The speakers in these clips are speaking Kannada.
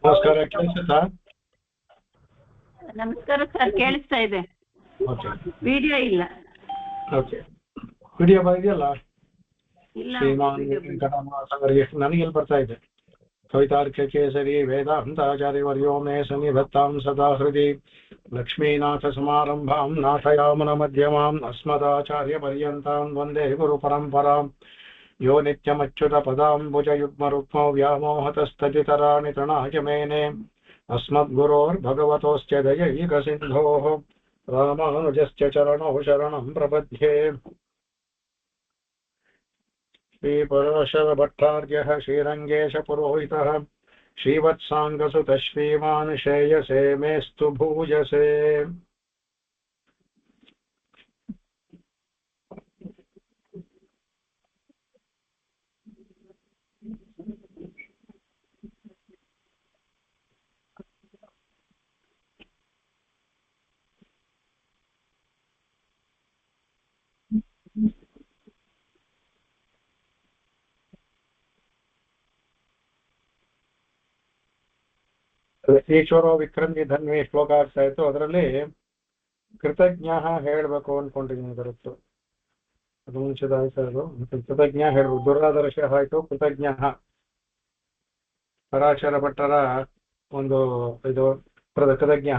ನಮಸ್ಕಾರ, ಕೇಳಿಸುತ್ತಾ? ನಮಸ್ಕಾರ ಸರ್, ಕೇಳಿಸ್ತಾ ಇದೆ. ಓಕೆ, ವಿಡಿಯೋ ಇಲ್ಲ. ಓಕೆ, ವಿಡಿಯೋ ಬಂದಿದೆಯಲ್ಲ? ಇಲ್ಲ, ನನಗೆ ಎಲ್ಲಿ ಬರ್ತಾ ಇದೆ? ಕವಿತಾರ್ಕ ಕೇಸರಿ ವೇದಾಂತಾಚಾರ್ಯವರ್ಯೋ ಮೇ ಸನ್ನಿಧತ್ತಾಂ ಸದಾ ಹೃದಿ ಲಕ್ಷ್ಮೀನಾಥ ಸಮಾರಂಭಾಂ ನಾಥಯಾಮನ ಮಧ್ಯಮಾಂ ಅಸ್ಮದಾಚಾರ್ಯ ಪರ್ಯಂತಾಂ ವಂದೇ ಗುರು ಪರಂಪರಾಂ ಯೋ ನಿತ್ಯಮಚ್ಯುತ ಪದಾಂಬುಜಯುಗ್ಮರುಕ್ಮೌ ವ್ಯಾಮೋಹತಸ್ತದಿತರಾಣಿ ತೃಣಾಯ ಮೇನೆ ಅಸ್ಮದ್ಗುರೋರ್ಭಗವತೋಸ್ತ್ಯ ದಯೈಕಸಿಂಧೋಃ ರಾಮಾನುಜಸ್ಯ ಚರಣೌ ಶರಣಂ ಪ್ರಪದ್ಯೆ. श्रीपराशरभट्टार्यः श्रीरङ्गेशपुरोहितः श्रीवत्साङ्गसुतः श्रीमान् श्रेयसे मेस्तु भूयसे. ಈಶ್ವರೋ ವಿಕ್ರಮಿ ಧನ್ವಿ ಶ್ಲೋಕ ಆಗ್ತಾ ಇತ್ತು. ಅದರಲ್ಲಿ ಕೃತಜ್ಞ ಹೇಳಬೇಕು ಅನ್ಕೊಂಡಿದ್ದೀನಿ. ಬರುತ್ತು ಅದು ಮುಂಚೆದಾಯ್ತು. ಕೃತಜ್ಞ ಹೇಳ್ಬೇಕು. ದುರಾದರ್ಶ ಆಯ್ತು, ಕೃತಜ್ಞ. ಪರಾಶರ ಭಟ್ಟರ ಒಂದು ಇದು ಕೃತಜ್ಞ.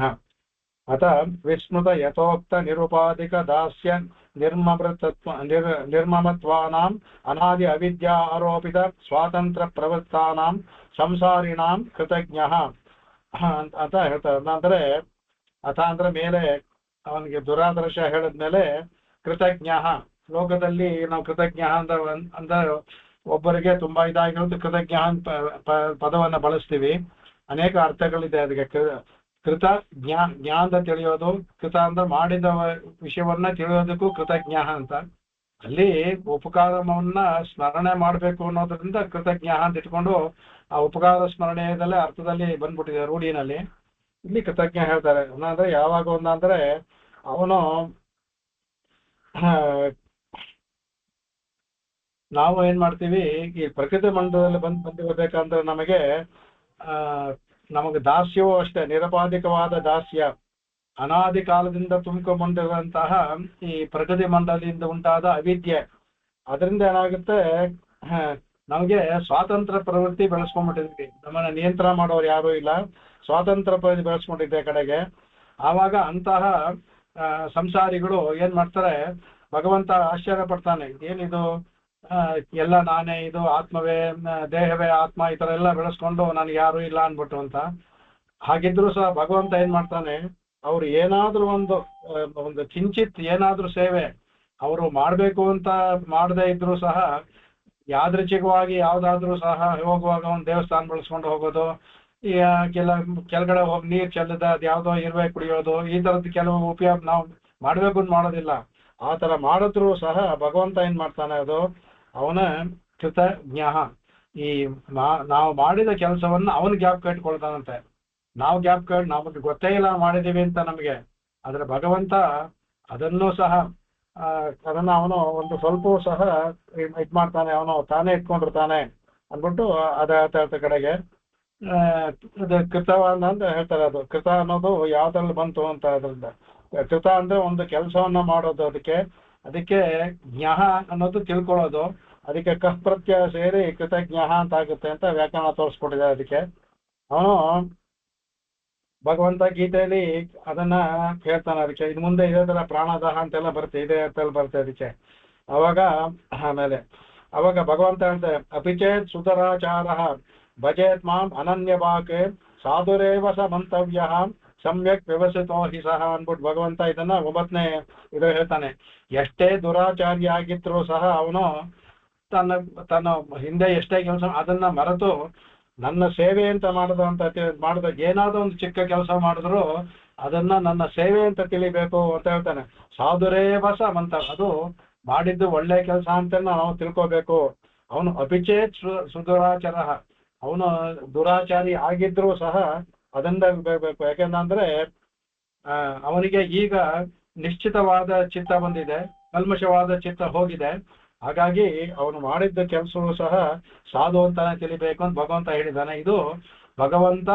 ಅಥ ವಿಸ್ಮೃತ ಯಥೋಕ್ತ ನಿರುಪಾಧಿಕ ದಾಸ್ಯ ನಿರ್ಮಮತ್ವಾನಾಂ ಅನಾದಿ ಅವಿದ್ಯಾ ಆರೋಪಿತ ಸ್ವಾತಂತ್ರ್ಯ ಪ್ರವೃತ್ತಾನಾಂ ಸಂಸಾರಿಣಾಂ ಕೃತಜ್ಞ ಅಂತ ಹೇಳ್ತಾರೆ. ಅಂದ್ರೆ ಅಥ ಅಂದ್ರೆ ಮೇಲೆ ಅವನಿಗೆ ದುರಾದರ್ಶ ಹೇಳಿದ್ಮೇಲೆ ಕೃತಜ್ಞ. ಲೋಕದಲ್ಲಿ ನಾವು ಕೃತಜ್ಞ ಅಂದ್ರೆ ಒಬ್ಬರಿಗೆ ತುಂಬಾ ಇದಾಗಿರೋದು ಕೃತಜ್ಞ ಅಂತ ಪದವನ್ನ ಬಳಸ್ತೀವಿ. ಅನೇಕ ಅರ್ಥಗಳಿದೆ ಅದಕ್ಕೆ. ಕೃತ ಜ್ಞ ಅಂತ ತಿಳಿಯೋದು, ಕೃತ ಅಂದ್ರೆ ಮಾಡಿದ ವಿಷಯವನ್ನ ತಿಳಿಯೋದಕ್ಕೂ ಕೃತಜ್ಞ ಅಂತ. ಅಲ್ಲಿ ಉಪಕಾರವನ್ನ ಸ್ಮರಣೆ ಮಾಡಬೇಕು ಅನ್ನೋದ್ರಿಂದ ಕೃತಜ್ಞ ಅಂತ ಇಟ್ಕೊಂಡು ಆ ಉಪಕಾರ ಸ್ಮರಣೆಯದಲ್ಲೇ ಅರ್ಥದಲ್ಲಿ ಬಂದ್ಬಿಟ್ಟಿದೆ ರೂಢಿನಲ್ಲಿ. ಇಲ್ಲಿ ಕೃತಜ್ಞ ಹೇಳ್ತಾರೆ. ಅಂದ್ರೆ ಯಾವಾಗ ಒಂದಂದ್ರೆ ಅವನು ನಾವು ಏನ್ ಮಾಡ್ತೀವಿ, ಈ ಪ್ರಕೃತಿ ಮಂಡಲದಲ್ಲಿ ಬಂದಿರಬೇಕಂದ್ರೆ ನಮಗೆ ದಾಸ್ಯವೂ ಅಷ್ಟೇ, ನಿರಪಾಧಿಕವಾದ ದಾಸ್ಯ. ಅನಾದಿ ಕಾಲದಿಂದ ತುಂಬಿಕೊಂಡಿರುವಂತಹ ಈ ಪ್ರಕೃತಿ ಮಂಡಲದಿಂದ ಉಂಟಾದ ಅವಿದ್ಯೆ, ಅದರಿಂದ ಏನಾಗುತ್ತೆ, ನಮಗೆ ಸ್ವಾತಂತ್ರ್ಯ ಪ್ರವೃತ್ತಿ ಬೆಳೆಸ್ಕೊಂಡ್ಬಿಟ್ಟಿದ್ವಿ. ನಮ್ಮನ್ನ ನಿಯಂತ್ರಣ ಮಾಡೋರು ಯಾರೂ ಇಲ್ಲ, ಸ್ವಾತಂತ್ರ್ಯ ಪ್ರವೃತ್ತಿ ಬೆಳೆಸ್ಕೊಂಡಿದ್ದೆ ಕಡೆಗೆ. ಆವಾಗ ಅಂತಹ ಸಂಸಾರಿಗಳು ಏನ್ ಮಾಡ್ತಾರೆ, ಭಗವಂತ ಆಶ್ಚರ್ಯ ಪಡ್ತಾನೆ. ಏನಿದು ಎಲ್ಲ ನಾನೇ, ಇದು ಆತ್ಮವೇ, ದೇಹವೇ ಆತ್ಮ, ಈ ತರ ಎಲ್ಲ ಬೆಳೆಸ್ಕೊಂಡು ನನಗೆ ಯಾರು ಇಲ್ಲ ಅನ್ಬಿಟ್ಟು ಅಂತ. ಹಾಗಿದ್ರು ಸಹ ಭಗವಂತ ಏನ್ ಮಾಡ್ತಾನೆ, ಅವ್ರು ಏನಾದ್ರೂ ಒಂದು ಕಿಂಚಿತ್ ಏನಾದ್ರೂ ಸೇವೆ ಅವರು ಮಾಡ್ಬೇಕು ಅಂತ ಮಾಡದೇ ಇದ್ರು ಸಹ ಯಾದೃಚ್ಛಿಕವಾಗಿ ಯಾವ್ದಾದ್ರೂ ಸಹ ಹೋಗುವಾಗ ಒಂದು ದೇವಸ್ಥಾನ ಬೆಳೆಸ್ಕೊಂಡು ಹೋಗೋದು, ಕೆಳಗಡೆ ಹೋಗಿ ನೀರು ಚೆಲ್ಲದ ಯಾವ್ದೋ ಇರುವೆ ಕುಡಿಯೋದು, ಈ ತರದ್ದು ಕೆಲವು ಉಪಯೋಗ ನಾವು ಮಾಡ್ಬೇಕು ಅಂತ ಮಾಡೋದಿಲ್ಲ. ಆ ತರ ಮಾಡಿದ್ರು ಸಹ ಭಗವಂತ ಏನ್ ಮಾಡ್ತಾನೆ, ಅದು ಅವನ ಕೃತಜ್ಞ. ಈ ನಾವು ಮಾಡಿದ ಕೆಲಸವನ್ನ ಅವನು ಜ್ಞಾಪಕ ಇಟ್ಕೊಳ್ತಾನಂತೆ. ನಾವು ನಮಗೆ ಗೊತ್ತೇ ಇಲ್ಲ ಮಾಡಿದೀವಿ ಅಂತ ನಮಗೆ. ಆದ್ರೆ ಭಗವಂತ ಅದನ್ನೂ ಸಹ ಅದನ್ನ ಅವನು ಒಂದು ಸ್ವಲ್ಪವೂ ಸಹ ಇದ್ ಮಾಡ್ತಾನೆ, ಅವನು ತಾನೇ ಇಟ್ಕೊಂಡಿರ್ತಾನೆ ಅಂದ್ಬಿಟ್ಟು ಅದ ಕಡೆಗೆ ಅದು ಕೃತವನ್ನ ಅಂತ ಹೇಳ್ತಾರೆ. ಅದು ಕೃತ ಅನ್ನೋದು ಯಾವ್ದ್ರಲ್ಲಿ ಬಂತು ಅಂತ. ಅದರಿಂದ ಕೃತ ಅಂದ್ರೆ ಒಂದು ಕೆಲಸವನ್ನ ಮಾಡೋದು, ಅದಕ್ಕೆ ಜ್ಞ ಅನ್ನೋದು ತಿಳ್ಕೊಳ್ಳೋದು, ಅದಕ್ಕೆ ಕಃ ಪ್ರತ್ಯಯ ಸೇರಿ ಕೃತಜ್ಞ ಅಂತ ಆಗುತ್ತೆ ಅಂತ ವ್ಯಾಕರಣ ತೋರಿಸ್ಕೊಟ್ಟಿದೆ. ಅದಕ್ಕೆ ಅವನು ಭಗವಂತ ಗೀತೆಯಲ್ಲಿ ಅದನ್ನ ಹೇಳ್ತಾನೆ. ಅದಕ್ಕೆ ಇನ್ನು ಮುಂದೆ ಇದೇ ತರ ಪ್ರಾಣದಾಹ ಅಂತೆಲ್ಲ ಬರುತ್ತೆ, ಇದೇ ಅರ್ಥದಲ್ಲಿ ಬರುತ್ತೆ ಅದಕ್ಕೆ. ಅವಾಗ ಭಗವಂತ ಹೇಳ್ತಾರೆ, ಅಪಿಚೇತ್ ಸುತರಾಚಾರ ಭಜೇತ್ ಮಾಂ ಅನನ್ಯವಾಕ್ ಸಾಧುರೇವ ಸ ಮಂತವ್ಯ ಸಮ್ಯಕ್ ವ್ಯವಸ್ಥಿತೋ ಹಿ ಸಹ ಅನ್ಬಿಟ್ಟು ಭಗವಂತ ಇದನ್ನ 9ನೇ ಇದು ಹೇಳ್ತಾನೆ. ಎಷ್ಟೇ ದುರಾಚಾರ್ಯ ಆಗಿದ್ರು ಸಹ ಅವನು ತನ್ನ ಹಿಂದೆ ಎಷ್ಟೇ ಕೆಲಸ ಅದನ್ನ ಮರೆತು ನನ್ನ ಸೇವೆ ಅಂತ ಮಾಡಿದ ಏನಾದ್ರೂ ಒಂದು ಚಿಕ್ಕ ಕೆಲಸ ಮಾಡಿದ್ರು ಅದನ್ನ ನನ್ನ ಸೇವೆ ಅಂತ ತಿಳಿಬೇಕು ಅಂತ ಹೇಳ್ತಾನೆ. ಸಾಧುರೇವ ಸ ಮಂತವ್ಯ, ಅದು ಮಾಡಿದ್ದು ಒಳ್ಳೆ ಕೆಲಸ ಅಂತ ನಾವು ತಿಳ್ಕೋಬೇಕು. ಅವನು ಅಪಿಚೇತ್ ಸುದುರಾಚಾರ, ಅವನು ದುರಾಚಾರಿ ಆಗಿದ್ರು ಸಹ ಅದನ್ನ ಬೇಕು. ಯಾಕೆಂದ್ರೆ ಅವನಿಗೆ ಈಗ ನಿಶ್ಚಿತವಾದ ಚಿತ್ತ ಬಂದಿದೆ, ಕಲ್ಮಶವಾದ ಚಿತ್ತ ಹೋಗಿದೆ. ಹಾಗಾಗಿ ಅವನು ಮಾಡಿದ್ದ ಕೆಲಸವೂ ಸಹ ಸಾಧು ಅಂತಾನೆ ತಿಳಿಬೇಕು ಅಂತ ಭಗವಂತ ಹೇಳಿದ್ದಾನೆ. ಇದು ಭಗವಂತ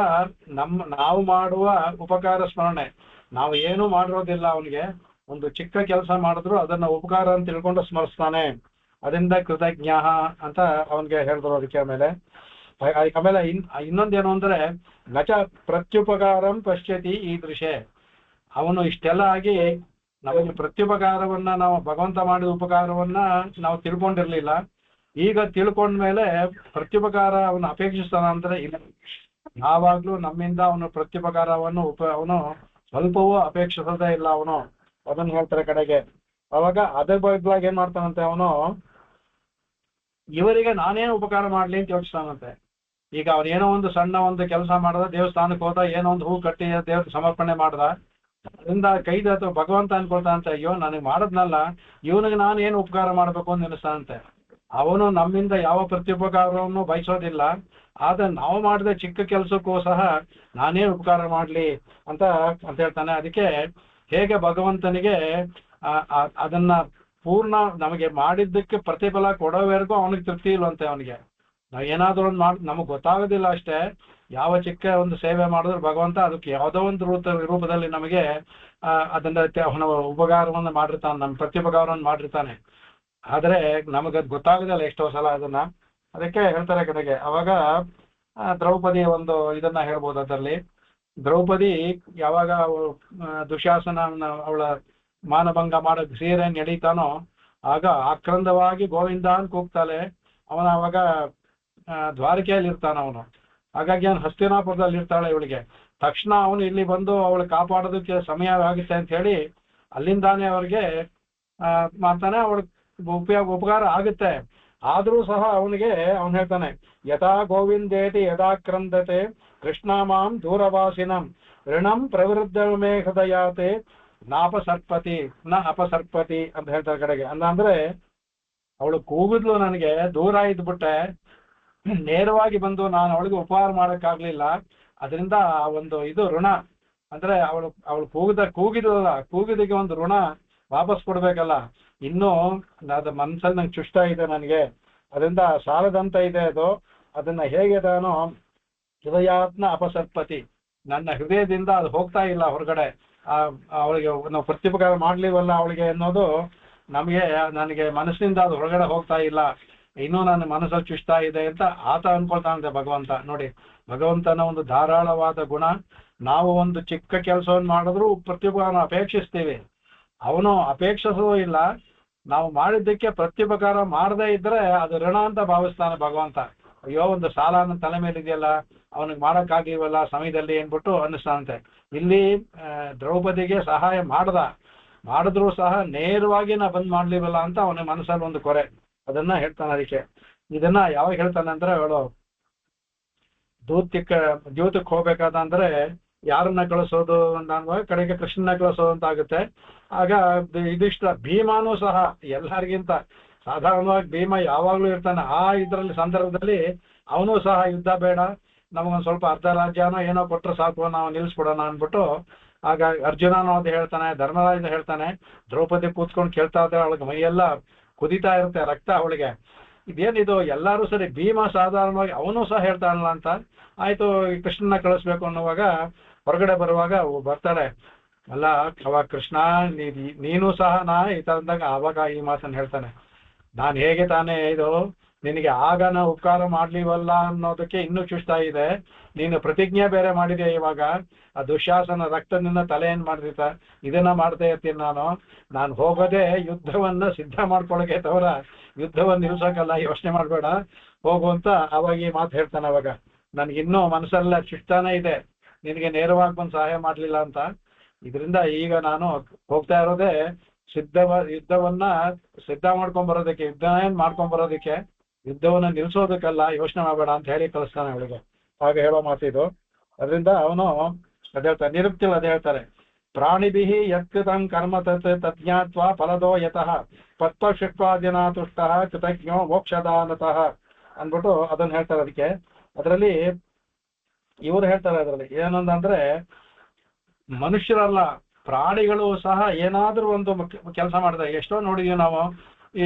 ನಾವು ಮಾಡುವ ಉಪಕಾರ ಸ್ಮರಣೆ. ನಾವು ಏನೂ ಮಾಡಿರೋದಿಲ್ಲ, ಅವನಿಗೆ ಒಂದು ಚಿಕ್ಕ ಕೆಲಸ ಮಾಡಿದ್ರು ಅದನ್ನ ಉಪಕಾರ ಅಂತ ತಿಳ್ಕೊಂಡು ಸ್ಮರಿಸ್ತಾನೆ. ಅದರಿಂದ ಕೃತಜ್ಞ ಅಂತ ಅವನಿಗೆ ಹೇಳಿದ್ರು. ಅದಕ್ಕೆ ಆಮೇಲೆ ಇನ್ನೊಂದೇನು ಅಂದ್ರೆ ನಚ ಪ್ರತ್ಯುಪಕಾರಂ ಪಶ್ಯತಿ ಈ ದೃಶ್ಯ. ಅವನು ಇಷ್ಟೆಲ್ಲ ಆಗಿ ನಮಗೆ ಪ್ರತ್ಯುಪಕಾರವನ್ನ, ನಾವು ಭಗವಂತ ಮಾಡಿದ ಉಪಕಾರವನ್ನ ನಾವು ತಿಳ್ಕೊಂಡಿರ್ಲಿಲ್ಲ. ಈಗ ತಿಳ್ಕೊಂಡ್ಮೇಲೆ ಪ್ರತ್ಯುಪಕಾರ ಅವನು ಅಪೇಕ್ಷಿಸ್ತಾನ ಅಂದ್ರೆ ಇಲ್ಲ. ಯಾವಾಗ್ಲೂ ನಮ್ಮಿಂದ ಅವನು ಪ್ರತ್ಯುಪಕಾರವನ್ನು ಅವನು ಸ್ವಲ್ಪವೂ ಅಪೇಕ್ಷಿಸೋದೇ ಇಲ್ಲ ಅವನು. ಅದನ್ನು ಹೇಳ್ತಾರೆ ಕಡೆಗೆ. ಅವಾಗ ಅದೇ ಬದಲಾಗಿ ಏನ್ ಮಾಡ್ತಾನಂತೆ ಅವನು, ಇವರಿಗೆ ನಾನೇನು ಉಪಕಾರ ಮಾಡ್ಲಿ ಅಂತ ಯೋಚಿಸ್ತಾನಂತೆ. ಈಗ ಅವನೇನೋ ಒಂದು ಸಣ್ಣ ಒಂದು ಕೆಲಸ ಮಾಡ್ದ, ದೇವಸ್ಥಾನಕ್ಕೆ ಹೋದ, ಏನೋ ಒಂದು ಹೂ ಕಟ್ಟಿ ದೇವ್ರ ಸಮರ್ಪಣೆ ಮಾಡ್ದ, ಅದರಿಂದ ಕೈದಾತು ಭಗವಂತ ಅನ್ಕೊಳ್ತಾನಂತೆ, ಅಯ್ಯೋ ನನಗೆ ಮಾಡದ್ನಲ್ಲ, ಇವನಿಗೆ ನಾನು ಏನು ಉಪಕಾರ ಮಾಡ್ಬೇಕು ಅಂತ ನೆನೆಸ್ತಾನಂತೆ. ಅವನು ನಮ್ಮಿಂದ ಯಾವ ಪ್ರತ್ಯುಪಕಾರವನ್ನು ಬಯಸೋದಿಲ್ಲ. ಆದ್ರೆ ನಾವು ಮಾಡಿದ ಚಿಕ್ಕ ಕೆಲಸಕ್ಕೂ ಸಹ ನಾನೇನು ಉಪಕಾರ ಮಾಡ್ಲಿ ಅಂತ ಹೇಳ್ತಾನೆ. ಅದಕ್ಕೆ ಹೇಗೆ ಭಗವಂತನಿಗೆ ಅದನ್ನ ಪೂರ್ಣ ನಮಗೆ ಮಾಡಿದ್ದಕ್ಕೆ ಪ್ರತಿಫಲ ಕೊಡೋವರೆಗೂ ಅವನಿಗೆ ತೃಪ್ತಿ ಇಲ್ವಂತೆ. ಅವನಿಗೆ ನಾವು ಏನಾದ್ರೂ ಒಂದು ನಮಗೆ ಗೊತ್ತಾಗೋದಿಲ್ಲ ಅಷ್ಟೇ. ಯಾವ ಚಿಕ್ಕ ಒಂದು ಸೇವೆ ಮಾಡಿದ್ರು ಭಗವಂತ ಅದಕ್ಕೆ ಯಾವುದೋ ಒಂದು ರೂಪದಲ್ಲಿ ನಮಗೆ ಅದನ್ನ ಅವನ ಉಪಕಾರವನ್ನು ಮಾಡಿರ್ತಾನೆ, ನಮ್ಮ ಪ್ರತ್ಯುಪಕಾರವನ್ನು ಮಾಡಿರ್ತಾನೆ. ಆದ್ರೆ ನಮಗದು ಗೊತ್ತಾಗೋದಿಲ್ಲ ಎಷ್ಟೋ ಸಲ ಅದನ್ನ. ಅದಕ್ಕೆ ಹೇಳ್ತಾರೆ ಕಡೆಗೆ. ಅವಾಗ ದ್ರೌಪದಿ ಒಂದು ಇದನ್ನ ಹೇಳ್ಬೋದು. ಅದರಲ್ಲಿ ದ್ರೌಪದಿ ಯಾವಾಗ ದುಶಾಸನ ಅವಳ ಮಾನಭಂಗ ಮಾಡೋ ಸೀರೆ ನಡೀತಾನೋ ಆಗ ಆಕ್ರಂದವಾಗಿ ಗೋವಿಂದ ಅಂತ ಕೂಗ್ತಾಳೆ. ಅವನ ಅವಾಗ ದ್ವಾರಕೆಯಲ್ಲಿ ಇರ್ತಾನ ಅವನು. ಹಾಗಾಗಿ ಅವನು ಹಸ್ತಿನಾಪುರದಲ್ಲಿ ಇರ್ತಾಳೆ ಇವಳಿಗೆ. ತಕ್ಷಣ ಅವನು ಇಲ್ಲಿ ಬಂದು ಅವಳು ಕಾಪಾಡೋದಕ್ಕೆ ಸಮಯ ಆಗುತ್ತೆ ಅಂತ ಹೇಳಿ ಅಲ್ಲಿಂದಾನೇ ಅವ್ರಿಗೆ ಮಾಡ್ತಾನೆ. ಅವಳು ಉಪಕಾರ ಆಗುತ್ತೆ. ಆದ್ರೂ ಸಹ ಅವನು ಹೇಳ್ತಾನೆ, ಯಥಾ ಗೋವಿಂದೇತಿ ಯಥಾಕ್ರಂದತೆ ಕೃಷ್ಣ ಮಾಂ ದೂರವಾಸಿನಂ ಋಣಂ ಪ್ರವೃದ್ಧಮೇ ಹೃದಯಾತೆ ನಾಪಸರ್ಪತಿ ನ ಅಪಸರ್ಪತಿ ಅಂತ ಹೇಳ್ತಾರೆ ಕಡೆಗೆ. ಅಂದ್ರೆ ಅವಳು ಕೂಗಿದ್ಲು, ನನಗೆ ದೂರ ಇದ್ಬಿಟ್ಟೆ, ನೇರವಾಗಿ ಬಂದು ನಾನು ಅವಳಿಗೆ ಉಪಕಾರ ಮಾಡಕ್ಕಾಗ್ಲಿಲ್ಲ. ಅದರಿಂದ ಒಂದು ಇದು ಋಣ ಅಂದ್ರೆ ಅವಳು ಕೂಗಿದಕ್ಕೆ ಒಂದು ಋಣ ವಾಪಸ್ ಕೊಡ್ಬೇಕಲ್ಲ. ಇನ್ನು ಅದು ಮನ್ಸಲ್ಲಿ ನಂಗೆ ಚುಷ್ಟ ಇದೆ ನನಗೆ, ಅದರಿಂದ ಸಾಲದಂತ ಇದೆ ಅದು. ಅದನ್ನ ಹೇಗೆ ನಾನು ಹೃದಯಾತ್ನ ಅಪಸರ್ಪತಿ, ನನ್ನ ಹೃದಯದಿಂದ ಅದು ಹೋಗ್ತಾ ಇಲ್ಲ ಹೊರಗಡೆ. ಅವಳಿಗೆ ನಾವು ಪ್ರತ್ಯುಪಕಾರ ಮಾಡ್ಲಿವಲ್ಲ ಅವಳಿಗೆ ಅನ್ನೋದು ನನಗೆ ಮನಸ್ಸಿನಿಂದ ಅದು ಹೊರಗಡೆ ಹೋಗ್ತಾ ಇಲ್ಲ. ಇನ್ನೂ ನನ್ನ ಮನಸ್ಸಲ್ಲಿ ಚುಚ್ತಾ ಇದೆ ಅಂತ ಆತ ಅನ್ಕೊಳ್ತಾನಂತೆ ಭಗವಂತ. ನೋಡಿ, ಭಗವಂತನ ಒಂದು ಧಾರಾಳವಾದ ಗುಣ. ನಾವು ಒಂದು ಚಿಕ್ಕ ಕೆಲಸವನ್ನು ಮಾಡಿದ್ರು ಪ್ರತ್ಯುಪಕಾರ ಅಪೇಕ್ಷಿಸ್ತೀವಿ, ಅವನು ಅಪೇಕ್ಷಿಸೋದು ಇಲ್ಲ. ನಾವು ಮಾಡಿದ್ದಕ್ಕೆ ಪ್ರತ್ಯುಪಕಾರ ಮಾಡದೇ ಇದ್ರೆ ಅದು ಋಣ ಅಂತ ಭಾವಿಸ್ತಾನೆ ಭಗವಂತ. ಅಯ್ಯೋ, ಒಂದು ಸಾಲ ನನ್ನ ತಲೆ ಮೇಲೆ ಇದೆಯಲ್ಲ, ಅವನಿಗೆ ಮಾಡೋಕ್ಕಾಗಿಲ್ವಲ್ಲ ಸಮಯದಲ್ಲಿ ಏನ್ಬಿಟ್ಟು ಅನ್ನಿಸ್ತಾನಂತೆ. ಇಲ್ಲಿ ದ್ರೌಪದಿಗೆ ಸಹಾಯ ಮಾಡಿದ್ರು ಸಹ ನೇರವಾಗಿ ನಾ ಬಂದ್ ಮಾಡ್ಲಿವಲ್ಲ ಅಂತ ಅವನ ಮನಸ್ಸಲ್ಲಿ ಒಂದು ಕೊರೆ. ಅದನ್ನ ಹೇಳ್ತಾನೆ. ಅದಕ್ಕೆ ಇದನ್ನ ಯಾವಾಗ ಹೇಳ್ತಾನೆ ಅಂದ್ರೆ, ಅವಳು ದ್ಯೂತಕ್ಕೆ ಹೋಗ್ಬೇಕಾದಂದ್ರೆ ಯಾರನ್ನ ಕಳಿಸೋದು ಅನ್ನುವಾಗ ಕಡೆಗೆ ಕೃಷ್ಣನ ಕಳಿಸೋದು ಅಂತ ಆಗುತ್ತೆ. ಆಗ ಇದಿಷ್ಟ ಭೀಮಾನೂ ಸಹ ಎಲ್ಲರಿಗಿಂತ ಸಾಧಾರಣವಾಗಿ ಭೀಮ ಯಾವಾಗ್ಲೂ ಇರ್ತಾನೆ. ಇದರಲ್ಲಿ ಸಂದರ್ಭದಲ್ಲಿ ಅವನು ಸಹ ಯುದ್ಧ ಬೇಡ, ನಮಗೊಂದು ಸ್ವಲ್ಪ ಅರ್ಧ ರಾಜ್ಯನೋ ಏನೋ ಕೊಟ್ಟರೆ ಸಾಕು, ನಾವು ನಿಲ್ಲಿಸ್ಬಿಡೋಣ ಅಂದ್ಬಿಟ್ಟು ಆಗ ಅರ್ಜುನನೂ ಅದು ಹೇಳ್ತಾನೆ, ಧರ್ಮರಾಜ ಹೇಳ್ತಾನೆ. ದ್ರೌಪದಿ ಕೂತ್ಕೊಂಡು ಕೇಳ್ತಾ ಇದ್ರೆ ಅವಳಿಗೆ ಮೈಯೆಲ್ಲ ಕುದಿತಾ ಇರುತ್ತೆ, ರಕ್ತ ಅವಳಿಗೆ. ಇದೇನಿದು ಎಲ್ಲರೂ ಸರಿ, ಭೀಮ ಸಾಧಾರಣವಾಗಿ ಅವನು ಸಹ ಹೇಳ್ತಾನಲ್ಲ ಅಂತ. ಆಯ್ತು, ಕೃಷ್ಣನ ಕಳಿಸ್ಬೇಕು ಅನ್ನುವಾಗ ಹೊರಗಡೆ ಬರುವಾಗ ಬರ್ತಾಳೆ. ಅಲ್ಲ ಅವಾಗ ಕೃಷ್ಣ ನೀನು ಸಹ ಈ ತರದಾಗ ಆವಾಗ ಈ ಮಾತನ್ನು ಹೇಳ್ತಾನೆ, ನಾನು ಹೇಗೆ ತಾನೇ ಇದು ನಿನಗೆ ಆಗ ನಾ ಉಪಕಾರ ಮಾಡ್ಲಿವಲ್ಲ ಅನ್ನೋದಕ್ಕೆ ಇನ್ನೂ ಚುಸ್ತಾ ಇದೆ. ನೀನು ಪ್ರತಿಜ್ಞೆ ಬೇರೆ ಮಾಡಿದೆ. ಇವಾಗ ಆ ದುಶ್ಯಾಸನ ರಕ್ತದಿಂದ ತಲೆ ಏನ್ ಮಾಡ್ದಿತ್ತ, ಇದನ್ನ ಮಾಡ್ತಾ ಇರ್ತೀನಿ ನಾನು ಹೋಗೋದೇ ಯುದ್ಧವನ್ನ ಸಿದ್ಧ ಮಾಡ್ಕೊಳಕ್ಕೆ ತವರ ಯುದ್ಧವನ್ನ ನಿಲ್ಸಕ್ಕಲ್ಲ, ಯೋಚನೆ ಮಾಡ್ಬೇಡ ಹೋಗು ಅಂತ ಅವಾಗ ಈ ಮಾತು ಹೇಳ್ತಾನೆ. ಅವಾಗ ನನ್ಗಿನ್ನೂ ಮನಸ್ಸೆಲ್ಲ ಚುಸ್ತಾನೆ ಇದೆ, ನಿನಗೆ ನೇರವಾಗಿ ಬಂದು ಸಹಾಯ ಮಾಡ್ಲಿಲ್ಲ ಅಂತ. ಇದರಿಂದ ಈಗ ನಾನು ಹೋಗ್ತಾ ಇರೋದೇ ಯುದ್ಧವನ್ನ ಸಿದ್ಧ ಮಾಡ್ಕೊಂಡ್ಬರೋದಕ್ಕೆ, ಮಾಡ್ಕೊಂಡ್ಬರೋದಕ್ಕೆ, ಯುದ್ಧವನ್ನ ನಿಲ್ಸೋದಕ್ಕಲ್ಲ, ಯೋಚನೆ ಮಾಡಬೇಡ ಅಂತ ಹೇಳಿ ಕಳಿಸ್ತಾನೆ ಅವಳಿಗೆ. ಹಾಗೆ ಹೇಳೋ ಮಾತಿದು. ಅದರಿಂದ ಅವನು ಅದೇ ಹೇಳ್ತಾರೆ, ನಿರುಕ್ತಿಲ್ ಅದೇ ಹೇಳ್ತಾರೆ, ಪ್ರಾಣಿಭಿ ಯತ್ಕೃತಂ ಕರ್ಮ ತಜ್ಞಾತ್ವ ಫಲದೋ ಯತಃ ಪತ್ಪಶುಕ್ವಾದಿನ ತುಷ್ಟ ಕೃತಜ್ಞೋ ಮೋಕ್ಷದಾನತಃ ಅಂದ್ಬಿಟ್ಟು ಅದನ್ನ ಹೇಳ್ತಾರೆ. ಅದಕ್ಕೆ ಅದರಲ್ಲಿ ಇವರು ಹೇಳ್ತಾರೆ, ಅದರಲ್ಲಿ ಏನಂದ್ರೆ ಮನುಷ್ಯರಲ್ಲ, ಪ್ರಾಣಿಗಳು ಸಹ ಏನಾದ್ರೂ ಒಂದು ಕೆಲಸ ಮಾಡ್ತಾರೆ. ಎಷ್ಟೋ ನೋಡಿದೀವಿ ನಾವು, ಈ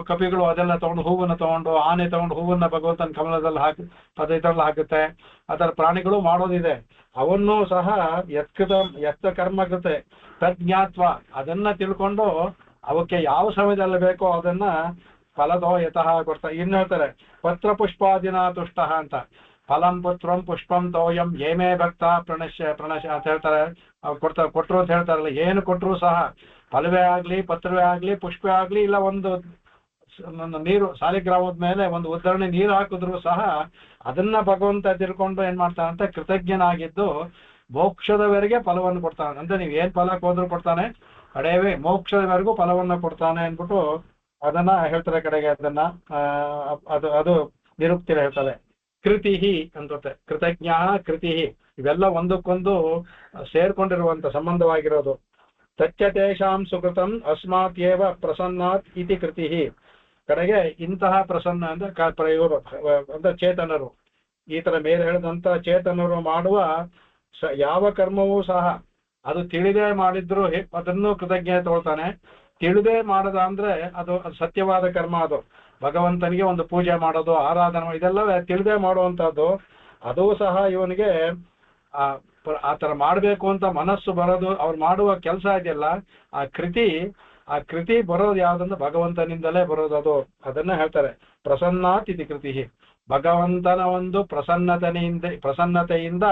ಕಪಿಗಳು ಅದೆಲ್ಲ ತಗೊಂಡು ಹೂವನ್ನ ತಗೊಂಡು, ಆನೆ ತಗೊಂಡು ಹೂವನ್ನ ಭಗವಂತನ ಕಮಲದಲ್ಲಿ ಇದರಲ್ಲಿ ಹಾಕುತ್ತೆ. ಅದರ ಪ್ರಾಣಿಗಳು ಮಾಡೋದಿದೆ. ಅವನ್ನು ಸಹ ಯತ್ತ ಕರ್ಮಕೃತೆ ತಜ್ಞಾತ್ವ, ಅದನ್ನ ತಿಳ್ಕೊಂಡು ಅವಕ್ಕೆ ಯಾವ ಸಮಯದಲ್ಲಿ ಬೇಕೋ ಅದನ್ನ ಫಲದೋ ಯತಃ ಕೊಡ್ತಾ. ಇನ್ನು ಹೇಳ್ತಾರೆ ಪತ್ರ ಪುಷ್ಪಾದಿನ ತುಷ್ಟ ಅಂತ, ಫಲಂ ಪುತ್ರಂ ಪುಷ್ಪಂ ತೋಯಂ ಏಮೇ ಭಕ್ತ ಪ್ರಣಶ್ಯ ಅಂತ ಹೇಳ್ತಾರೆ. ಕೊಟ್ಟರು ಅಂತ ಹೇಳ್ತಾರಲ್ಲ, ಏನು ಕೊಟ್ಟರು ಸಹ, ಫಲವೇ ಆಗ್ಲಿ, ಪತ್ರವೇ ಆಗ್ಲಿ, ಪುಷ್ಪವೇ ಆಗ್ಲಿ, ಇಲ್ಲ ಒಂದು ನೀರು ಸಾಲಿಗ್ರಾಮದ ಮೇಲೆ ಒಂದು ಉದ್ಧರಣೆ ನೀರು ಹಾಕಿದ್ರು ಸಹ ಅದನ್ನ ಭಗವಂತ ತಿಳ್ಕೊಂಡು ಏನ್ ಮಾಡ್ತಾನಂತ ಕೃತಜ್ಞನಾಗಿದ್ದು ಮೋಕ್ಷದವರೆಗೆ ಫಲವನ್ನು ಕೊಡ್ತಾನೆ. ಅಂದ್ರೆ ನೀವ್ ಏನ್ ಫಲಕ್ಕೆ ಹೋದ್ರು ಕೊಡ್ತಾನೆ, ಕಡೆಯವೇ ಮೋಕ್ಷದವರೆಗೂ ಫಲವನ್ನು ಕೊಡ್ತಾನೆ ಅಂದ್ಬಿಟ್ಟು ಅದನ್ನ ಹೇಳ್ತಾರೆ ಕಡೆಗೆ. ಅದನ್ನ ಅದು ನಿರುಕ್ತಿರ ಹೇಳ್ತಾರೆ. ಕೃತಿಹಿ ಅಂತತೆ, ಕೃತಜ್ಞ ಕೃತಿಹಿ, ಇವೆಲ್ಲ ಒಂದಕ್ಕೊಂದು ಸೇರ್ಕೊಂಡಿರುವಂತ ಸಂಬಂಧವಾಗಿರೋದು. ತಚ್ಚತೇಷಾಂ ಸುಕೃತಂ ಅಸ್ಮಾತ್ ಏವ ಪ್ರಸನ್ನಾತ್ ಇತಿ ಕೃತಿಹಿ. ಕಡೆಗೆ ಇಂತಹ ಪ್ರಸನ್ನ ಅಂದ್ರೆ ಇವರು ಅಂದ್ರೆ ಚೇತನರು, ಈ ತರ ಮೇಲೆ ಹೇಳಿದಂತ ಚೇತನರು ಮಾಡುವ ಯಾವ ಕರ್ಮವೂ ಸಹ ಅದು ತಿಳಿದೇ ಮಾಡಿದ್ರು ಅದನ್ನು ಕೃತಜ್ಞತೆ ತಗೊಳ್ತಾನೆ. ತಿಳಿದೇ ಮಾಡದ ಅಂದ್ರೆ ಅದು ಸತ್ಯವಾದ ಕರ್ಮ. ಅದು ಭಗವಂತನಿಗೆ ಒಂದು ಪೂಜೆ ಮಾಡೋದು, ಆರಾಧನೆ, ಇದೆಲ್ಲ ತಿಳಿದೇ ಮಾಡುವಂತಹದ್ದು. ಅದು ಸಹ ಇವನಿಗೆ ಆ ತರ ಮಾಡ್ಬೇಕು ಅಂತ ಮನಸ್ಸು ಬರೋದು, ಅವ್ರು ಮಾಡುವ ಕೆಲಸ ಇದೆಯಲ್ಲ, ಆ ಕೃತಿ ಬರೋದು ಯಾವ್ದಂದ್ರೆ ಭಗವಂತನಿಂದಲೇ ಬರೋದು. ಅದನ್ನ ಹೇಳ್ತಾರೆ ಪ್ರಸನ್ನಾತ್ ಇತಿ ಕೃತಿ. ಭಗವಂತನ ಒಂದು ಪ್ರಸನ್ನತೆಯಿಂದ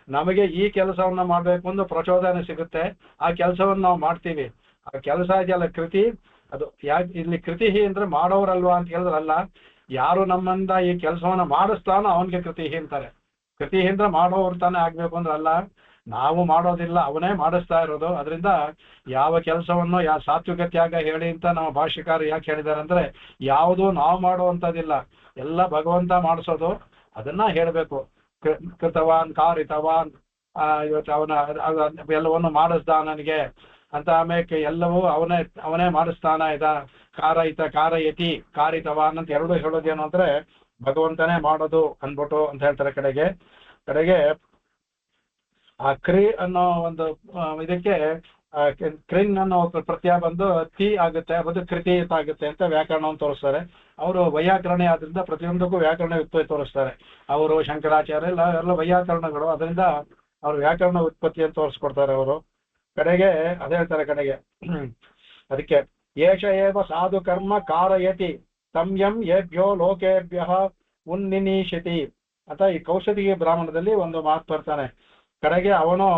ನಮಗೆ ಈ ಕೆಲಸವನ್ನ ಮಾಡ್ಬೇಕು ಒಂದು ಪ್ರಚೋದನೆ ಸಿಗುತ್ತೆ. ಆ ಕೆಲಸವನ್ನು ನಾವು ಮಾಡ್ತೀವಿ. ಆ ಕೆಲಸ ಇದೆಯಲ್ಲ ಕೃತಿ, ಅದು ಯಾಕೆ ಇಲ್ಲಿ ಕೃತಿ ಅಂದ್ರೆ ಮಾಡೋರಲ್ವಾ ಅಂತ ಹೇಳಿದ್ರಲ್ಲ, ಯಾರು ನಮ್ಮಿಂದ ಈ ಕೆಲಸವನ್ನ ಮಾಡಿಸ್ತಾನೋ ಅವನಿಗೆ ಕೃತಿ ಅಂತಾರೆ. ಕೃತಿ ಅಂದ್ರೆ ಮಾಡೋರು ತಾನೇ ಆಗ್ಬೇಕು ಅಂದ್ರೆ ಅಲ್ಲ, ನಾವು ಮಾಡೋದಿಲ್ಲ, ಅವನೇ ಮಾಡಿಸ್ತಾ ಇರೋದು. ಅದರಿಂದ ಯಾವ ಕೆಲಸವನ್ನು ಸಾತ್ವಿಕ ತ್ಯಾಗ ಹೇಳಿ ಅಂತ ನಮ್ಮ ಭಾಷ್ಯಕಾರ ಯಾಕೆ ಹೇಳಿದ್ದಾರೆ ಅಂದ್ರೆ, ಯಾವುದು ನಾವು ಮಾಡುವಂಥದ್ದಿಲ್ಲ, ಎಲ್ಲ ಭಗವಂತ ಮಾಡಿಸೋದು. ಅದನ್ನ ಹೇಳ್ಬೇಕು. ಕೃತವಾನ್ ಕಾರಿತವಾನ್, ಇವತ್ತು ಎಲ್ಲವನ್ನು ಮಾಡಿಸ್ದ ನನಗೆ ಅಂತ. ಆಮೇಲೆ ಎಲ್ಲವೂ ಅವನೇ ಮಾಡಿಸ್ತಾನ. ಕಾರಯತಿ ಕಾರಿತವಾನ್ ಅಂತ ಎರಡು ಹೇಳೋದೇನು ಅಂದ್ರೆ ಭಗವಂತನೇ ಮಾಡೋದು ಅನ್ಬಿಟ್ಟು ಅಂತ ಹೇಳ್ತಾರೆ. ಕಡೆಗೆ ಆ ಕ್ರಿ ಅನ್ನೋ ಒಂದು ಇದಕ್ಕೆ ಕ್ರಿನ್ ಅನ್ನೋ ಪ್ರತ್ಯಯ ಬಂದು ತಿ ಆಗುತ್ತೆ, ಅದು ಕೃತಿ ಆಗುತ್ತೆ ಅಂತ ವ್ಯಾಕರಣವನ್ನು ತೋರಿಸ್ತಾರೆ. ಅವರು ವೈಯಾಕರಣೆ ಆದ್ರಿಂದ ಪ್ರತಿಯೊಂದಕ್ಕೂ ವ್ಯಾಕರಣ ಉತ್ಪತ್ತಿ ತೋರಿಸ್ತಾರೆ. ಅವರು ಶಂಕರಾಚಾರ್ಯ ಎಲ್ಲ ವೈಯಾಕರಣಗಳು, ಅದರಿಂದ ಅವ್ರು ವ್ಯಾಕರಣ ಉತ್ಪತ್ತಿಯನ್ನು ತೋರಿಸ್ಕೊಡ್ತಾರೆ ಅವರು. ಕಡೆಗೆ ಅದೇ ಹೇಳ್ತಾರೆ ಕಡೆಗೆ ಅದಕ್ಕೆ ಏಷ ಏವ ಸಾಧು ಕರ್ಮ ಕಾರಯತಿ ತಮ್ಯಂ ಏಭ್ಯೋ ಲೋಕೇಭ್ಯ ಉನ್ನಿನೀಶತಿ ಅಂತ ಈ ಕೌಶದಿಗೆ ಬ್ರಾಹ್ಮಣದಲ್ಲಿ ಒಂದು ಮಾತು ಬರ್ತಾನೆ. ಕಡೆಗೆ ಅವನು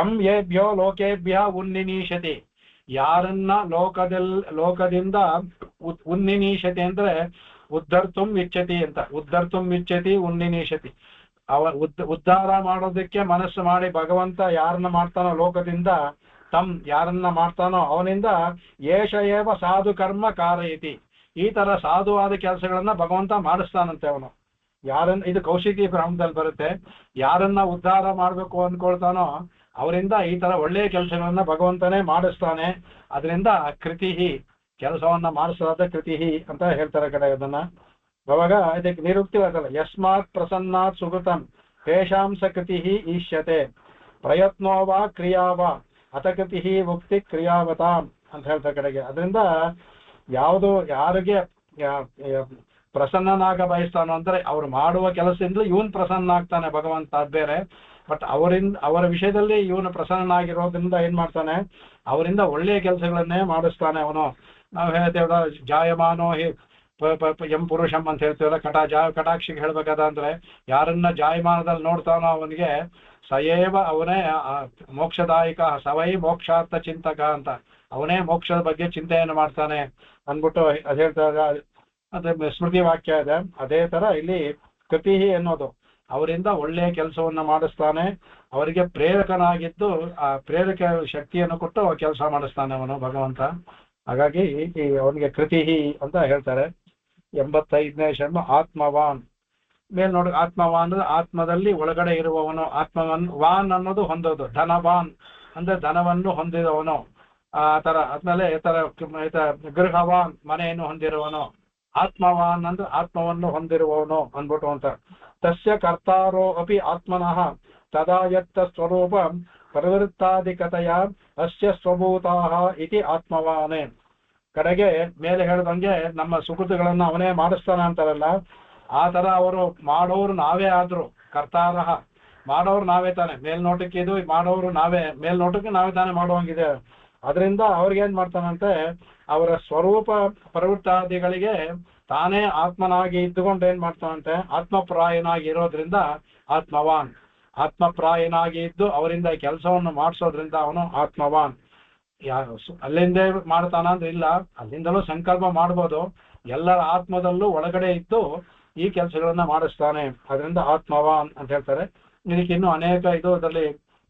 ಎಂ ಏಭ್ಯೋ ಲೋಕೇಭ್ಯ ಉನ್ನಿನೀಶತಿ, ಯಾರನ್ನ ಲೋಕದಿಂದ ಉನ್ನಿನೀಶತಿ ಅಂದ್ರೆ ಉದ್ಧರ್ತುಂ ಇಚ್ಛತಿ ಅಂತ. ಉದ್ಧರ್ತುಂ ಇಚ್ಛತಿ ಉನ್ನಿನೀಶತಿ, ಉದ್ಧಾರ ಮಾಡೋದಕ್ಕೆ ಮನಸ್ಸು ಮಾಡಿ ಭಗವಂತ ಯಾರನ್ನ ಮಾಡ್ತಾನೋ ಲೋಕದಿಂದ, ಯಾರನ್ನ ಮಾಡ್ತಾನೋ ಅವನಿಂದ ಏಷ ಏವ ಸಾಧು ಕರ್ಮ ಕಾರಯತಿ, ಈ ತರ ಸಾಧುವಾದ ಕೆಲಸಗಳನ್ನ ಭಗವಂತ ಮಾಡಿಸ್ತಾನಂತೆ ಅವನು. ಇದು ಕೌಶಿಕಿ ಬ್ರಾಹ್ಮಣದಲ್ಲಿ ಬರುತ್ತೆ. ಯಾರನ್ನ ಉದ್ಧಾರ ಮಾಡ್ಬೇಕು ಅನ್ಕೊಳ್ತಾನೋ ಅವರಿಂದ ಈ ತರ ಒಳ್ಳೆಯ ಕೆಲಸಗಳನ್ನ ಭಗವಂತನೇ ಮಾಡಿಸ್ತಾನೆ. ಅದರಿಂದ ಕೃತಿ, ಕೆಲಸವನ್ನ ಮಾಡಿಸೋದ ಕೃತಿ ಅಂತ ಹೇಳ್ತಾರೆ ಕಡೆ. ಅದನ್ನ ಅವಾಗ ಇದಕ್ಕೆ ನಿರುಕ್ತಿ ಆಗಲ್ಲ. ಯಸ್ಮಾತ್ ಪ್ರಸನ್ನಾತ್ ಸುಕೃತಂ ತೇಷಾಂ ಸ ಕೃತಿ ಈಷ್ಯತೆ ಪ್ರಯತ್ನೋ ವಾ ಕ್ರಿಯಾ ವಾ ಅತ ಕೃತಿ ಮುಕ್ತಿ ಕ್ರಿಯಾವತಾಂ ಅಂತ ಹೇಳ್ತಾರೆ ಕಡೆಗೆ. ಅದರಿಂದ ಯಾರಿಗೆ ಪ್ರಸನ್ನನಾಗ ಬಯಸ್ತಾನೋ ಅಂದ್ರೆ ಅವ್ರು ಮಾಡುವ ಕೆಲಸದಿಂದ ಇವನ್ ಪ್ರಸನ್ನ ಆಗ್ತಾನೆ ಭಗವಂತ, ಅದ್ ಬೇರೆ. ಬಟ್ ಅವರ ವಿಷಯದಲ್ಲಿ ಇವನು ಪ್ರಸನ್ನನಾಗಿರೋದ್ರಿಂದ ಏನ್ ಮಾಡ್ತಾನೆ, ಅವರಿಂದ ಒಳ್ಳೆಯ ಕೆಲಸಗಳನ್ನೇ ಮಾಡಿಸ್ತಾನೆ ಅವನು. ನಾವು ಹೇಳ್ತೇವ ಜಾಯಮಾನೋ ಎಂ ಪುರುಷಂ ಅಂತ ಹೇಳ್ತೇವಲ್ಲ, ಕಟಾಕ್ಷಿಗೆ ಹೇಳ್ಬೇಕಾದ ಅಂದ್ರೆ ಯಾರನ್ನ ಜಾಯಮಾನದಲ್ಲಿ ನೋಡ್ತಾನೋ ಅವನಿಗೆ ಸಯೇವ ಅವನೇ ಮೋಕ್ಷದಾಯಕ ಸವೈ ಮೋಕ್ಷಾರ್ಥ ಚಿಂತಕ ಅಂತ, ಅವನೇ ಮೋಕ್ಷದ ಬಗ್ಗೆ ಚಿಂತೆಯನ್ನು ಮಾಡ್ತಾನೆ ಅಂದ್ಬಿಟ್ಟು ಅದ್ ಹೇಳ್ತಾರೆ. ಅದೇ ಸ್ಮೃತಿ ವಾಕ್ಯ ಇದೆ. ಅದೇ ತರ ಇಲ್ಲಿ ಕೃತಿ ಅನ್ನೋದು ಅವರಿಂದ ಒಳ್ಳೆಯ ಕೆಲಸವನ್ನ ಮಾಡಿಸ್ತಾನೆ, ಅವರಿಗೆ ಪ್ರೇರಕನಾಗಿದ್ದು ಆ ಪ್ರೇರಕ ಶಕ್ತಿಯನ್ನು ಕೊಟ್ಟು ಕೆಲಸ ಮಾಡಿಸ್ತಾನೆ ಅವನು ಭಗವಂತ. ಹಾಗಾಗಿ ಅವನಿಗೆ ಕೃತಿ ಅಂತ ಹೇಳ್ತಾರೆ. 85ನೇ ಶರ್ಮ ಆತ್ಮವಾನ್. ಮೇಲ್ ನೋಡಿ, ಆತ್ಮವಾನ್ ಅಂದ್ರೆ ಆತ್ಮದಲ್ಲಿ ಒಳಗಡೆ ಇರುವವನು. ವಾನ್ ಅನ್ನೋದು ಹೊಂದೋದು, ಧನವಾನ್ ಅಂದ್ರೆ ಧನವನ್ನು ಹೊಂದಿರುವವನು ಆ ತರ. ಆದ್ಮೇಲೆ ಗೃಹವಾನ್ ಮನೆಯನ್ನು ಹೊಂದಿರುವವನು. ಆತ್ಮವಾನ್ ಅಂದ್ರೆ ಆತ್ಮವನ್ನು ಹೊಂದಿರುವವನು ಅಂದ್ಬಿಟ್ಟು ಅಂತ. ತಸ್ಯ ಕರ್ತಾರೋ ಅಪಿ ಆತ್ಮನಃ ತದಾ ಯತ್ತ ಸ್ವರೂಪಂ ಪ್ರವೃತ್ತಾಧಿಕತೆಯ ಅಸ್ಯ ಸ್ವಭೂತಾಃ ಇತಿ ಆತ್ಮವಾನೇ. ಕಡೆಗೆ ಮೇಲೆ ಹೇಳ್ದಂಗೆ ನಮ್ಮ ಸುಕೃತಿಗಳನ್ನ ಅವನೇ ಮಾಡಿಸ್ತಾನೆ ಅಂತಾರಲ್ಲ, ಆ ತರ ಅವರು ಮಾಡೋರು ನಾವೇ ಆದ್ರು, ಕರ್ತಾರಹ ಮಾಡೋರು ನಾವೇ ತಾನೆ, ಮೇಲ್ನೋಟಕ್ಕೆ ಇದು ಮಾಡೋರು ನಾವೇ, ಮೇಲ್ನೋಟಕ್ಕೆ ನಾವೇ ತಾನೇ ಮಾಡುವಂಗಿದೆ. ಅದರಿಂದ ಅವ್ರಿಗೇನ್ ಮಾಡ್ತಾನಂತೆ, ಅವರ ಸ್ವರೂಪ ಪ್ರವೃತ್ತಾದಿಗಳಿಗೆ ತಾನೇ ಆತ್ಮನಾಗಿ ಇದ್ದುಕೊಂಡು ಏನ್ ಮಾಡ್ತಾನಂತೆ, ಆತ್ಮಪ್ರಾಯನಾಗಿ ಇರೋದ್ರಿಂದ ಆತ್ಮವಾನ್, ಆತ್ಮಪ್ರಾಯನಾಗಿ ಇದ್ದು ಅವರಿಂದ ಕೆಲಸವನ್ನು ಮಾಡಿಸೋದ್ರಿಂದ ಅವನು ಆತ್ಮವಾನ್. ಅಲ್ಲಿಂದೇ ಮಾಡ್ತಾನ ಅಂದ್ರೆ ಇಲ್ಲ, ಅಲ್ಲಿಂದಲೂ ಸಂಕಲ್ಪ ಮಾಡ್ಬೋದು, ಎಲ್ಲರ ಆತ್ಮದಲ್ಲೂ ಒಳಗಡೆ ಇದ್ದು ಈ ಕೆಲಸಗಳನ್ನ ಮಾಡಿಸ್ತಾನೆ, ಅದರಿಂದ ಆತ್ಮವಾನ್ ಅಂತ ಹೇಳ್ತಾರೆ. ಇದಕ್ಕೆ ಇನ್ನು ಅನೇಕ ಇದರಲ್ಲಿ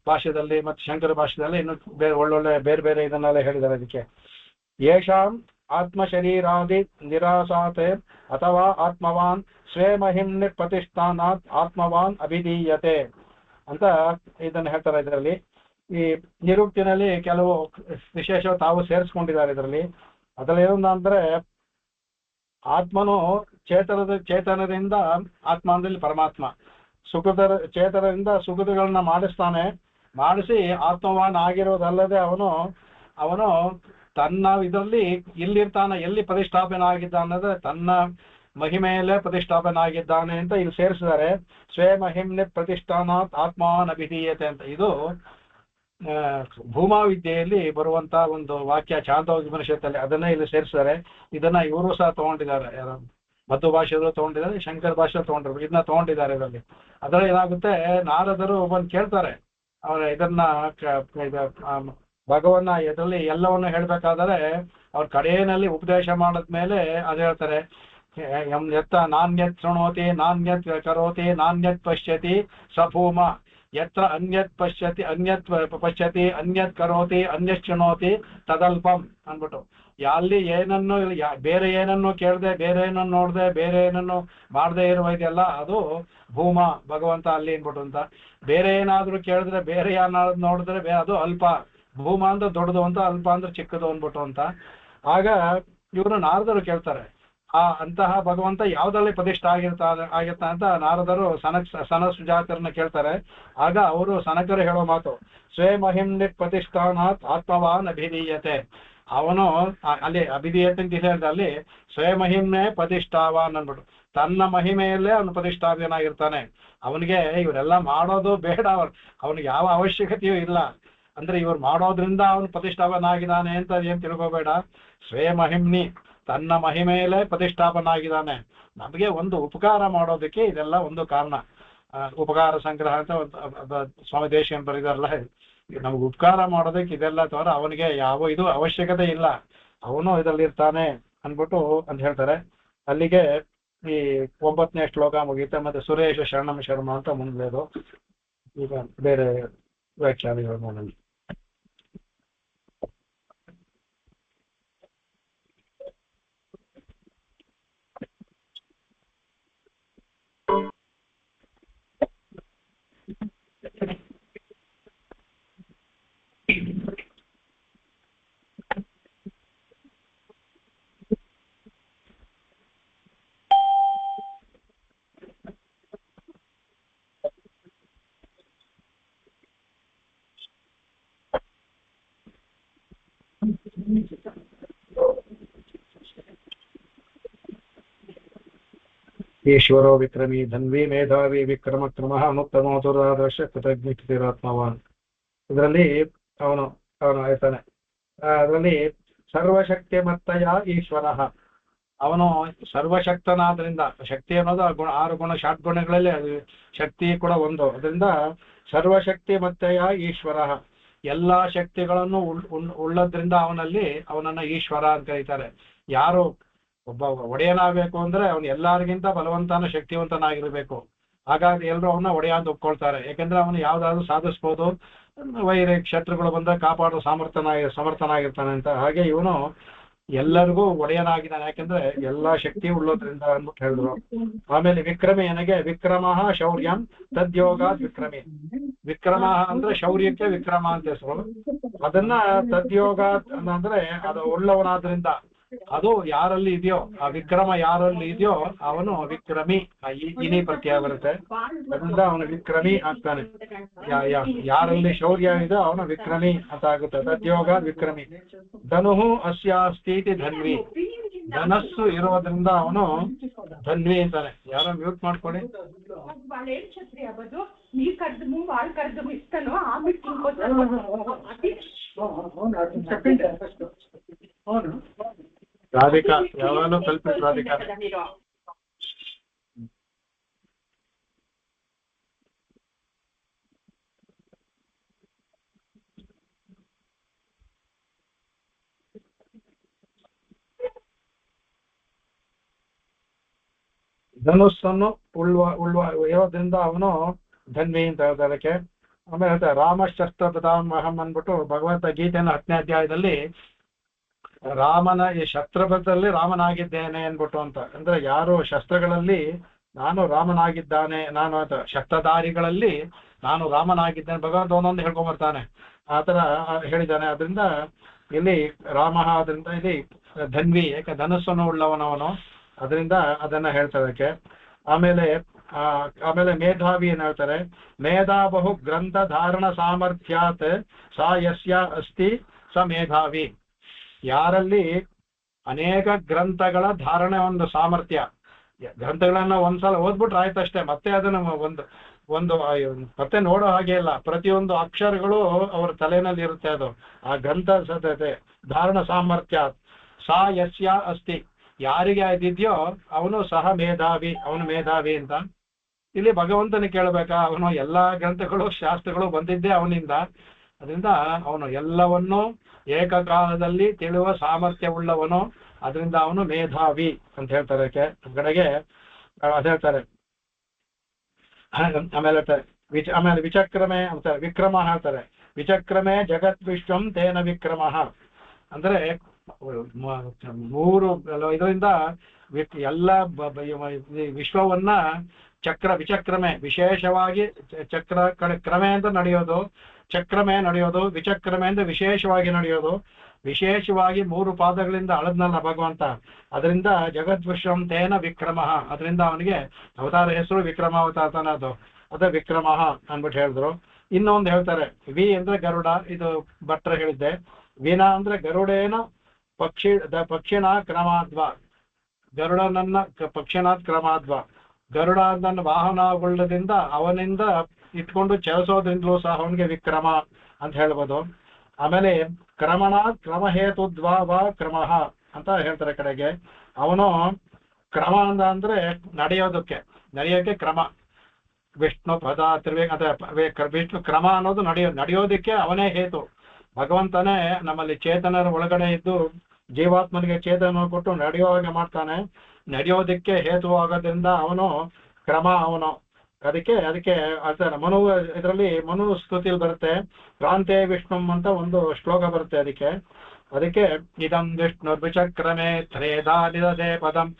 ಭಾಷೆಯಲ್ಲಿ ಮತ್ತು ಶಂಕರ ಭಾಷೆಯಲ್ಲಿ ಇನ್ನು ಒಳ್ಳೊಳ್ಳೆ ಬೇರೆ ಬೇರೆ ಇದನ್ನೆಲ್ಲ ಹೇಳಿದ್ದಾರೆ. ಇದಕ್ಕೆ ಯೇಷಾಂ ಆತ್ಮಶರೀರಾದಿ ನಿರಾಸಾತೆ ಅಥವಾ ಆತ್ಮವಾನ್ ಸ್ವೇ ಮಹಿಮ್ನಿ ಪ್ರತಿಷ್ಠಾನಾತ್ ಆತ್ಮವಾನ್ ಅಭಿಧೀಯತೆ ಅಂತ ಇದನ್ನು ಹೇಳ್ತಾರೆ. ಇದರಲ್ಲಿ ಈ ನಿರುಕ್ತಿನಲ್ಲಿ ಕೆಲವು ವಿಶೇಷ ತಾವು ಸೇರಿಸ್ಕೊಂಡಿದ್ದಾರೆ ಇದರಲ್ಲಿ. ಅದರಲ್ಲಿ ಏನಂದ್ರೆ, ಆತ್ಮನು ಚೇತನದಿಂದ ಆತ್ಮ ಅಂದ್ರೆ ಪರಮಾತ್ಮ, ಚೇತನದಿಂದ ಸುಕೃತಗಳನ್ನ ಮಾಡಿಸ್ತಾನೆ, ಮಾಡಿಸಿ ಆತ್ಮವಾನ್ ಆಗಿರೋದಲ್ಲದೆ ಅವನು ತನ್ನ ಇದರಲ್ಲಿ ಇಲ್ಲಿರ್ತಾನೆ, ಎಲ್ಲಿ ಪ್ರತಿಷ್ಠಾಪನೆ ಆಗಿದ್ದಾನೆ ಅಂದ್ರೆ ತನ್ನ ಮಹಿಮೆಯಲ್ಲೇ ಪ್ರತಿಷ್ಠಾಪನೆ ಆಗಿದ್ದಾನೆ ಅಂತ ಇಲ್ಲಿ ಸೇರಿಸಿದ್ದಾರೆ. ಸ್ವೇ ಮಹಿಮ್ನಿ ಪ್ರತಿಷ್ಠಾನಾತ್ ಆತ್ಮಾನ್ ಅಭಿಧೀಯತೆ ಅಂತ ಇದು ಭೂಮಾ ವಿದ್ಯೆಯಲ್ಲಿ ಬರುವಂತ ಒಂದು ವಾಕ್ಯ, ಚಾಂದೋಪನಿಷತ್ತಲ್ಲಿ, ಅದನ್ನೇ ಇಲ್ಲಿ ಸೇರಿಸಿದ್ದಾರೆ. ಇದನ್ನ ಇವರು ಸಹ ತಗೊಂಡಿದ್ದಾರೆ, ಮಧ್ವ ಭಾಷೆಯವರು ತಗೊಂಡಿದ್ದಾರೆ, ಶಂಕರ ಭಾಷೆ ತಗೊಂಡಿರ್ಬೇಕು, ಇದನ್ನ ತಗೊಂಡಿದ್ದಾರೆ ಇದರಲ್ಲಿ. ಅದರಲ್ಲಿ ಏನಾಗುತ್ತೆ, ನಾರದರು ಬಂದು ಕೇಳ್ತಾರೆ ಇದನ್ನ ಭಗವನ್ನ ಇದರಲ್ಲಿ ಎಲ್ಲವನ್ನು ಹೇಳ್ಬೇಕಾದರೆ ಅವ್ರ ಕಡೆಯಲ್ಲಿ ಉಪದೇಶ ಮಾಡಿದ್ಮೇಲೆ ಅದು ಹೇಳ್ತಾರೆ, ಯತ್ತ ನಾಣ್ಯತ್ ಶೃಣೋತಿ ನಾಣ್ಯತ್ ಕರೋತಿ ನಾಣ್ಯತ್ ಪಶ್ಯತಿ ಸಭೂಮ ಯತ್ರ ಅನ್ಯತ್ ಪಶ್ಯತಿ ಅನ್ಯತ್ ಕರೋತಿ ಅನ್ಯತ್ ಶೃಣೋತಿ ತದಲ್ಪಂ ಅಂದ್ಬಿಟ್ಟು, ಅಲ್ಲಿ ಏನನ್ನು ಬೇರೆ ಏನನ್ನು ಕೇಳದೆ, ಬೇರೆ ಏನನ್ನು ನೋಡದೆ, ಬೇರೆ ಏನನ್ನು ಮಾಡದೆ ಇರುವ ಇದೆಲ್ಲ ಅದು ಭೂಮ ಭಗವಂತ ಅಲ್ಲಿ ಅನ್ಬಿಟ್ಟು ಅಂತ. ಬೇರೆ ಏನಾದ್ರು ಕೇಳಿದ್ರೆ, ಬೇರೆ ಏನಾದ್ರು ನೋಡಿದ್ರೆ ಅದು ಅಲ್ಪ. ಭೂಮ ಅಂದ್ರೆ ದೊಡ್ಡದು ಅಂತ, ಅಲ್ಪ ಅಂದ್ರೆ ಚಿಕ್ಕದು ಅಂದ್ಬಿಟ್ಟು ಅಂತ. ಆಗ ಇವರು ನಾರದರು ಕೇಳ್ತಾರೆ, ಅಂತಹ ಭಗವಂತ ಯಾವ್ದ್ರಲ್ಲಿ ಪ್ರತಿಷ್ಠೆ ಆಗಿರ್ತಾನೆ ಅಂತ ನಾರದರು ಸನ ಸುಜಾತರನ್ನ ಕೇಳ್ತಾರೆ. ಆಗ ಅವರು ಸನಕರು ಹೇಳೋ ಮಾತು, ಸ್ವೇ ಮಹಿಮ್ನಿ ಪ್ರತಿಷ್ಠಾನಾತ್ ಆತ್ಮವಾನ್ ಅಭಿಧೀಯತೆ. ಅವನು ಅಲ್ಲಿ ಅಭಿಧೀಯತೆ ಅಂತ ಹೇಳಿದ್ರೆ ಅಲ್ಲಿ ಸ್ವೇ ಮಹಿಮ್ನೆ ಪ್ರತಿಷ್ಠಾವಾನ್ ಅಂದ್ಬಿಟ್ಟು, ತನ್ನ ಮಹಿಮೆಯಲ್ಲೇ ಅವನು ಪ್ರತಿಷ್ಠಾಪನಾಗಿರ್ತಾನೆ. ಅವನಿಗೆ ಇವರೆಲ್ಲ ಮಾಡೋದು ಬೇಡ, ಅವನಿಗೆ ಯಾವ ಅವಶ್ಯಕತೆಯೂ ಇಲ್ಲ. ಅಂದ್ರೆ ಇವ್ರು ಮಾಡೋದ್ರಿಂದ ಅವನು ಪ್ರತಿಷ್ಠಾಪನಾಗಿದ್ದಾನೆ ಅಂತ ಏನ್ ತಿಳ್ಕೋಬೇಡ. ಸ್ವೇ ಮಹಿಮ್ನಿ, ತನ್ನ ಮಹಿಮೆಯಲ್ಲೇ ಪ್ರತಿಷ್ಠಾಪನಾಗಿದ್ದಾನೆ. ನಮಗೆ ಒಂದು ಉಪಕಾರ ಮಾಡೋದಕ್ಕೆ ಇದೆಲ್ಲ ಒಂದು ಕಾರಣ. ಉಪಕಾರ ಸಂಗ್ರಹ ಅಂತ ಸ್ವಾಮಿ ದೇಶಿಕನ್ ಬರೆದಾರಲ್ಲ, ನಮ್ಗೆ ಉಪಕಾರ ಮಾಡೋದಕ್ಕೆ ಇದೆಲ್ಲ ತವರ ಅವನಿಗೆ ಯಾವ ಇದು ಅವಶ್ಯಕತೆ ಇಲ್ಲ, ಅವನು ಇದರಲ್ಲಿ ಇರ್ತಾನೆ ಅನ್ಬಿಟ್ಟು ಅಂತ ಹೇಳ್ತಾರೆ. ಅಲ್ಲಿಗೆ ಈ 9ನೇ ಶ್ಲೋಕ ಮುಗೀತೆ. ಮತ್ತೆ ಸುರೇಶ ಶರಣಂ ಶರ್ಮ ಅಂತ ಮುಂದೇದು. ಈಗ ಬೇರೆ ವ್ಯಾಖ್ಯಾನಗಳು ನೋಡೋಣ. ಈಶ್ವರೋ ವಿಕ್ರಮಿ ಧನ್ವಿ ಮೇಧಾವಿ ವಿಕ್ರಮ ಕ್ರಮಃ ಮುಕ್ತಮೋತುರಾದರ್ಶ ಕೃತಜ್ಞಾತ್ಮವಾನ್. ಇದರಲ್ಲಿ ಅವನು ಹೇಳ್ತಾನೆ, ಅದರಲ್ಲಿ ಸರ್ವಶಕ್ತಿ ಮತ್ತಯ ಈಶ್ವರ, ಅವನು ಸರ್ವಶಕ್ತನಾದ್ರಿಂದ, ಶಕ್ತಿ ಅನ್ನೋದು 6 ಗುಣ, ಷಡ್ಗುಣಗಳಲ್ಲಿ ಶಕ್ತಿ ಕೂಡ ಒಂದು. ಅದರಿಂದ ಸರ್ವಶಕ್ತಿ ಮತ್ತಯ ಈಶ್ವರ, ಎಲ್ಲಾ ಶಕ್ತಿಗಳನ್ನು ಉಳ್ಳದ್ರಿಂದ ಅವನನ್ನ ಈಶ್ವರ ಅಂತ ಕರೀತಾರೆ. ಯಾರು ಒಬ್ಬ ಒಡೆಯನಾಗಬೇಕು ಅಂದ್ರೆ ಅವನು ಎಲ್ಲರಿಗಿಂತ ಬಲವಂತನ ಶಕ್ತಿವಂತನಾಗಿರ್ಬೇಕು. ಹಾಗಾಗಿ ಎಲ್ಲರೂ ಅವನ್ನ ಒಡೆಯ ಅಂತ ಒಪ್ಕೊಳ್ತಾರೆ. ಯಾಕಂದ್ರೆ ಅವನು ಯಾವ್ದಾದ್ರು ಸಾಧಿಸ್ಬೋದು, ವೈರಿ ಶತ್ರುಗಳು ಬಂದಾಗ ಕಾಪಾಡೋ ಸಮರ್ಥನಾಗಿರ್ತಾನೆ ಅಂತ. ಹಾಗೆ ಇವನು ಎಲ್ಲರಿಗೂ ಒಡೆಯನಾಗಿದ್ದಾನೆ, ಯಾಕಂದ್ರೆ ಎಲ್ಲಾ ಶಕ್ತಿ ಉಳ್ಳೋದ್ರಿಂದ ಅಂದ್ಬಿಟ್ಟು ಹೇಳಿದ್ರು. ಆಮೇಲೆ ವಿಕ್ರಮೇನಿಗೆ ವಿಕ್ರಮ ಶೌರ್ಯಂ ತದ್ಯೋಗಾತ್ ವಿಕ್ರಮಿ. ವಿಕ್ರಮ ಅಂದ್ರೆ ಶೌರ್ಯಕ್ಕೆ ವಿಕ್ರಮ ಅಂತ ಹೆಸರು. ಅದನ್ನ ತದ್ಯೋಗಾತ್ ಅಂದ್ರೆ ಅದು ಉಳ್ಳವನಾದ್ರಿಂದ, ಅದು ಯಾರಲ್ಲಿ ಇದೆಯೋ ಆ ವಿಕ್ರಮ ಯಾರಲ್ಲಿ ಇದೆಯೋ ಅವನು ವಿಕ್ರಮಿ. ಇನಿ ಪ್ರತ್ಯಯ ಬರುತ್ತೆ, ಅದರಿಂದ ಅವನು ವಿಕ್ರಮಿ ಆಗ್ತಾನೆ. ಯಾರಲ್ಲಿ ಶೌರ್ಯ ಇದೆ ಅವನು ವಿಕ್ರಮಿ ಅಂತ ಆಗುತ್ತೆ. ತದ್ಯೋಗ ವಿಕ್ರಮಿ. ಧನುಹು ಅಸ್ಯಾಸ್ತೀತಿ ಧನ್ವಿ. ಧನಸ್ಸು ಇರೋದ್ರಿಂದ ಅವನು ಧನ್ವಿ ಅಂತಾನೆ. ಯಾರೋ ಮ್ಯೂಟ್ ಮಾಡ್ಕೊಳ್ಳಿ. ರಾಧಿಕಾ ಯಾವಾಗಲೂ ಕಲ್ಪಿತ ರಾಧಿಕಾ. ಧನುಸ್ಸನ್ನು ಇರೋದ್ರಿಂದ ಅವನು ಧನ್ವಿ ಅಂತ ಹೇಳ್ತಾರೆ ಅದಕ್ಕೆ. ಆಮೇಲೆ ಹೇಳ್ತಾರೆ ರಾಮಶಸ್ತ್ರ ಪ್ರಧಾಮಹಂ ಅಂದ್ಬಿಟ್ಟು ಭಗವಂತ ಗೀತೆಯನ್ನು 10ನೇ ಅಧ್ಯಾಯದಲ್ಲಿ ರಾಮನ ಈ ಶಸ್ತ್ರಪಥದಲ್ಲಿ ರಾಮನಾಗಿದ್ದೇನೆ ಅನ್ಬಿಟ್ಟು ಅಂತ. ಅಂದ್ರೆ ಯಾರು ಶಸ್ತ್ರಗಳಲ್ಲಿ ನಾನು ರಾಮನಾಗಿದ್ದಾನೆ, ನಾನು ಅಂತ ಶಸ್ತ್ರಧಾರಿಗಳಲ್ಲಿ ನಾನು ರಾಮನಾಗಿದ್ದೇನೆ ಭಗವಂತ ಒಂದೊಂದು ಹೇಳ್ಕೊಂಡ್ಬರ್ತಾನೆ. ಆತರ ಹೇಳಿದ್ದಾನೆ. ಅದರಿಂದ ಇಲ್ಲಿ ರಾಮ, ಅದರಿಂದ ಇಲ್ಲಿ ಧನ್ವಿ, ಯಾಕೆ ಧನುಸ್ಸನ್ನು ಉಳ್ಳವನವನು, ಅದರಿಂದ ಅದನ್ನ ಹೇಳ್ತಾರೆ. ಆಮೇಲೆ ಮೇಧಾವಿ ಏನ್ ಹೇಳ್ತಾರೆ, ಮೇಧಾ ಬಹು ಗ್ರಂಥ ಧಾರಣ ಸಾಮರ್ಥ್ಯಾತ್ ಸಾ ಯಸ್ಯ ಅಸ್ತಿ ಸ ಮೇಧಾವಿ. ಯಾರಲ್ಲಿ ಅನೇಕ ಗ್ರಂಥಗಳ ಧಾರಣೆ ಒಂದು ಸಾಮರ್ಥ್ಯ, ಗ್ರಂಥಗಳನ್ನ ಒಂದ್ಸಲ ಓದ್ಬಿಟ್ರೆ ಆಯ್ತಷ್ಟೇ, ಮತ್ತೆ ಅದನ್ನ ಒಂದು ಮತ್ತೆ ನೋಡೋ ಹಾಗೆ ಇಲ್ಲ. ಪ್ರತಿಯೊಂದು ಅಕ್ಷರಗಳು ಅವ್ರ ತಲೆನಲ್ಲಿ ಇರುತ್ತೆ. ಅದು ಆ ಗ್ರಂಥ ಧಾರಣ ಸಾಮರ್ಥ್ಯ ಸಾ ಯಸ್ಯ ಅಸ್ತಿ, ಯಾರಿಗೆ ಇದಿದೆಯೋ ಅವನು ಸಹ ಮೇಧಾವಿ, ಅವನು ಮೇಧಾವಿ ಅಂತ. ಇಲ್ಲಿ ಭಗವಂತನ ಕೇಳಬೇಕಾ, ಅವನು ಎಲ್ಲಾ ಗ್ರಂಥಗಳು ಶಾಸ್ತ್ರಗಳು ಬಂದಿದ್ದೇ ಅವನಿಂದ. ಅದರಿಂದ ಅವನು ಎಲ್ಲವನ್ನೂ ಏಕಕಾಲದಲ್ಲಿ ತಿಳಿಯುವ ಸಾಮರ್ಥ್ಯವುಳ್ಳವನು, ಅದರಿಂದ ಅವನು ಮೇಧಾವಿ ಅಂತ ಹೇಳ್ತಾರೆ. ಕಡೆಗೆ ಅದ್ ಹೇಳ್ತಾರೆ. ಆಮೇಲೆ ವಿಚಕ್ರಮೆ ಅಂತಾರೆ, ವಿಕ್ರಮ ಹೇಳ್ತಾರೆ. ವಿಚಕ್ರಮೆ ಜಗತ್ ವಿಶ್ವಂ ತೇನ ವಿಕ್ರಮ. ಅಂದ್ರೆ 3 ಇದರಿಂದ ಎಲ್ಲ ವಿಶ್ವವನ್ನ ವಿಚಕ್ರಮೆ ವಿಶೇಷವಾಗಿ ಚಕ್ರ ಕ್ರಮೆ ಅಂತ ನಡೆಯೋದು, ಚಕ್ರಮೆ ನಡೆಯೋದು, ವಿಚಕ್ರಮೆ ಅಂತ ವಿಶೇಷವಾಗಿ ನಡೆಯೋದು. ವಿಶೇಷವಾಗಿ 3 ಪಾದಗಳಿಂದ ಅಳದ್ನಲ್ಲ ಭಗವಂತ, ಅದರಿಂದ ಜಗದ್ವಿಶ್ವಂ ತೇನ ವಿಕ್ರಮ. ಅದರಿಂದ ಅವನಿಗೆ ಅವತಾರ ಹೆಸರು ವಿಕ್ರಮಾವತಾರ, ಅದ ವಿಕ್ರಮ ಅಂದ್ಬಿಟ್ಟು ಹೇಳಿದ್ರು. ಇನ್ನೊಂದು ಹೇಳ್ತಾರೆ, ವಿ ಅಂದ್ರೆ ಗರುಡ, ಇದು ಭಟ್ರ ಹೇಳಿದ್ದೆ. ವಿನ ಅಂದ್ರೆ ಗರುಡೇನ ಪಕ್ಷಿಣ ಕ್ರಮಾದ್ವ, ಗರುಡನನ್ನ ಪಕ್ಷಿಣಾತ್ ಕ್ರಮಾದ್ವ. ಗರುಡ ನನ್ನ ವಾಹನಗೊಳ್ಳದಿಂದ ಅವನಿಂದ ಇಟ್ಕೊಂಡು ಚಲಿಸೋದ್ರಿಂದಲೂ ಸಹ ಅವನಿಗೆ ವಿಕ್ರಮ ಅಂತ ಹೇಳ್ಬೋದು. ಆಮೇಲೆ ಕ್ರಮಣಾತ್ ಕ್ರಮಹೇತುದ್ವಾ ವಾ ಕ್ರಮಃ ಅಂತ ಹೇಳ್ತಾರೆ. ಕಡೆಗೆ ಅವನು ಕ್ರಮ ಅಂದ್ರೆ ನಡೆಯೋಕೆ ಕ್ರಮ. ವಿಷ್ಣು ಪದ ವಿಷ್ಣು ಕ್ರಮ ಅನ್ನೋದು ನಡೆಯೋದಕ್ಕೆ ಅವನೇ ಹೇತು. ಭಗವಂತನೇ ನಮ್ಮಲ್ಲಿ ಚೇತನರ ಒಳಗಡೆ ಇದ್ದು ಜೀವಾತ್ಮನಿಗೆ ಚೇತನ ಕೊಟ್ಟು ನಡೆಯೋ ಹಾಗೆ ಮಾಡ್ತಾನೆ. ನಡೆಯೋದಕ್ಕೆ ಹೇತುವಾಗೋದ್ರಿಂದ ಅವನು ಕ್ರಮ. ಅವನು ಅದಕ್ಕೆ ಹೇಳ್ತಾರೆ. ಇದರಲ್ಲಿ ಮನು ಸ್ತುತಿಯಲ್ಲಿ ಬರುತ್ತೆ, ಕ್ರಾಂತೆ ವಿಷ್ಣುಂ ಅಂತ ಒಂದು ಶ್ಲೋಕ ಬರುತ್ತೆ. ಅದಕ್ಕೆ ಇದಂ ವಿಷ್ಣು ವಿಚಕ್ರಮೆ ತ್ರೇಧಾ ನಿದದೆ ಪದಂ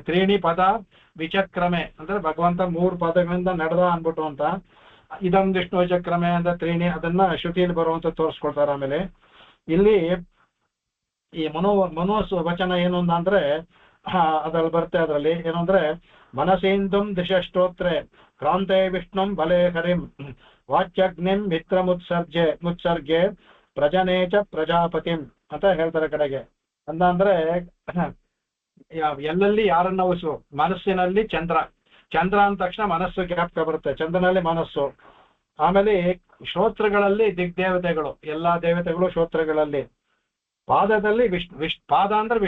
ತ್ರೀಣಿ ಪದ ವಿಚಕ್ರಮೆ ಅಂದ್ರೆ ಭಗವಂತ 3 ಪದಗಳಿಂದ ನಡೆದ ಅನ್ಬಿಟ್ಟು ಅಂತ. ಇದಂ ವಿಷ್ಣು ವಿಚಕ್ರಮೆ ಅಂತ ತ್ರೀಣಿ, ಅದನ್ನ ಶ್ರುತಿಯಲ್ಲಿ ಬರುವಂತ ತೋರಿಸ್ಕೊಡ್ತಾರೆ. ಆಮೇಲೆ ಇಲ್ಲಿ ಈ ಮನೋ ವಚನ ಏನು ಅಂದ್ರೆ ಅದ್ರಲ್ಲಿ ಬರುತ್ತೆ. ಅದರಲ್ಲಿ ಏನು ಅಂದ್ರೆ ಮನಸೇಂದುಂ ದಿಶಸ್ತೋತ್ರೆ ಕ್ರಾಂತೆ ವಿಷ್ಣುಂ ಬಲೆ ಹರಿಂ ವಾಚ್ಯಗ್ನಿಂ ಮಿತ್ರ ಮುತ್ಸರ್ಗೆ ಪ್ರಜನೇಚ ಪ್ರಜಾಪತಿಂ ಅಂತ ಹೇಳ್ತಾರೆ. ಕಡೆಗೆ ಅಂದ್ರೆ ಎಲ್ಲೆಲ್ಲಿ ಯಾರನ್ನ ಉಸು, ಮನಸ್ಸಿನಲ್ಲಿ ಚಂದ್ರ ಅಂದ ತಕ್ಷಣ ಮನಸ್ಸು ಜ್ಞಾಪಕ ಬರುತ್ತೆ, ಚಂದ್ರನಲ್ಲಿ ಮನಸ್ಸು. ಆಮೇಲೆ ಶ್ರೋತ್ರಗಳಲ್ಲಿ ದಿಗ್ದೇವತೆಗಳು, ಎಲ್ಲಾ ದೇವತೆಗಳು ಶ್ರೋತ್ರಗಳಲ್ಲಿ. ಪಾದದಲ್ಲಿ ಪಾದ ಅಂದ್ರೆ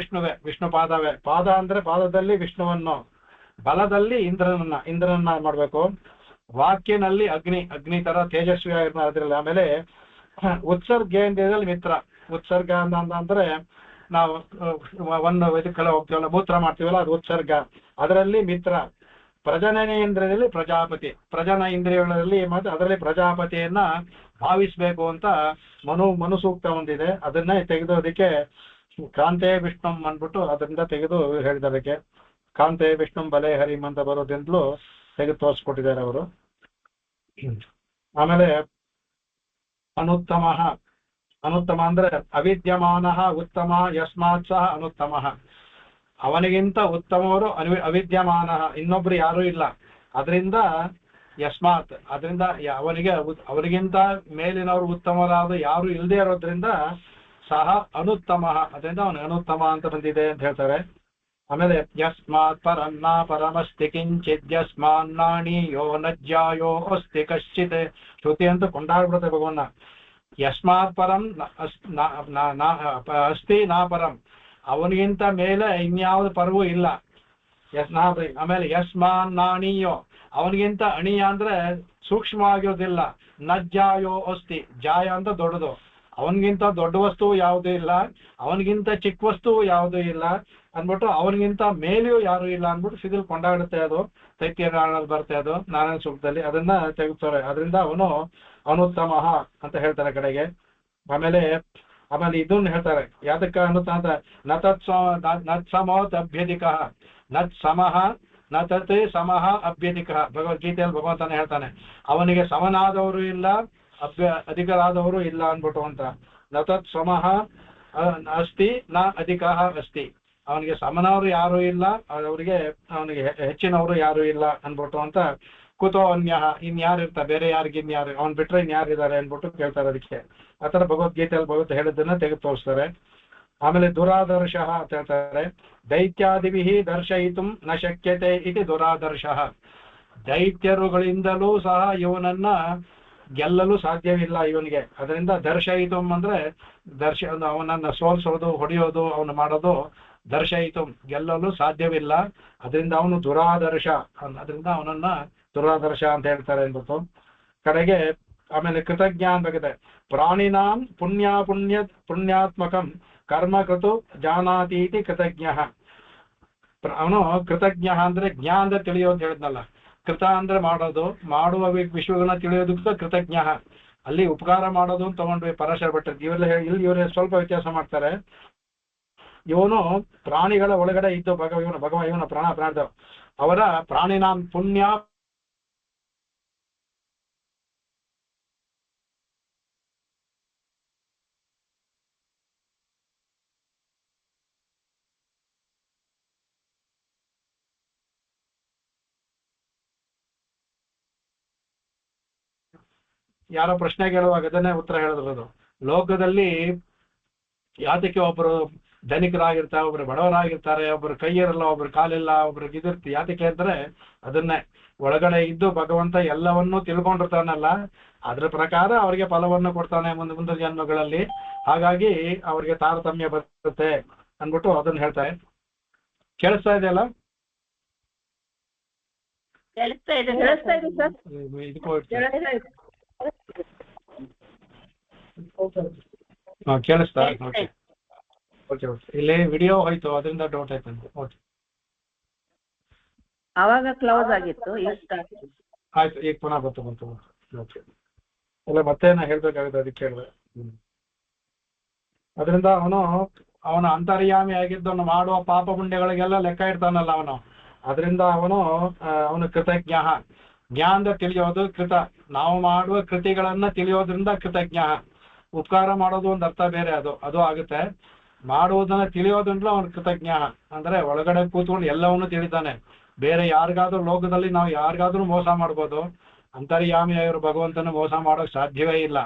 ವಿಷ್ಣು ಪಾದವೇ. ಪಾದ ಅಂದ್ರೆ ಪಾದದಲ್ಲಿ ವಿಷ್ಣುವನ್ನು, ಬಲದಲ್ಲಿ ಇಂದ್ರನನ್ನ ಮಾಡ್ಬೇಕು. ವಾಕ್ಯನಲ್ಲಿ ಅಗ್ನಿ ತರ ತೇಜಸ್ವಿ ಆಗಿರೋದ್ರಲ್ಲಿ. ಆಮೇಲೆ ಉತ್ಸರ್ಗೇಂದ್ರದಲ್ಲಿ ಮಿತ್ರ. ಉತ್ಸರ್ಗ ಅಂದ್ರೆ ನಾವು ಇದಕ್ಕೆಲ್ಲ ಹೋಗ್ತೀವಲ್ಲ, ಮೂತ್ರ ಮಾಡ್ತೀವಲ್ಲ, ಅದು ಉತ್ಸರ್ಗ. ಅದರಲ್ಲಿ ಮಿತ್ರ. ಪ್ರಜನನೇಂದ್ರಿಯದಲ್ಲಿ ಪ್ರಜಾಪತಿ, ಪ್ರಜನ ಇಂದ್ರಿಯಗಳಲ್ಲಿ ಮತ್ತೆ ಅದರಲ್ಲಿ ಪ್ರಜಾಪತಿಯನ್ನ ಭಾವಿಸ್ಬೇಕು ಅಂತ ಮನು ಸೂಕ್ತ ಒಂದಿದೆ. ಅದನ್ನೇ ತೆಗೆದು ಅದಕ್ಕೆ ಕಾಂತೆ ವಿಷ್ಣುಂ ಅಂದ್ಬಿಟ್ಟು ಅದರಿಂದ ತೆಗೆದು ಹೇಳಿದಕ್ಕೆ ಕಾಂತೆ ವಿಷ್ಣುಂ ಬಲೆ ಹರಿಂ ಅಂತ ಬರೋದಿಂದಲೂ ತೆಗೆದು ತೋರಿಸ್ಕೊಟ್ಟಿದ್ದಾರೆ ಅವರು. ಆಮೇಲೆ ಅನುತ್ತಮ ಅಂದ್ರೆ ಅವಿದ್ಯಮಾನ ಉತ್ತಮ ಯಸ್ಮಾತ್ ಸಹ ಅನುತ್ತಮ. ಅವನಿಗಿಂತ ಉತ್ತಮವರು ಅವಿದ್ಯಮಾನ, ಇನ್ನೊಬ್ರು ಯಾರೂ ಇಲ್ಲ. ಅದರಿಂದ ಯಸ್ಮಾತ್, ಅದರಿಂದ ಅವನಿಗಿಂತ ಮೇಲಿನವರು ಉತ್ತಮರಾದ ಯಾರು ಇಲ್ಲದೆ ಇರೋದ್ರಿಂದ ಸಹ ಅನುತ್ತಮ, ಅದರಿಂದ ಅವನು ಅನುತ್ತಮ ಅಂತ ಬಂದಿದೆ ಅಂತ ಹೇಳ್ತಾರೆ. ಆಮೇಲೆ ಯಸ್ಮಾತ್ ಪರನ್ನ ಪರಮಸ್ತಿ ಕಿಂಚಿತ್ ಯಸ್ಮಾನ್ನಾಣಿಯೋ ನಜ್ಜಾಯೋ ಅಸ್ತಿ ಕಶ್ಚಿತ್. ಶ್ರುತಿ ಅಂತ ಕೊಂಡಾಡ್ಬಿಡುತ್ತೆ ಭಗವನ್ನ. ಯಸ್ಮಾತ್ ಪರಂ ಅಸ್ತಿ ನಾ ಪರಂ, ಅವನಿಗಿಂತ ಮೇಲೆ ಇನ್ಯಾವುದು ಪರವೂ ಇಲ್ಲ. ಆಮೇಲೆ ಯಸ್ಮಾನ್ ನಾಣಿಯೋ, ಅವನಿಗಿಂತ ಅಣಿಯ ಅಂದ್ರೆ ಸೂಕ್ಷ್ಮ ಆಗಿರೋದಿಲ್ಲ. ನಜ್ಜಾಯೋ ಅಸ್ತಿ, ಜಾಯ ಅಂತ ದೊಡ್ಡದು, ಅವನಿಗಿಂತ ದೊಡ್ಡ ವಸ್ತು ಯಾವುದೂ ಇಲ್ಲ, ಅವನಿಗಿಂತ ಚಿಕ್ಕ ವಸ್ತು ಯಾವುದೂ ಇಲ್ಲ ಅಂದ್ಬಿಟ್ಟು ಅವನಿಗಿಂತ ಮೇಲೆಯೂ ಯಾರು ಇಲ್ಲ ಅಂದ್ಬಿಟ್ಟು ಸಿದಿಲ್ ಕೊಂಡಾಡುತ್ತೆ. ಅದು ತೈತ್ಯನಾರಾಯಣದಲ್ಲಿ ಬರುತ್ತೆ, ಅದು ನಾರಾಯಣ ಸೂಕ್ತದಲ್ಲಿ ಅದನ್ನ ತೆಗೆದುತ್ತಾರೆ. ಅದರಿಂದ ಅವನು ಅನುತ್ತಮ ಅಂತ ಹೇಳ್ತಾರೆ ಕಡೆಗೆ. ಆಮೇಲೆ ಇದನ್ನ ಹೇಳ್ತಾರೆ, ಯಾತಕ್ಕ ಅನ್ನುತ್ತ ಅಂತ ನತ್ ಸಮೋತ್ ಅಭ್ಯಧಿಕ ನತ್ ಸಮಃ ನ ತತ್ ಸಮಃ ಅಭ್ಯಧಿಕ. ಭಗವದ್ಗೀತೆಯಲ್ಲಿ ಭಗವಂತನ ಹೇಳ್ತಾನೆ, ಅವನಿಗೆ ಸಮನಾದವರು ಇಲ್ಲ, ಅಧಿಕರಾದವರು ಇಲ್ಲ ಅನ್ಬಿಟ್ಟು ಅಂತ. ನ ತತ್ ಸಮಃ ಅಸ್ತಿ ನ ಅಧಿಕ ಅಸ್ತಿ, ಅವನಿಗೆ ಸಮನವರು ಯಾರು ಇಲ್ಲ, ಅವನಿಗೆ ಹೆಚ್ಚಿನವರು ಯಾರು ಇಲ್ಲ ಅನ್ಬಿಟ್ಟು ಅಂತ. ಕುತೋ ಅನ್ಯ, ಇನ್ಯಾರು ಇರ್ತಾರೆ, ಬೇರೆ ಯಾರಿಗೆ ಇನ್ಯಾರು, ಅವ್ನು ಬಿಟ್ರೆ ಇನ್ಯಾರಿದ್ದಾರೆ ಅನ್ಬಿಟ್ಟು ಕೇಳ್ತಾರೆ. ಅದಕ್ಕೆ ಆ ಥರ ಭಗವದ್ಗೀತೆಯಲ್ಲಿ ಭಗವತ್ ಹೇಳಿದ್ದನ್ನ ತೆಗೆದು ತೋರಿಸ್ತಾರೆ. ಆಮೇಲೆ ದುರಾದರ್ಶ ಅಂತ ಹೇಳ್ತಾರೆ, ದೈತ್ಯಾದಿಭಿ ದರ್ಶಯಿತು ನ ಶಕ್ಯತೆ ಇತಿ ದುರಾದರ್ಶ. ದೈತ್ಯರುಗಳಿಂದಲೂ ಸಹ ಇವನನ್ನ ಗೆಲ್ಲಲು ಸಾಧ್ಯವಿಲ್ಲ ಇವನಿಗೆ. ಅದರಿಂದ ದರ್ಶಯಿತು ಅಂದ್ರೆ ಅವನನ್ನ ಸೋಲ್ಸೋದು, ಹೊಡೆಯೋದು, ಅವನು ಮಾಡೋದು. ದರ್ಶಯಿತು ಗೆಲ್ಲಲು ಸಾಧ್ಯವಿಲ್ಲ, ಅದರಿಂದ ಅವನು ದುರಾದರ್ಶ, ಅದರಿಂದ ಅವನನ್ನ ದುರಾದರ್ಶ ಅಂತ ಹೇಳ್ತಾರೆ ಅಂದ್ಬಿಟ್ಟು ಕಡೆಗೆ. ಆಮೇಲೆ ಕೃತಜ್ಞ ಅಂತಾಗಿದೆ, ಪ್ರಾಣಿನಾಂ ಪುಣ್ಯಾತ್ಮಕಂ ಕರ್ಮ ಕೃತು ಜಾನಾತೀತಿ ಕೃತಜ್ಞ. ಅವನು ಕೃತಜ್ಞ ಅಂದ್ರೆ ಜ್ಞ ಅಂದ್ರೆ ತಿಳಿಯೋ ಅಂತ ಹೇಳಿದ್ನಲ್ಲ, ಕೃತ ಅಂದ್ರೆ ಮಾಡೋದು, ಮಾಡುವ ವಿಶ್ವಗಳನ್ನ ತಿಳಿಯೋದಕ್ಕೆ ಕೃತಜ್ಞ. ಅಲ್ಲಿ ಉಪಕಾರ ಮಾಡೋದು ಅಂತ ತಗೊಂಡ್ವಿ ಪರಾಶರ ಭಟ್ಟರು. ಇವ್ರು ಸ್ವಲ್ಪ ವ್ಯತ್ಯಾಸ ಮಾಡ್ತಾರೆ. ಇವನು ಪ್ರಾಣಿಗಳ ಒಳಗಡೆ ಇದ್ದು ಇವನ ಪ್ರಾಣದ ಅವರ ಪ್ರಾಣಿನಾಂ ಪುಣ್ಯ ಯಾರೋ ಪ್ರಶ್ನೆ ಕೇಳುವಾಗ ಅದನ್ನೇ ಉತ್ತರ ಹೇಳಿದ್ರು. ಲೋಕದಲ್ಲಿ ಯಾತಕ್ಕೆ ಒಬ್ಬರು ಧನಿಕರಾಗಿರ್ತಾರೆ, ಒಬ್ರು ಬಡವರಾಗಿರ್ತಾರೆ, ಒಬ್ರು ಕೈ ಇರಲ್ಲ, ಒಬ್ರು ಕಾಲಿಲ್ಲ, ಒಬ್ರಿಗೆ ಇದಿರ್ತಿ, ಯಾತಕ್ಕೆ ಅಂದ್ರೆ ಅದನ್ನೇ ಒಳಗಡೆ ಇದ್ದು ಭಗವಂತ ಎಲ್ಲವನ್ನೂ ತಿಳ್ಕೊಂಡಿರ್ತಾನಲ್ಲ, ಅದ್ರ ಪ್ರಕಾರ ಅವ್ರಿಗೆ ಫಲವನ್ನು ಕೊಡ್ತಾನೆ ಮುಂದಿನ ಜನ್ಮಗಳಲ್ಲಿ. ಹಾಗಾಗಿ ಅವ್ರಿಗೆ ತಾರತಮ್ಯ ಬರುತ್ತೆ ಅಂದ್ಬಿಟ್ಟು ಅದನ್ನ ಹೇಳ್ತಾರೆ. ಕೇಳಿಸ್ತಾ ಇದೆಯಲ್ಲ? ಕೇಳಿಸ್ತಾ? Okay okay okay. ಇಲ್ಲಿ ವಿಡಿಯೋ ಹೋಯ್ತು, ಅದರಿಂದ ಡೌಟ್ ಆಯ್ತು. ಓಕೆ ಅವಾಗ ಕ್ಲೋಸ್ ಆಗಿತ್ತು, ಆಯ್ತು, ಈಗ ಪುನಃ ಬಂತು. ಓಕೆ, ಅಲ್ಲ ಮತ್ತೇನ ಹೇಳ್ಬೇಕಾಗುತ್ತೆ, ಅದಕ್ಕೆ ಹೇಳಿದೆ. ಅದರಿಂದ ಅವನ ಅಂತರ್ಯಾಮಿ ಆಗಿದ್ದವನು ಮಾಡುವ ಪಾಪ ಪುಣ್ಯಗಳಿಗೆಲ್ಲ ಲೆಕ್ಕ ಇಡ್ತಾನಲ್ಲ ಅವನು. ಅದರಿಂದ ಅವನು ಕೃತಜ್ಞ. ಜ್ಞ ಅಂದ್ರೆ ತಿಳಿಯೋದು, ಕೃತ ನಾವು ಮಾಡುವ ಕೃತಿಗಳನ್ನ ತಿಳಿಯೋದ್ರಿಂದ ಕೃತಜ್ಞ. ಉಪಕಾರ ಮಾಡೋದು ಒಂದು ಅರ್ಥ ಬೇರೆ, ಅದು ಆಗುತ್ತೆ. ಮಾಡುವುದನ್ನ ತಿಳಿಯೋದ್ರಿಂದ ಅವನು ಕೃತಜ್ಞ ಅಂದ್ರೆ ಒಳಗಡೆ ಕೂತ್ಕೊಂಡು ಎಲ್ಲವನ್ನೂ ತಿಳಿತಾನೆ. ಬೇರೆ ಯಾರಿಗಾದ್ರೂ ಲೋಕದಲ್ಲಿ ನಾವು ಯಾರಿಗಾದ್ರೂ ಮೋಸ ಮಾಡ್ಬೋದು, ಅಂತರ್ಯಾಮಿಯಾಗಿರೋ ಭಗವಂತನ ಮೋಸ ಮಾಡೋಕೆ ಸಾಧ್ಯವೇ ಇಲ್ಲ.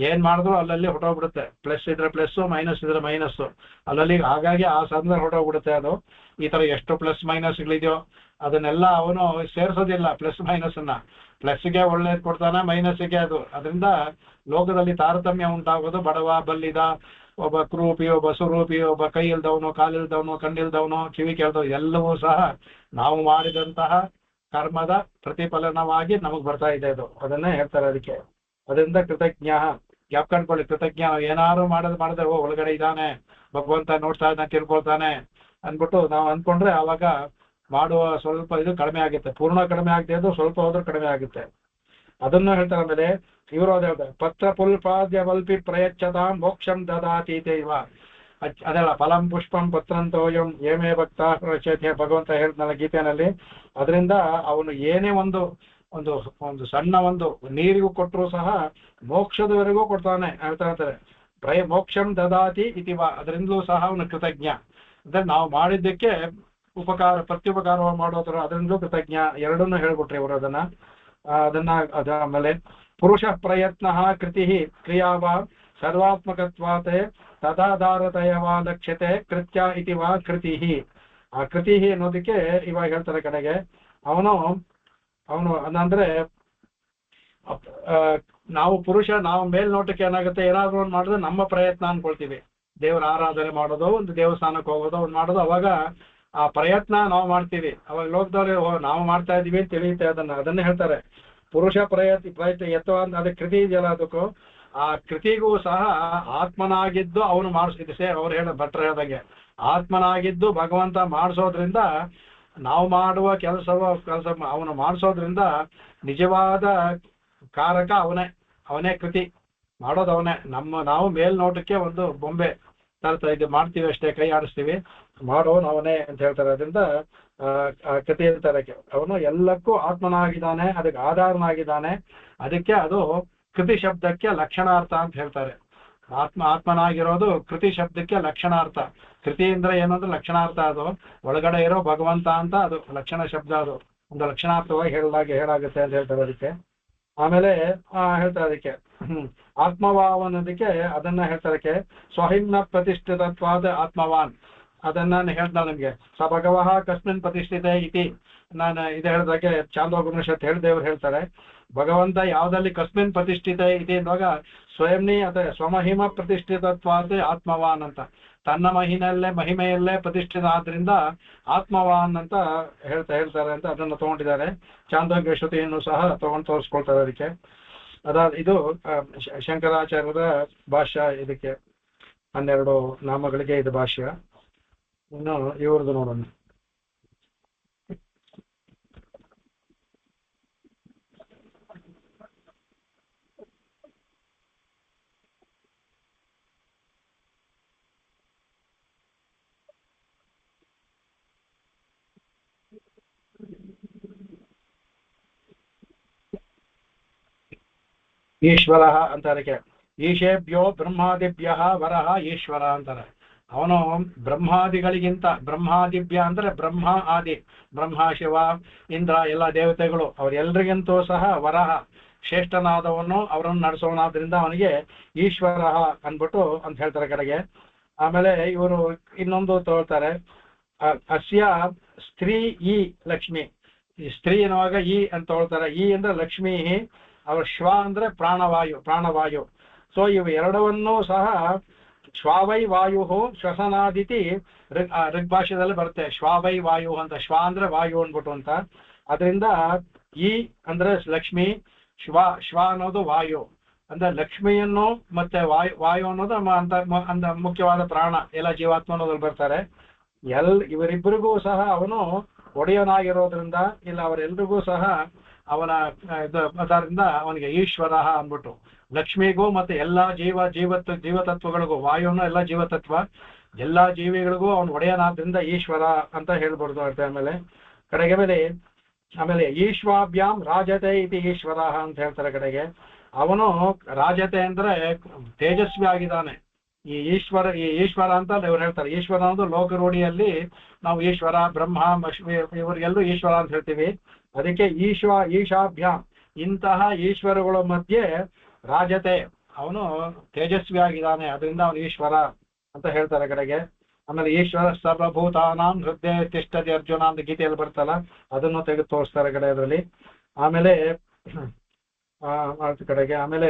ಏನ್ ಮಾಡಿದ್ರು ಅಲ್ಲಲ್ಲಿ ಹೊಟ್ಟೋಗ್ಬಿಡುತ್ತೆ. ಪ್ಲಸ್ ಇದ್ರೆ ಪ್ಲಸ್, ಮೈನಸ್ ಇದ್ರೆ ಮೈನಸ್, ಅಲ್ಲಲ್ಲಿ. ಹಾಗಾಗಿ ಆ ಸಂದರ್ಭ ಹೊಟ್ಟೋಗ್ಬಿಡುತ್ತೆ. ಅದು ಈ ತರ ಎಷ್ಟು ಪ್ಲಸ್ ಮೈನಸ್ಗಳಿದೆಯೋ ಅದನ್ನೆಲ್ಲ ಅವನು ಸೇರಿಸೋದಿಲ್ಲ. ಪ್ಲಸ್ ಮೈನಸ್ ಅನ್ನ ಪ್ಲಸ್ಗೆ ಒಳ್ಳೇದು ಕೊಡ್ತಾನೆ, ಮೈನಸ್ಗೆ ಅದು. ಅದರಿಂದ ಲೋಕದಲ್ಲಿ ತಾರತಮ್ಯ ಉಂಟಾಗೋದು. ಬಡವ ಬಲ್ಲಿದ, ಒಬ್ಬ ಕ್ರೂಪಿ, ಒಬ್ಬ ಸುರೂಪಿ, ಒಬ್ಬ ಕೈ ಇಲ್ದವನು, ಕಾಲಿಲ್ದವನು, ಕಣ್ಣಿಲ್ದವನು, ಕಿವಿ ಕೇಳ್ದವನು, ಎಲ್ಲವೂ ಸಹ ನಾವು ಮಾಡಿದಂತಹ ಕರ್ಮದ ಪ್ರತಿಫಲನವಾಗಿ ನಮಗ್ ಬರ್ತಾ ಇದೆ. ಅದನ್ನೇ ಹೇಳ್ತಾರೆ ಅದಕ್ಕೆ. ಅದರಿಂದ ಕೃತಜ್ಞ ಜ್ಞಾಪಕಂಡ್ಕೊಳ್ಳಿ. ಕೃತಜ್ಞ ಏನಾದ್ರು ಮಾಡಿದ್ರೆ ಒಳಗಡೆ ಇದ್ದಾನೆ ಭಗವಂತ, ನೋಡ್ತಾ ಇದ್ದಾನೆ, ತಿಳ್ಕೊಳ್ತಾನೆ ಅಂದ್ಬಿಟ್ಟು ನಾವು ಅಂದ್ಕೊಂಡ್ರೆ ಆವಾಗ ಮಾಡುವ ಸ್ವಲ್ಪ ಇದು ಕಡಿಮೆ ಆಗುತ್ತೆ. ಪೂರ್ಣ ಕಡಿಮೆ ಆಗದೆ ಅದು ಸ್ವಲ್ಪ ಹೋದ್ರೂ ಕಡಿಮೆ ಆಗುತ್ತೆ. ಅದನ್ನು ಹೇಳ್ತಾರೆ. ಆಮೇಲೆ ಇವರು ಅದೇ ಹೇಳ್ತಾರೆ, ಪತ್ರ ಪುಲ್ಪಾದ್ಯ ವಲ್ಪಿ ಪ್ರಯಚ್ಛತಾಂ ಮೋಕ್ಷಂ ದದಾತೀತೆ ಇವ. ಅದೆಲ್ಲ ಫಲಂ ಪುಷ್ಪಂ ಪತ್ರಂತೋಯಂ ಏಮೇ ಭಕ್ತ ರಚತೆ ಭಗವಂತ ಹೇಳ್ತಾನೆ ಗೀತೆಯಲ್ಲಿ. ಅದರಿಂದ ಅವನು ಏನೇ ಒಂದು ಸಣ್ಣ ಒಂದು ನೀರಿಗೂ ಕೊಟ್ಟರು ಸಹ ಮೋಕ್ಷದವರೆಗೂ ಕೊಡ್ತಾನೆ ಹೇಳ್ತಾ ಇರ್ತಾರೆ. ಮೋಕ್ಷಂ ದದಾತಿ ಇತಿ ವಾ, ಅದರಿಂದಲೂ ಸಹ ಅವನು ಕೃತಜ್ಞ. ಅಂದ್ರೆ ನಾವು ಮಾಡಿದ್ದಕ್ಕೆ ಉಪಕಾರ ಪ್ರತ್ಯುಪಕಾರ ಮಾಡೋದ್ರ ಅದರಿಂದಲೂ ಕೃತಜ್ಞ. ಎರಡನ್ನೂ ಹೇಳ್ಬಿಟ್ರಿ ಇವರು ಅದನ್ನ ಆಮೇಲೆ ಪುರುಷ ಪ್ರಯತ್ನ ಕೃತಿ ಕ್ರಿಯಾವ ಸರ್ವಾತ್ಮಕತ್ವಾತ್ ತದಾಧಾರತಯವಾ ಲಕ್ಷ್ಯತೆ ಕೃತ್ಯ ಇತಿ ವಾ ಕೃತಿ. ಆ ಕೃತಿ ಅನ್ನೋದಕ್ಕೆ ಇವಾಗ ಹೇಳ್ತಾರೆ ಕಡೆಗೆ ಅವನು ಅಂದ್ರೆ ನಾವು ಪುರುಷ, ನಾವು ಮೇಲ್ನೋಟಕ್ಕೆ ಏನಾಗುತ್ತೆ, ಏನಾದ್ರು ಒಂದು ಮಾಡಿದ್ರೆ ನಮ್ಮ ಪ್ರಯತ್ನ ಅನ್ಕೊಳ್ತೀವಿ. ದೇವರ ಆರಾಧನೆ ಮಾಡೋದು, ಒಂದು ದೇವಸ್ಥಾನಕ್ಕೆ ಹೋಗೋದು, ಒಂದು ಮಾಡೋದು, ಅವಾಗ ಆ ಪ್ರಯತ್ನ ನಾವು ಮಾಡ್ತೀವಿ. ಅವಾಗ ಲೋಕದವ್ರು ನಾವು ಮಾಡ್ತಾ ಇದೀವಿ ಅಂತ ತಿಳಿಯುತ್ತೆ. ಅದನ್ನೇ ಹೇಳ್ತಾರೆ ಪುರುಷ ಪ್ರಯತ್ನ ಯತ್ವ ಅಂತ. ಅದಕ್ಕೆ ಕೃತಿ ಇದೆಯಲ್ಲ, ಅದಕ್ಕೂ ಆ ಕೃತಿಗೂ ಸಹ ಆತ್ಮನಾಗಿದ್ದು ಅವನು ಮಾಡಿಸ್ತಿದ್ದೆ. ಅವ್ರು ಭಟ್ರು ಹೇಳ್ದಂಗೆ ಆತ್ಮನಾಗಿದ್ದು ಭಗವಂತ ಮಾಡಿಸೋದ್ರಿಂದ, ನಾವು ಮಾಡುವ ಕೆಲಸ ಅವನು ಮಾಡಿಸೋದ್ರಿಂದ ನಿಜವಾದ ಕಾರಕ ಅವನೇ ಕೃತಿ ಮಾಡೋದು ಅವನೇ. ನಾವು ಮೇಲ್ನೋಟಕ್ಕೆ ಒಂದು ಬೊಂಬೆ ಇದು ಮಾಡ್ತೀವಿ ಅಷ್ಟೇ, ಕೈ ಆಡಿಸ್ತೀವಿ, ಮಾಡೋನು ಅವನೇ ಅಂತ ಹೇಳ್ತಾರೆ. ಅದರಿಂದ ಕೃತಿ ಅಂತಾರೆ. ಅವನು ಎಲ್ಲಕ್ಕೂ ಆತ್ಮನಾಗಿದ್ದಾನೆ, ಅದಕ್ಕೆ ಆಧಾರನಾಗಿದ್ದಾನೆ. ಅದಕ್ಕೆ ಅದು ಕೃತಿ ಶಬ್ದಕ್ಕೆ ಲಕ್ಷಣಾರ್ಥ ಅಂತ ಹೇಳ್ತಾರೆ. ಆತ್ಮನಾಗಿರೋದು ಕೃತಿ ಶಬ್ದಕ್ಕೆ ಲಕ್ಷಣಾರ್ಥ. ಕೃತಿ ಅಂದ್ರೆ ಏನಂದ್ರೆ ಲಕ್ಷಣಾರ್ಥ, ಅದು ಒಳಗಡೆ ಇರೋ ಭಗವಂತ ಅಂತ ಅದು ಲಕ್ಷಣ ಶಬ್ದ, ಅದು ಒಂದು ಲಕ್ಷಣಾರ್ಥವಾಗಿ ಹೇಳಾಗುತ್ತೆ ಅಂತ ಹೇಳ್ತಾರೆ. ಅದಕ್ಕೆ ಆಮೇಲೆ ಹೇಳ್ತಾರೆ ಅದಕ್ಕೆ ಆತ್ಮವಾನ್ ಅದನ್ನ ಹೇಳ್ತಾರೆ. ಸ್ವಹಿಮ್ನ ಪ್ರತಿಷ್ಠಿತತ್ವಾದ ಆತ್ಮವಾನ್, ಅದನ್ನ ಹೇಳ್ದ ನಮ್ಗೆ ಸ ಭಗವಃ ಕಸ್ಮಿನ್ ಪ್ರತಿಷ್ಠಿತೆ ಇತಿ. ನಾನು ಇದು ಹೇಳಿದಾಗೆ ಚಾಂದೋಪನಿಷತ್ ದೇವರು ಹೇಳ್ತಾರೆ, ಭಗವಂತ ಯಾವ್ದಲ್ಲಿ ಕಸ್ಮಿನ್ ಪ್ರತಿಷ್ಠಿತ ಇದೆ ಅನ್ನುವಾಗ ಸ್ವಯಂನಿ ಅಥವಾ ಸ್ವಮಹಿಮ ಪ್ರತಿಷ್ಠಿತತ್ವಾದ ಆತ್ಮವಾನ್ ಅಂತ, ತನ್ನ ಮಹಿಮೆಯಲ್ಲೇ ಪ್ರತಿಷ್ಠಿತ ಆದ್ರಿಂದ ಆತ್ಮವಾನ್ ಅಂತ ಹೇಳ್ತಾರೆ ಅಂತ ಅದನ್ನು ತಗೊಂಡಿದ್ದಾರೆ. ಚಾಂದೋಗ್ಯ ಶ್ರುತಿಯನ್ನು ಸಹ ತಗೊಂಡು ತೋರಿಸ್ಕೊಳ್ತಾರೆ ಅದಕ್ಕೆ. ಇದು ಶಂಕರಾಚಾರ್ಯರ ಭಾಷ್ಯ. ಇದಕ್ಕೆ 12 ನಾಮಗಳಿಗೆ ಇದು ಭಾಷ್ಯ. ಇನ್ನು ಇವ್ರದ್ದು ನೋಡೋಣ. ಈಶ್ವರ ಅಂತಾರೆ. ಈಶೇಭ್ಯೋ ಬ್ರಹ್ಮಾದಿಭ್ಯ ವರಹ ಈಶ್ವರ ಅಂತಾರೆ. ಅವನು ಬ್ರಹ್ಮಾದಿಗಳಿಗಿಂತ, ಬ್ರಹ್ಮಾದಿಭ್ಯ ಅಂದ್ರೆ ಬ್ರಹ್ಮ ಆದಿ, ಬ್ರಹ್ಮ ಶಿವ ಇಂದ್ರ ಎಲ್ಲ ದೇವತೆಗಳು ಅವರೆಲ್ಲರಿಗಿಂತೂ ಸಹ ವರಹ ಶ್ರೇಷ್ಠನಾದವನು, ಅವರನ್ನು ನಡೆಸೋನಾದ್ರಿಂದ ಅವನಿಗೆ ಈಶ್ವರ ಅನ್ಬಿಟ್ಟು ಅಂತ ಹೇಳ್ತಾರೆ ಕಡೆಗೆ. ಆಮೇಲೆ ಇವರು ಇನ್ನೊಂದು ತಗೊಳ್ತಾರೆ, ಅಸ್ಯ ಸ್ತ್ರೀ ಈ ಲಕ್ಷ್ಮಿ. ಈ ಸ್ತ್ರೀ ಎನ್ನುವಾಗ ಈ ಅಂತ ತಗೊಳ್ತಾರೆ. ಈ ಅಂದ್ರೆ ಲಕ್ಷ್ಮೀ, ಅವ್ರ ಶ್ವ ಅಂದ್ರೆ ಪ್ರಾಣವಾಯು. ಸೊ ಇವು ಎರಡವನ್ನೂ ಸಹ ಶ್ವಾವೈ ವಾಯು ಶ್ವಸನಾದಿತಿ ಋಗ್ಭಾಷ್ಯದಲ್ಲಿ ಬರುತ್ತೆ. ಶ್ವಾವೈ ವಾಯು ಅಂತ, ಶ್ವ ಅಂದ್ರೆ ವಾಯು ಅನ್ಬಿಟ್ಟು ಅಂತ. ಅದರಿಂದ ಈ ಅಂದ್ರೆ ಲಕ್ಷ್ಮಿ, ಶ್ವ ಅನ್ನೋದು ವಾಯು ಅಂದ್ರೆ ಲಕ್ಷ್ಮಿಯನ್ನು, ಮತ್ತೆ ವಾಯು ಅನ್ನೋದು ಅಂತ ಮುಖ್ಯವಾದ ಪ್ರಾಣ, ಎಲ್ಲ ಜೀವಾತ್ಮ ಅನ್ನೋದ್ರಲ್ಲಿ ಬರ್ತಾರೆ. ಇವರಿಬ್ಬರಿಗೂ ಸಹ ಅವನು ಒಡೆಯನಾಗಿರೋದ್ರಿಂದ, ಇಲ್ಲ ಅವರೆಲ್ರಿಗೂ ಸಹ ಅವನ ಅದರಿಂದ ಅವನಿಗೆ ಈಶ್ವರ ಅಂದ್ಬಿಟ್ಟು, ಲಕ್ಷ್ಮಿಗೂ ಮತ್ತೆ ಎಲ್ಲಾ ಜೀವತತ್ವಗಳಿಗೂ, ವಾಯುವನ್ನು ಎಲ್ಲ ಜೀವತತ್ವ, ಎಲ್ಲಾ ಜೀವಿಗಳಿಗೂ ಅವನು ಒಡೆಯನಾದ್ರಿಂದ ಈಶ್ವರ ಅಂತ ಹೇಳ್ಬಾರ್ದು. ಆಮೇಲೆ ಕಡೆಗೆ ಆಮೇಲೆ ಈಶ್ವಾಭ್ಯಾಂ ರಾಜತೆ ಇತಿ ಈಶ್ವರ ಅಂತ ಹೇಳ್ತಾರೆ ಕಡೆಗೆ. ಅವನು ರಾಜತೆ ಅಂದ್ರೆ ತೇಜಸ್ವಿ ಆಗಿದ್ದಾನೆ. ಈ ಈಶ್ವರ ಅಂತ ಇವ್ರು ಹೇಳ್ತಾರೆ. ಈಶ್ವರ ಅನ್ನೋದು ಲೋಕರೂಢಿಯಲ್ಲಿ ನಾವು ಈಶ್ವರ, ಬ್ರಹ್ಮ, ಇವರಿಗೆಲ್ಲೂ ಈಶ್ವರ ಅಂತ ಹೇಳ್ತೀವಿ. ಅದಕ್ಕೆ ಈಶಾಭ್ಯಾಂ, ಇಂತಹ ಈಶ್ವರಗಳ ಮಧ್ಯೆ ರಾಜತೆ, ಅವನು ತೇಜಸ್ವಿ ಆಗಿದ್ದಾನೆ, ಅದರಿಂದ ಅವನು ಈಶ್ವರ ಅಂತ ಹೇಳ್ತಾರೆ ಕಡೆಗೆ. ಆಮೇಲೆ ಈಶ್ವರ ಸರ್ವಭೂತಾನಾಂ ಹೃದಯ ತಿಷ್ಠತಿ ಅರ್ಜುನ ಅಂತ ಗೀತೆಯಲ್ಲಿ ಬರ್ತಲ್ಲ, ಅದನ್ನು ತೆಗೆದು ತೋರಿಸ್ತಾರೆ ಕಡೆ ಅದರಲ್ಲಿ. ಆಮೇಲೆ ಕಡೆಗೆ ಆಮೇಲೆ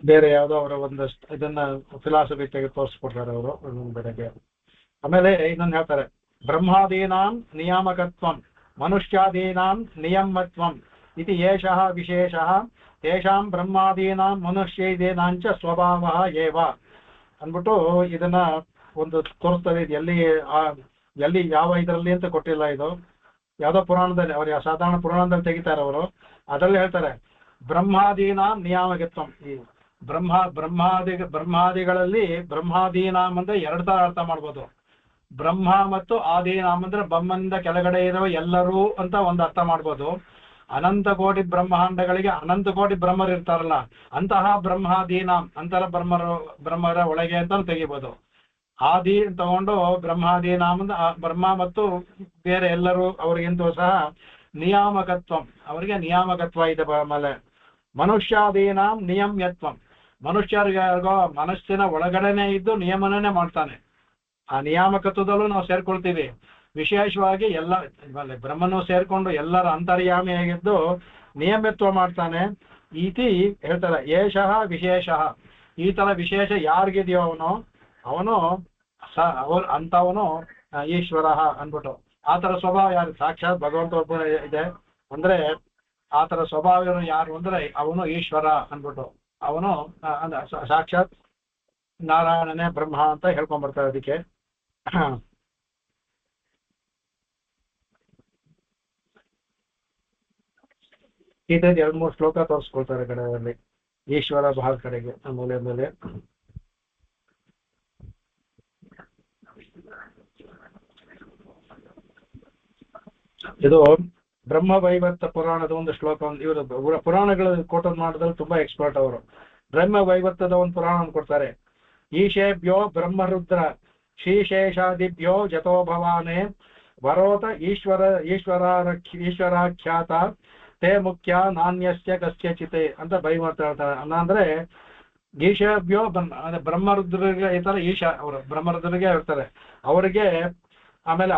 ಬೇರೆ ಯಾವುದೋ ಅವರ ಒಂದಷ್ಟು ಇದನ್ನ ಫಿಲಾಸಫಿ ತೆಗೆದು ತೋರಿಸ್ಕೊಡ್ತಾರೆ ಅವರು ಬೆಳಗ್ಗೆ. ಆಮೇಲೆ ಇನ್ನೊಂದು ಹೇಳ್ತಾರೆ, ಬ್ರಹ್ಮಾದೀನಾಂ ನಿಯಾಮಕತ್ವಂ ಮನುಷ್ಯಾದೀನಾಂ ನಿಯಮತ್ವಂ ಇತಿ ಏಷಃ ವಿಶೇಷಃ ತೇಷಾಂ ಬ್ರಹ್ಮಾದೀನಾಂ ಮನುಷ್ಯದೀನಾಂಚ ಸ್ವಭಾವ ಏವ ಅಂದ್ಬಿಟ್ಟು ಇದನ್ನ ಒಂದು ತೋರಿಸ್ತದೆ. ಎಲ್ಲಿ ಯಾವ ಇದರಲ್ಲಿ ಅಂತ ಕೊಟ್ಟಿಲ್ಲ, ಇದು ಯಾವುದೋ ಪುರಾಣದಲ್ಲಿ, ಅವ್ರು ಸಾಧಾರಣ ಪುರಾಣದಲ್ಲಿ ತೆಗಿತಾರೆ ಅವರು. ಅದರಲ್ಲಿ ಹೇಳ್ತಾರೆ ಬ್ರಹ್ಮಾದೀನಾಂ ನಿಯಾಮಕತ್ವಂ. ಈ ಬ್ರಹ್ಮಾದಿಗಳಲ್ಲಿ ಬ್ರಹ್ಮಾದೀನಾಂ ಅಂದ್ರೆ ಎರಡು ತರ ಅರ್ಥ ಮಾಡ್ಬೋದು. ಬ್ರಹ್ಮ ಮತ್ತು ಆದೀನಾಂ ಅಂದ್ರೆ ಬ್ರಹ್ಮನಿಂದ ಕೆಳಗಡೆ ಇರೋ ಎಲ್ಲರೂ ಅಂತ ಒಂದು ಅರ್ಥ ಮಾಡ್ಬೋದು. ಅನಂತ ಕೋಟಿ ಬ್ರಹ್ಮಾಂಡಗಳಿಗೆ ಅನಂತ ಕೋಟಿ ಬ್ರಹ್ಮರು ಇರ್ತಾರಲ್ಲ, ಅಂತಹ ಬ್ರಹ್ಮಾದೀನಾಂ ಅಂತರ ಬ್ರಹ್ಮರ ಒಳಗೆ ಅಂತ ತೆಗಿಬೋದು. ಆದಿ ತಗೊಂಡು ಬ್ರಹ್ಮಾದೀನಾಂ ಬ್ರಹ್ಮ ಮತ್ತು ಬೇರೆ ಎಲ್ಲರೂ ಅವರಿಗಿಂತೂ ಸಹ ನಿಯಾಮಕತ್ವಂ, ಅವರಿಗೆ ನಿಯಾಮಕತ್ವ ಇದೆ. ಆಮೇಲೆ ಮನುಷ್ಯಾದೀನಾಂ ನಿಯಮ್ಯತ್ವಂ, ಮನುಷ್ಯರಿಗೆ ಮನಸ್ಸಿನ ಒಳಗಡೆನೆ ಇದ್ದು ನಿಯಮನನೇ ಮಾಡ್ತಾನೆ. ಆ ನಿಯಾಮಕತ್ವದಲ್ಲೂ ನಾವು ಸೇರ್ಕೊಳ್ತೀವಿ. ವಿಶೇಷವಾಗಿ ಎಲ್ಲ ಬ್ರಹ್ಮನು ಸೇರ್ಕೊಂಡು ಎಲ್ಲರ ಅಂತರ್ಯಾಮಿಯಾಗಿದ್ದು ನಿಯಮಿತ್ವ ಮಾಡ್ತಾನೆ. ಇತಿ ಹೇಳ್ತಾರೆ. ಏಷಃ ವಿಶೇಷ, ಈ ತರ ವಿಶೇಷ ಯಾರಿಗಿದೆಯೋ ಅವನು ಅಂತವನು ಈಶ್ವರ ಅಂದ್ಬಿಟ್ಟು. ಆತರ ಸ್ವಭಾವ ಯಾರು? ಸಾಕ್ಷಾತ್ ಭಗವಂತ ಒಬ್ಬ ಇದೆ. ಅಂದ್ರೆ ಆತರ ಸ್ವಭಾವ ಯಾರು ಅಂದ್ರೆ ಅವನು ಈಶ್ವರ ಅಂದ್ಬಿಟ್ಟು. ಅವನು ಸಾಕ್ಷಾತ್ ನಾರಾಯಣನೇ ಬ್ರಹ್ಮ ಅಂತ ಹೇಳ್ಕೊಂಡ್ಬರ್ತಾರೆ. ಅದಕ್ಕೆ ಇದರಲ್ಲಿ 2-3 ಶ್ಲೋಕ ತೋರಿಸ್ಕೊಳ್ತಾರೆ ಕಡೆಯಲ್ಲಿ. ಈಶ್ವರ ಬಹಳ ಕಡೆಗೆ ಮೇಲೆ ಇದು ಬ್ರಹ್ಮವೈವರ್ತ ಪುರಾಣದ ಒಂದು ಶ್ಲೋಕ. ಇವರು ಪುರಾಣಗಳು ಕೋಟನ್ ಮಾಡೋದ್ರಲ್ಲಿ ತುಂಬಾ ಎಕ್ಸ್ಪರ್ಟ್ ಅವರು. ಬ್ರಹ್ಮವೈವರ್ತದ ಒಂದು ಪುರಾಣ ಕೊಡ್ತಾರೆ. ಈಶೇಭ್ಯೋ ಬ್ರಹ್ಮರುದ್ರ ಶ್ರೀಶೇಷಾದಿಭ್ಯೋ ಜತೋ ಭವಾನೇ ವರೋತ ಈಶ್ವರಾಖ್ಯಾತ ತೇ ಮುಖ್ಯ ನಾಣ್ಯಸ್ಯ ಕಸ್ಯಚಿತೆ ಅಂತ ಬೈವರ್ತ ಹೇಳ್ತಾರೆ. ಅಂದ್ರೆ ಈಶೇಭ್ಯೋ ಬ್ರಹ್ಮರುದ್ರಿಗೆ ಈ ತರ ಅವರು ಬ್ರಹ್ಮರುದ್ರಿಗೆ ಹೇಳ್ತಾರೆ ಅವರಿಗೆ. ಆಮೇಲೆ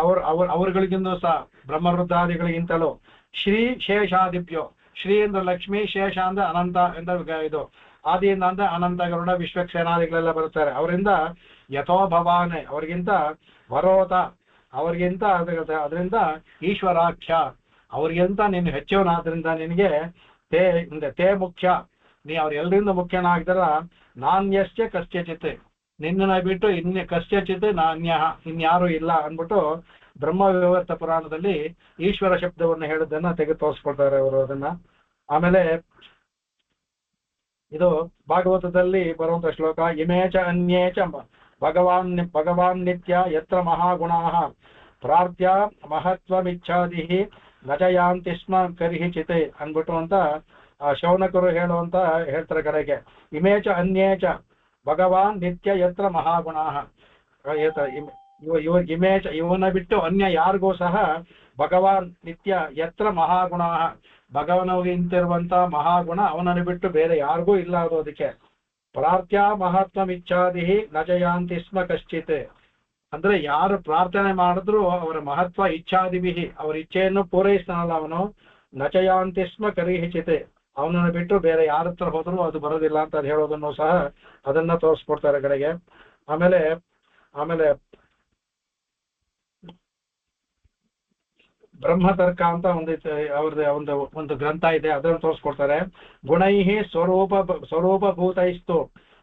ಅವ್ರಗಳಿಗಿಂತ ಸಹ ಬ್ರಹ್ಮರುದ್ರಾದಿಗಳಿಗಿಂತಲೂ ಶ್ರೀ ಶೇಷಾದಿಭ್ಯೋ, ಶ್ರೀ ಅಂದ್ರೆ ಲಕ್ಷ್ಮೀ, ಶೇಷ ಅಂದ್ರೆ ಅನಂತ ಎಂದ ಇದು ಆದಿಯಿಂದ ಅಂದ್ರೆ ಅನಂತ ಗರುಡ ವಿಶ್ವಕ್ಷೇನಾದಿಗಳೆಲ್ಲ ಬರುತ್ತಾರೆ. ಅವರಿಂದ ಯಥೋ ಭವಾನೆ ಅವ್ರಿಗಿಂತ ವರೋತ ಅವ್ರಿಗಿಂತ ಅದರಿಂದ ಈಶ್ವರಾಖ್ಯ ಅವ್ರಿಗಿಂತ ನೀನು ಹೆಚ್ಚವನಾದ್ರಿಂದ ನಿನಗೆ ತೇ ಮುಖ್ಯ, ನೀ ಅವ್ರೆಲ್ಲರಿಂದ ಮುಖ್ಯನಾಗ್ದಾರ. ನಾಣ್ಯಸ್ಯ ಕಸ್ಯಚಿತ್, ನಿನ್ನನ್ನ ಬಿಟ್ಟು ಕಸ್ಯಚಿತ್ ನಾಣ್ಯ ಇನ್ಯಾರು ಇಲ್ಲ ಅಂದ್ಬಿಟ್ಟು ಬ್ರಹ್ಮವೈವರ್ತ ಪುರಾಣದಲ್ಲಿ ಈಶ್ವರ ಶಬ್ದವನ್ನು ಹೇಳೋದನ್ನ ತೆಗೆದು ತೋರಿಸ್ಕೊಳ್ತಾರೆ ಅವರು ಅದನ್ನ. ಆಮೇಲೆ ಇದು ಭಾಗವತದಲ್ಲಿ ಬರುವಂತ ಶ್ಲೋಕ. ಇಮೇಚ ಅನ್ಯೇಚ ಭಗವಾನ್ ನಿತ್ಯ ಯತ್ರ ಮಹಾಗುಣಾಃ ಪ್ರಾರ್ಥ್ಯ ಮಹತ್ವಮಿಚ್ಛಾದಿ ನಜಯಾಂತಿ ಸ್ಮ ಕರಿಹಿಚಿತೆ ಅಂದ್ಬಿಟ್ಟು ಅಂತ ಶೌನಕರು ಹೇಳುವಂತ ಹೇಳ್ತಾರೆ ಕಡೆಗೆ. ಇಮೇಚ ಅನ್ಯೇಚ ಭಗವಾನ್ ನಿತ್ಯ ಯತ್ರ ಮಹಾಗುಣಾಃ, ಇಮೇಚ ಇವನ ಬಿಟ್ಟು ಅನ್ಯ ಯಾರಿಗೂ ಸಹ ಭಗವಾನ್ ನಿತ್ಯ ಯತ್ರ ಮಹಾಗುಣಾಃ, ಭಗವನಿಗಿಂತಿರುವಂತ ಮಹಾಗುಣ ಅವನನ್ನು ಬಿಟ್ಟು ಬೇರೆ ಯಾರಿಗೂ ಇಲ್ಲ. ಅದಕ್ಕೆ ಪ್ರಾರ್ಥ್ಯ ಮಹತ್ವಮಿಚ್ಛಾದಿ ನಜಯಾಂತಿ ಸ್ಮ ಕಶ್ಚಿತ್, ಅಂದ್ರೆ ಯಾರು ಪ್ರಾರ್ಥನೆ ಮಾಡಿದ್ರು ಅವರ ಮಹತ್ವ ಇಚ್ಛಾದಿಭಿ, ಅವರ ಇಚ್ಛೆಯನ್ನು ಪೂರೈಸ್ತಾನಲ್ಲ ಅವನು. ನಚಯಾಂತಿ ಸ್ಮ ಕರಿಹಿಚಿತೆ, ಅವನನ್ನು ಬಿಟ್ಟು ಬೇರೆ ಯಾರ ಹತ್ರ ಹೋದ್ರು ಅದು ಬರೋದಿಲ್ಲ ಅಂತ ಹೇಳೋದನ್ನು ಸಹ ಅದನ್ನ ತೋರಿಸ್ಕೊಡ್ತಾರೆ ಕಡೆಗೆ. ಆಮೇಲೆ ಬ್ರಹ್ಮತರ್ಕ ಅಂತ ಅವ್ರದ್ದು ಒಂದು ಗ್ರಂಥ ಇದೆ, ಅದನ್ನು ತೋರಿಸ್ಕೊಡ್ತಾರೆ. ಗುಣೈಹಿ ಸ್ವರೂಪಭೂತೈಸ್ತು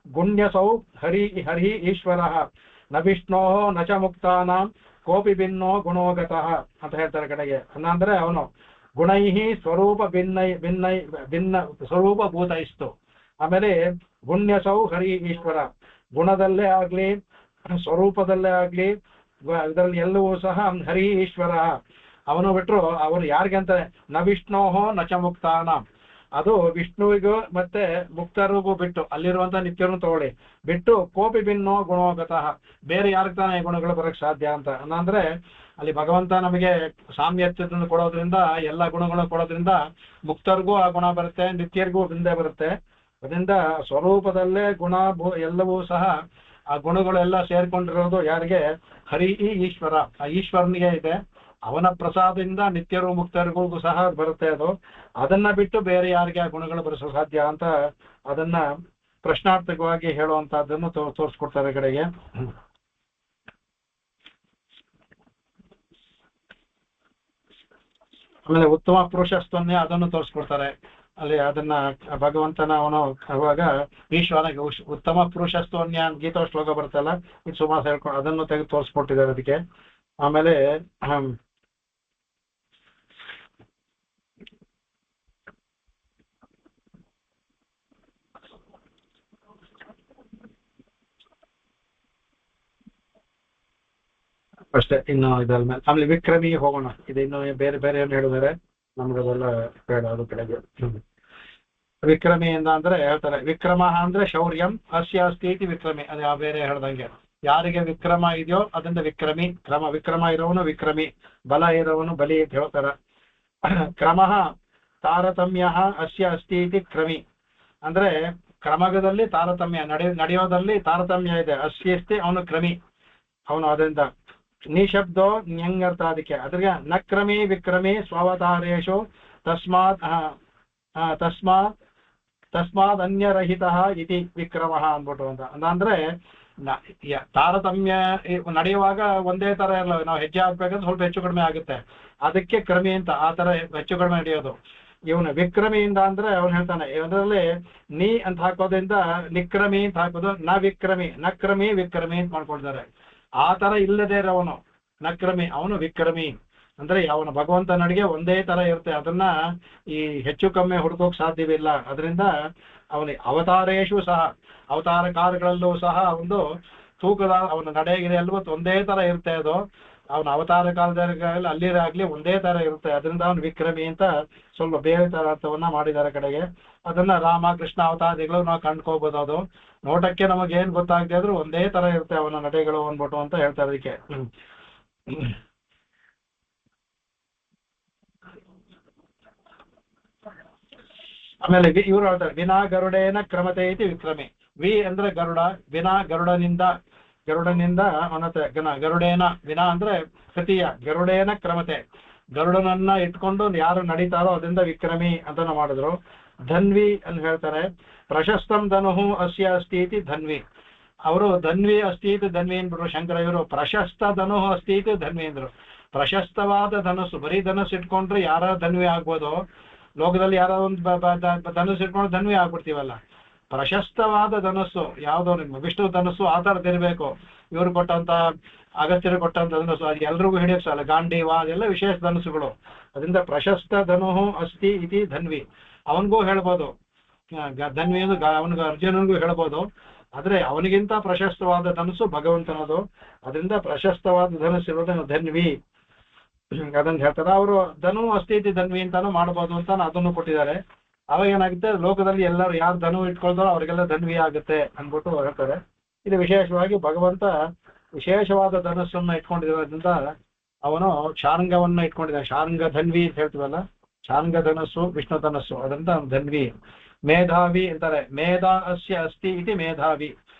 ಗುಣ್ಯಸೌ ಹರಿ ಈಶ್ವರ ನ ವಿಷ್ಣೋ ನ ಚ ಮುಕ್ತಾನಾಂ ಕೋಪಿ ಭಿನ್ನೋ ಗುಣೋಗತಃ ಅಂತ ಹೇಳ್ತಾರೆ ಕಡೆಗೆ. ಅಂದ್ರೆ ಅವನು ಗುಣೈಹಿ ಭಿನ್ನ ಸ್ವರೂಪಭೂತೈಸ್ತು, ಆಮೇಲೆ ಗುಣ್ಯಸೌ ಹರಿ ಈಶ್ವರ, ಗುಣದಲ್ಲೇ ಆಗ್ಲಿ ಸ್ವರೂಪದಲ್ಲೇ ಆಗ್ಲಿ ಇದರಲ್ಲಿ ಎಲ್ಲವೂ ಸಹ ಹರಿ ಈಶ್ವರ ಅವನು ಬಿಟ್ರು ಅವರು ಯಾರಿಗೆ ಅಂತಾರೆ. ನ ವಿಷ್ಣೋಹೋ ನ ಚ ಮುಕ್ತಾನಾಂ, ಅದು ವಿಷ್ಣುವಿಗೂ ಮತ್ತೆ ಮುಕ್ತರಿಗೂ ಬಿಟ್ಟು ಅಲ್ಲಿರುವಂತ ನಿತ್ಯರನ್ನು ತಗೊಳ್ಳಿ ಬಿಟ್ಟು ಕೋಪಿ ಭಿನ್ನೋ ಗುಣೋಗತಃ, ಬೇರೆ ಯಾರಿಗೆ ತಾನೇ ಗುಣಗಳು ಬರಕ್ ಸಾಧ್ಯ ಅಂತ. ಅಂದ್ರೆ ಅಲ್ಲಿ ಭಗವಂತ ನಮಗೆ ಸಾಮ್ಯತ್ಯವನ್ನು ಕೊಡೋದ್ರಿಂದ ಎಲ್ಲ ಗುಣಗಳನ್ನು ಕೊಡೋದ್ರಿಂದ ಮುಕ್ತರಿಗೂ ಆ ಗುಣ ಬರುತ್ತೆ, ನಿತ್ಯರಿಗೂ ಹಿಂದೆ ಬರುತ್ತೆ. ಅದರಿಂದ ಸ್ವರೂಪದಲ್ಲೇ ಗುಣ ಎಲ್ಲವೂ ಸಹ ಆ ಗುಣಗಳೆಲ್ಲ ಸೇರ್ಕೊಂಡಿರೋದು ಯಾರಿಗೆ? ಹರಿ ಈಶ್ವರ, ಆ ಈಶ್ವರನಿಗೆ ಇದೆ. ಅವನ ಪ್ರಸಾದದಿಂದ ನಿತ್ಯರು ಮುಕ್ತರಿಗೂ ಸಹ ಬರುತ್ತೆ ಅದು. ಅದನ್ನ ಬಿಟ್ಟು ಬೇರೆ ಯಾರಿಗೆ ಆ ಗುಣಗಳು ಬರೆಸೋ ಸಾಧ್ಯ ಅಂತ ಅದನ್ನ ಪ್ರಶ್ನಾರ್ಥಕವಾಗಿ ಹೇಳುವಂತಹದ್ದನ್ನು ತೋರಿಸ್ಕೊಡ್ತಾರೆ ಕಡೆಗೆ. ಆಮೇಲೆ ಉತ್ತಮ ಪುರುಷಸ್ತನ್ನೇ ಅದನ್ನು ತೋರಿಸ್ಕೊಡ್ತಾರೆ ಅಲ್ಲಿ. ಅದನ್ನ ಭಗವಂತನ ಅವನು ಅವಾಗ ಈಶ್ವರನಿಗೆ ಉತ್ತಮ ಪುರುಷಸ್ತನ್ಯ ಗೀತಾ ಶ್ಲೋಕ ಬರುತ್ತಲ್ಲ, ಇದು ಸುಮಾರು ಹೇಳ್ಕೊಂಡು ಅದನ್ನು ತೆಗೆದು ತೋರಿಸ್ಕೊಟ್ಟಿದ್ದಾರೆ ಅದಕ್ಕೆ. ಆಮೇಲೆ ಅಷ್ಟೇ. ಇನ್ನು ಇದಲ್ ಮೇಲೆ ಆಮೇಲೆ ವಿಕ್ರಮಿ ಹೋಗೋಣ. ಇದು ಇನ್ನು ಬೇರೆ ಬೇರೆ ಏನು ಹೇಳಿದ್ದಾರೆ ನಮ್ಗೆ ಅದೆಲ್ಲ ಬೇಡ ಅದು ಕಡೆಗೆ. ವಿಕ್ರಮಿ ಎಂದ ಅಂದ್ರೆ ಹೇಳ್ತಾರೆ, ವಿಕ್ರಮ ಅಂದ್ರೆ ಶೌರ್ಯಂ ಅಸ್ಯ ಅಸ್ತಿ ಇತಿ ವಿಕ್ರಮಿ. ಅದು ಯಾವ ಬೇರೆ ಹೇಳ್ದಂಗೆ ಯಾರಿಗೆ ವಿಕ್ರಮ ಇದೆಯೋ ಅದರಿಂದ ವಿಕ್ರಮಿ. ವಿಕ್ರಮ ಇರೋವನು ವಿಕ್ರಮಿ, ಬಲ ಇರೋವನು ಬಲಿ ಅಂತ ಹೇಳ್ತಾರೆ. ಕ್ರಮ ತಾರತಮ್ಯ ಅಸ್ಯ ಅಸ್ತಿ ಇತಿ ಕ್ರಮಿ ಅಂದ್ರೆ ಕ್ರಮದಲ್ಲಿ ತಾರತಮ್ಯ, ನಡೆಯೋದಲ್ಲಿ ತಾರತಮ್ಯ ಇದೆ. ಅಸ್ಯ ಅಸ್ತಿ ಅವನು ಕ್ರಮಿ, ಅವನು. ಅದರಿಂದ ನಿಶಬ್ದೋ ನ್ಯಂಗರ್ಥ. ಅದಕ್ಕೆ ಅದ್ರಿಗೆ ನ ಕ್ರಮಿ ವಿಕ್ರಮಿ ಸ್ವಾವತಾರೇಶು ತಸ್ಮಾದ್ ಅನ್ಯರಹಿತ ಇತಿ ವಿಕ್ರಮ ಅಂದ್ಬಿಟ್ಟು ಅಂತ. ಅಂದ್ರೆ ತಾರತಮ್ಯ ನಡೆಯುವಾಗ ಒಂದೇ ತರ ಇರಲ್ಲ. ನಾವು ಹೆಜ್ಜೆ ಹಾಕ್ಬೇಕಂದ್ರೆ ಸ್ವಲ್ಪ ಹೆಚ್ಚು ಕಡಿಮೆ ಆಗುತ್ತೆ, ಅದಕ್ಕೆ ಕ್ರಮಿ ಅಂತ. ಆ ತರ ಹೆಚ್ಚು ಕಡಿಮೆ ನಡೆಯೋದು. ಇವನು ವಿಕ್ರಮಿಯಿಂದ ಅಂದ್ರೆ ಅವನು ಹೇಳ್ತಾನೆ, ಅದರಲ್ಲಿ ನೀ ಅಂತ ಹಾಕೋದ್ರಿಂದ ನಿಕ್ರಮಿ ಅಂತ ಹಾಕೋದು, ನ ವಿಕ್ರಮಿ, ನಕ್ರಮಿ ವಿಕ್ರಮಿ ಅಂತ ಮಾಡ್ಕೊಳ್ತಾರೆ. ಆ ತರ ಇಲ್ಲದೆ ಇರೋವನು ನಕ್ರಮಿ, ಅವನು ವಿಕ್ರಮಿ. ಅಂದ್ರೆ ಅವನ ಭಗವಂತ ನಡಿಗೆ ಒಂದೇ ತರ ಇರುತ್ತೆ, ಅದನ್ನ ಈ ಹೆಚ್ಚು ಕಮ್ಮಿ ಹುಡುಕೋಕ್ ಸಾಧ್ಯವಿಲ್ಲ. ಅದರಿಂದ ಅವನ ಅವತಾರೇಶು ಸಹ, ಅವತಾರ ಕಾಲಗಳಲ್ಲೂ ಸಹ ಒಂದು ತೂಕದ ಅವನ ನಡೆಗಿದೆ ಎಲ್ಲವೂ ಒಂದೇ ತರ ಇರುತ್ತೆ. ಅದು ಅವನ ಅವತಾರ ಕಾಲದಲ್ಲಿ ಅಲ್ಲಿರಾಗ್ಲಿ ಒಂದೇ ತರ ಇರುತ್ತೆ. ಅದರಿಂದ ಅವನು ವಿಕ್ರಮಿ ಅಂತ ಸ್ವಲ್ಪ ಬೇರೆ ತರ ಅರ್ಥವನ್ನ ಮಾಡಿದ್ದಾರೆ ಕಡೆಗೆ. ಅದನ್ನ ರಾಮ ಕೃಷ್ಣ ಅವತಾರಗಳು ನಾವು ಕಂಡ್ಕೋಬಹುದು. ಅದು ನೋಟಕ್ಕೆ ನಮಗೆ ಏನ್ ಗೊತ್ತಾಗದೆ ಆದ್ರೂ ಒಂದೇ ತರ ಇರುತ್ತೆ ಅವನ ನಡೆಗಳು ಅಂದ್ಬಿಟ್ಟು ಅಂತ ಹೇಳ್ತಾರೆ ಅದಕ್ಕೆ. ಆಮೇಲೆ ಇವ್ರು ಹೇಳ್ತಾರೆ, ವಿನಾ ಗರುಡೇನ ಕ್ರಮತೆ ಐತಿ ವಿಕ್ರಮಿ. ವಿ ಅಂದ್ರೆ ಗರುಡ, ವಿನಾ ಗರುಡನಿಂದ ಅವನತೆ ಗರುಡೇನ, ವಿನಾ ಅಂದ್ರೆ ತೃತೀಯ, ಗರುಡೇನ ಕ್ರಮತೆ, ಗರುಡನನ್ನ ಇಟ್ಕೊಂಡು ಯಾರು ನಡೀತಾರೋ ಅದರಿಂದ ವಿಕ್ರಮಿ ಅಂತ ಮಾಡಿದ್ರು. ಧನ್ವಿ ಅಂತ ಹೇಳ್ತಾರೆ. ಪ್ರಶಸ್ತಂ ಧನುಹು ಅಸ್ಯ ಅಸ್ತಿ ಇತಿ ಧನ್ವಿ. ಅವರು ಧನ್ವಿ ಅಸ್ತಿ ಇತಿ ಧನ್ವಿ ಅಂದ್ರು. ಶಂಕರ ಇವರು ಪ್ರಶಸ್ತ ಧನುಹು ಅಸ್ತಿ ಇತಿ ಧನ್ವಿ ಅಂದ್ರು. ಪ್ರಶಸ್ತವಾದ ಧನಸ್ಸು, ಬರೀ ಧನಸ್ಸು ಇಟ್ಕೊಂಡ್ರೆ ಯಾರ ಧನ್ವಿ ಆಗ್ಬೋದು. ಲೋಕದಲ್ಲಿ ಯಾರೋ ಒಂದು ಧನಸ್ಸು ಇಟ್ಕೊಂಡು ಧನ್ವಿ ಆಗ್ಬಿಡ್ತೀವಲ್ಲ. ಪ್ರಶಸ್ತವಾದ ಧನಸ್ಸು ಯಾವುದೋ ನಿಮ್ಮ ವಿಷ್ಣು ಧನಸ್ಸು ಆ ಥರದ್ದಿರ್ಬೇಕು. ಇವ್ರು ಕೊಟ್ಟಂತ ಅಗಸ್ತ್ಯರು ಕೊಟ್ಟಂತ ಧನಸ್ಸು ಅದು ಎಲ್ರಿಗೂ ಹಿಡಿಯೋಕ್ಸಲ್ಲ. ಗಾಂಡೀವ ಅದೆಲ್ಲ ವಿಶೇಷ ಧನಸ್ಸುಗಳು. ಅದರಿಂದ ಪ್ರಶಸ್ತ ಧನುಹು ಅಸ್ತಿ ಇತಿ ಧನ್ವಿ. ಅವನಿಗೂ ಹೇಳ್ಬೋದು ಧನ್ವಿ ಅಂದ್ರೆ ಅವನಿಗೆ ಅರ್ಜುನನಿಗೂ ಹೇಳ್ಬೋದು. ಆದ್ರೆ ಅವನಿಗಿಂತ ಪ್ರಶಸ್ತವಾದ ಧನಸ್ಸು ಭಗವಂತನದು. ಅದರಿಂದ ಪ್ರಶಸ್ತವಾದ ಧನಸ್ಸು ಇರೋದು ಧನ್ವಿ ಅದನ್ನ ಹೇಳ್ತಾರೆ. ಅವರು ಧನು ಅಸ್ಥಿತಿ ಧನ್ವಿ ಅಂತಾನು ಮಾಡ್ಬೋದು ಅಂತ ಅದನ್ನು ಕೊಟ್ಟಿದ್ದಾರೆ. ಅವಾಗ ಏನಾಗುತ್ತೆ, ಲೋಕದಲ್ಲಿ ಎಲ್ಲರೂ ಯಾರು ಧನು ಇಟ್ಕೊಳ್ತಾರೋ ಅವ್ರಿಗೆಲ್ಲ ಧನ್ವಿ ಆಗುತ್ತೆ ಅಂದ್ಬಿಟ್ಟು ಹೇಳ್ತಾರೆ. ಇದು ವಿಶೇಷವಾಗಿ ಭಗವಂತ ವಿಶೇಷವಾದ ಧನಸ್ಸನ್ನ ಇಟ್ಕೊಂಡಿರೋದ್ರಿಂದ ಅವನು ಶಾರ್ಂಗವನ್ನ ಇಟ್ಕೊಂಡಿದ್ದಾನೆ. ಶಾರ್ಂಗ ಧನ್ವಿ ಅಂತ ಹೇಳ್ತೀವಲ್ಲ, ಶಾರ್ಂಗ ಧನಸ್ಸು ವಿಷ್ಣು ಧನಸ್ಸು, ಅದರಿಂದ ಧನ್ವಿ. ಮೇಧಾವಿ ಅಂತಾರೆ. ಮೇಧ ಅಸ್ಯ ಅಸ್ತಿ ಇತಿ ಮೇಧಾವಿ